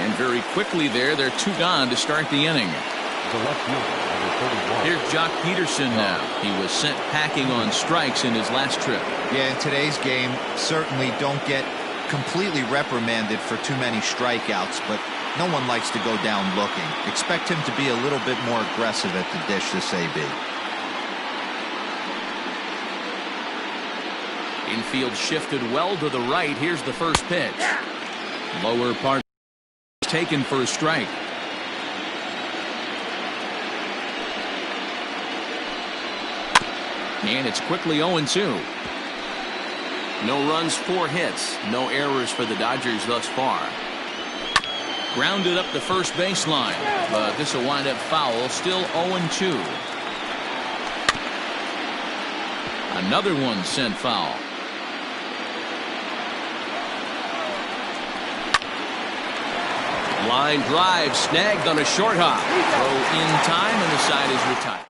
Speaker 1: And very quickly there, they're 2 gone to start the inning.
Speaker 5: The left fielder, number 31.
Speaker 1: Here's Jock Peterson now. He was sent packing on strikes in his last trip.
Speaker 3: Yeah, in today's game, certainly don't get completely reprimanded for too many strikeouts, but no one likes to go down looking. Expect him to be a little bit more aggressive at the dish this AB.
Speaker 1: Infield shifted well to the right. Here's the first pitch. Lower part taken for a strike. And it's quickly 0-2. No runs, 4 hits. No errors for the Dodgers thus far. Grounded up the first baseline, but this will wind up foul. Still 0-2. Another one sent foul. Line drive snagged on a short hop. Throw in time, and the side is retired.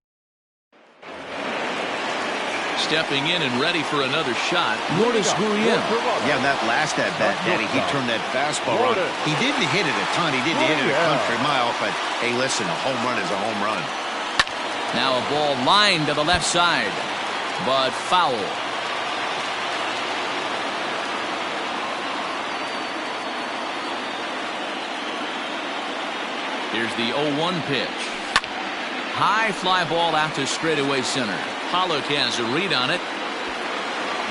Speaker 1: Stepping in and ready for another shot, Lourdes Gurriel.
Speaker 2: Yeah, that last at-bat, Danny, he turned that fastball on. He didn't hit it a ton. He didn't hit it a country mile, but, hey, listen, a home run is a home run.
Speaker 1: Now a ball lined to the left side, but foul. Here's the 0-1 pitch. High fly ball out to straightaway center. Pollock has a read on it.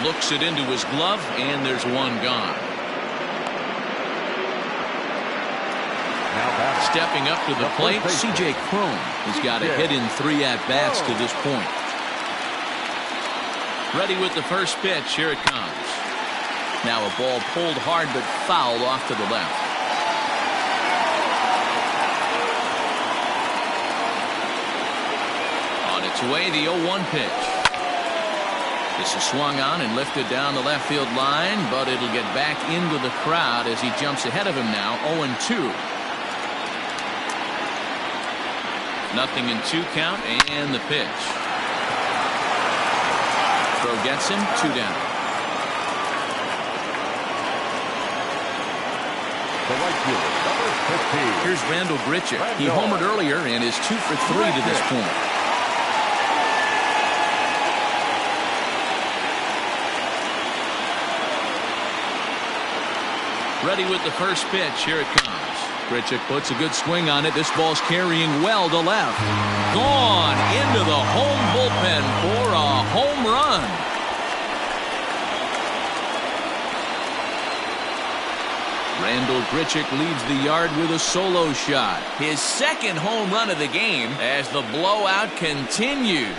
Speaker 1: Looks it into his glove, and there's one gone. Stepping up to the plate, C.J. Cron has got a hit in 3 at-bats to this point. Ready with the first pitch. Here it comes. Now a ball pulled hard but fouled off to the left. On its way, the 0-1 pitch. This is swung on and lifted down the left field line, but it'll get back into the crowd as he jumps ahead of him now. 0-2. Nothing in 2 count, and the pitch. Throw gets him, 2 down.
Speaker 5: The right fielder, number 15.
Speaker 1: Here's Randall Grichuk. He homered earlier and is 2 for 3 to this point. Ready with the first pitch. Here it comes. Grichuk puts a good swing on it. This ball's carrying well to left. Gone into the home bullpen for a home run. Randall Grichuk leads the yard with a solo shot. His second home run of the game as the blowout continues.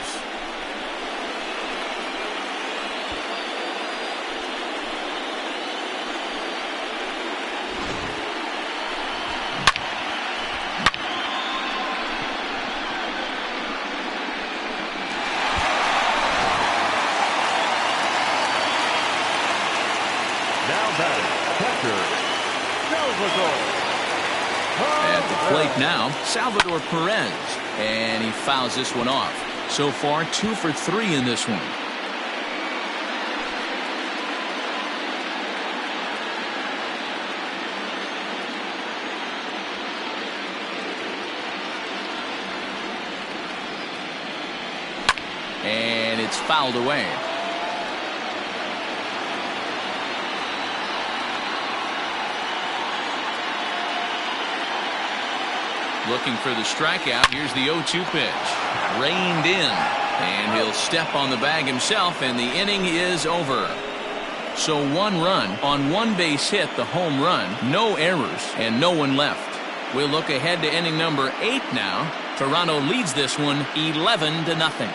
Speaker 1: At the plate now, Salvador Perez, and he fouls this one off. So far, 2 for 3 in this one. And it's fouled away. Looking for the strikeout. Here's the 0-2 pitch. Reined in. And he'll step on the bag himself, and the inning is over. So 1 run on 1 base hit, the home run. No errors, and no one left. We'll look ahead to inning number 8 now. Toronto leads this one 11-0.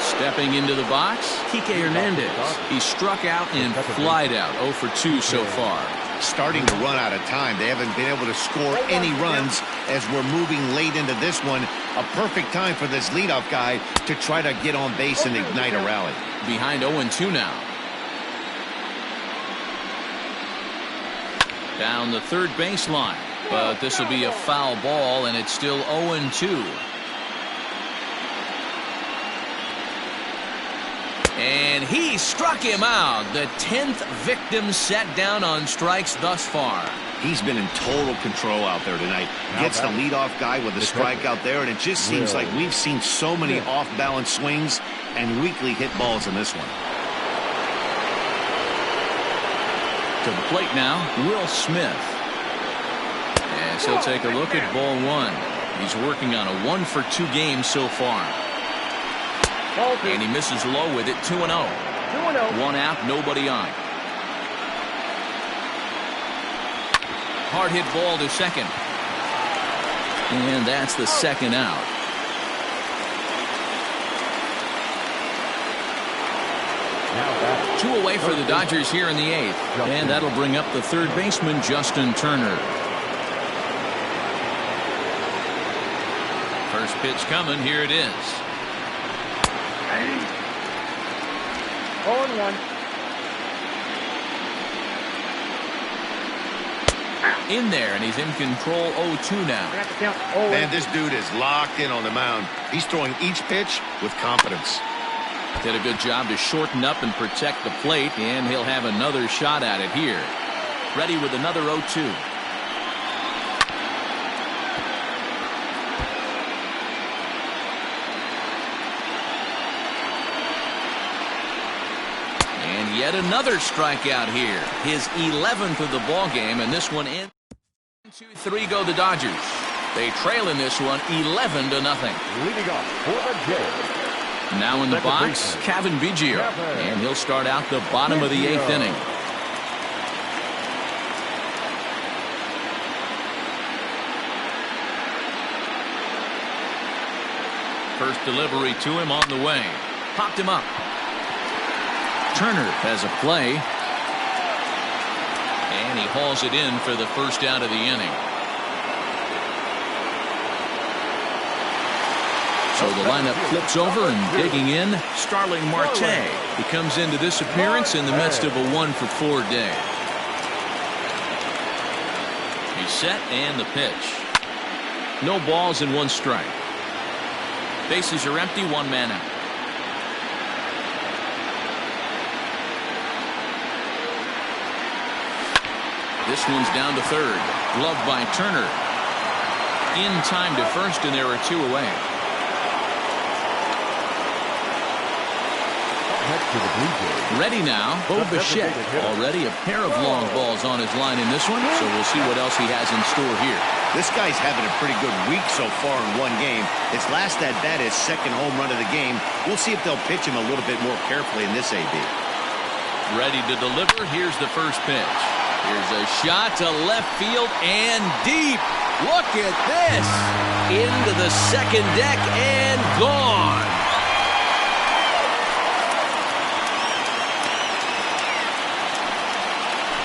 Speaker 1: Stepping into the box, Kike Hernandez. He struck out and flied out. 0 for 2 so far.
Speaker 2: Starting to run out of time. They haven't been able to score any runs as we're moving late into this one. A perfect time for this leadoff guy to try to get on base and ignite a rally.
Speaker 1: Behind 0-2 now. Down the third baseline. But this will be a foul ball, and it's still 0-2. And he struck him out. The 10th victim set down on strikes thus far.
Speaker 2: He's been in total control out there tonight. Gets the leadoff guy with a strike out there, and it just seems like we've seen so many off-balance swings and weakly hit balls in this one.
Speaker 1: To the plate now, Will Smith. And he'll take a look at ball 1. He's working on a 1 for 2 game so far. And he misses low with it. 2-0. 1 out, nobody on. Hard hit ball to second. And that's the second out. Two away for the Dodgers here in the 8th. And that'll bring up the third baseman, Justin Turner. First pitch coming. Here it is.
Speaker 6: 0-1.
Speaker 1: In there, and he's in control. 0-2 now.
Speaker 2: Man, this dude is locked in on the mound. He's throwing each pitch with confidence.
Speaker 1: Did a good job to shorten up and protect the plate, and he'll have another shot at it here. Ready with another 0-2. Yet another strikeout here. His 11th of the ball game, and this one in. 2-3 go the Dodgers. They trail in this one 11-0.
Speaker 5: Leading off for the Jays.
Speaker 1: Now in the box, Kevin Biggio, and he'll start out the bottom of the 8th inning. First delivery to him on the way. Popped him up. Turner has a play. And he hauls it in for the first out of the inning. So the lineup flips over, and digging in, Starling Marte. He comes into this appearance in the midst of a 1 for 4 day. He's set, and the pitch. No balls and 1 strike. Bases are empty, 1 man out. This one's down to third. Gloved by Turner. In time to first, and there are 2 away. Ready now, Bo Bichette. Already a pair of long balls on his line in this one, so we'll see what else he has in store here.
Speaker 2: This guy's having a pretty good week so far in 1 game. His last at bat is 2nd home run of the game. We'll see if they'll pitch him a little bit more carefully in this AB.
Speaker 1: Ready to deliver. Here's the first pitch. Here's a shot to left field and deep. Look at this. Into the second deck and gone.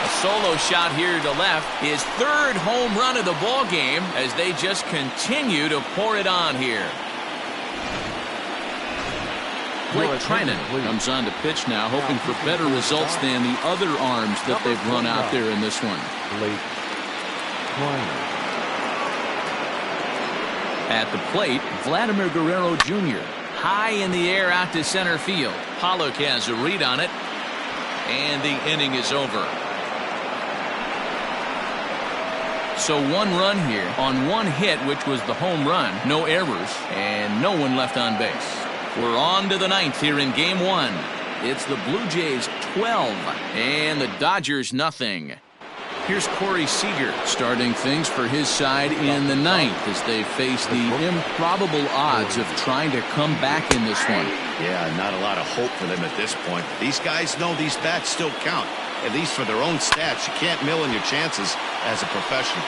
Speaker 1: A solo shot here to left. His 3rd home run of the ball game as they just continue to pour it on here. Blake Trinan comes on to pitch now, hoping for better results than the other arms that they've run out there in this one. At the plate, Vladimir Guerrero Jr. High in the air out to center field. Pollock has a read on it, and the inning is over. So 1 run here on 1 hit, which was the home run. No errors, and no one left on base. We're on to the 9th here in Game 1. It's the Blue Jays 12 and the Dodgers nothing. Here's Corey Seager starting things for his side in the ninth as they face the improbable odds of trying to come back in this one.
Speaker 2: Yeah, not a lot of hope for them at this point. These guys know these bats still count, at least for their own stats. You can't mill in your chances as a professional.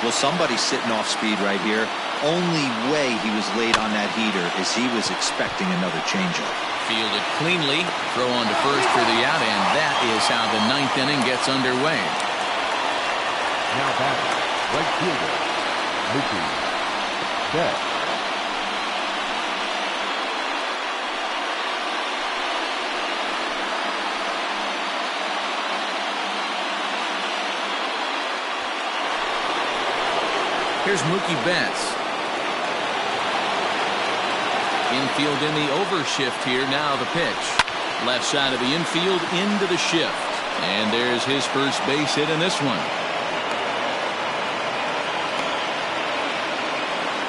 Speaker 7: Well, somebody's sitting off speed right here. Only way he was late on that heater is he was expecting another changeup.
Speaker 1: Fielded cleanly, throw on to first for the out, and that is how the ninth inning gets underway.
Speaker 5: Now batting, right fielder, Mookie Betts.
Speaker 1: Here's Mookie Betts. Infield in the overshift here. Now the pitch. Left side of the infield into the shift. And there's his first base hit in this one.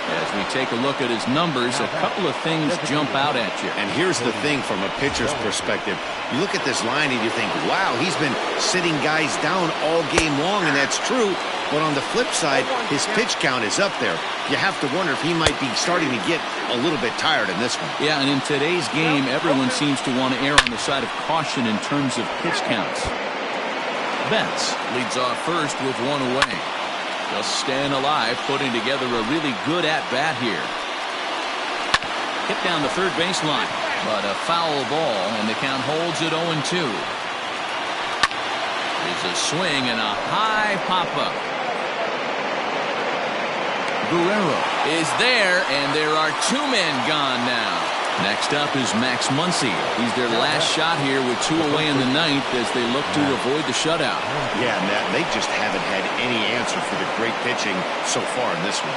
Speaker 1: As we take a look at his numbers, a couple of things jump out at you.
Speaker 2: And here's the thing from a pitcher's perspective. You look at this line and you think, wow, he's been sitting guys down all game long, and that's true. But on the flip side, his pitch count is up there. You have to wonder if he might be starting to get a little bit tired in this one.
Speaker 1: Yeah, and in today's game, everyone seems to want to err on the side of caution in terms of pitch counts. Betts leads off first with one away. Just staying alive, putting together a really good at-bat here. Hit down the third baseline, but a foul ball, and the count holds at 0-2. There's a swing and a high pop-up. Guerrero is there, and there are two men gone now. Next up is Max Muncy. He's their last shot here with two away in the ninth as they look to avoid the shutout.
Speaker 2: Yeah, Matt, they just haven't had any answer for the great pitching so far in this one.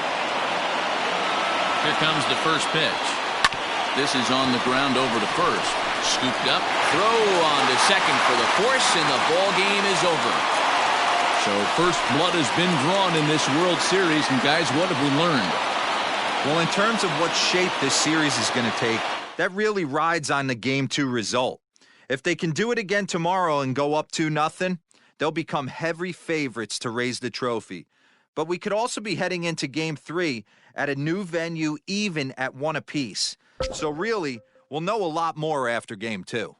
Speaker 1: Here comes the first pitch. This is on the ground over to first. Scooped up, throw on to second for the force, and the ball game is over. So first blood has been drawn in this World Series, and guys, what have we learned?
Speaker 3: Well, in terms of what shape this series is going to take, that really rides on the Game 2 result. If they can do it again tomorrow and go up 2-0, they'll become heavy favorites to raise the trophy. But we could also be heading into Game 3 at a new venue, even at 1 apiece. So really, we'll know a lot more after Game 2.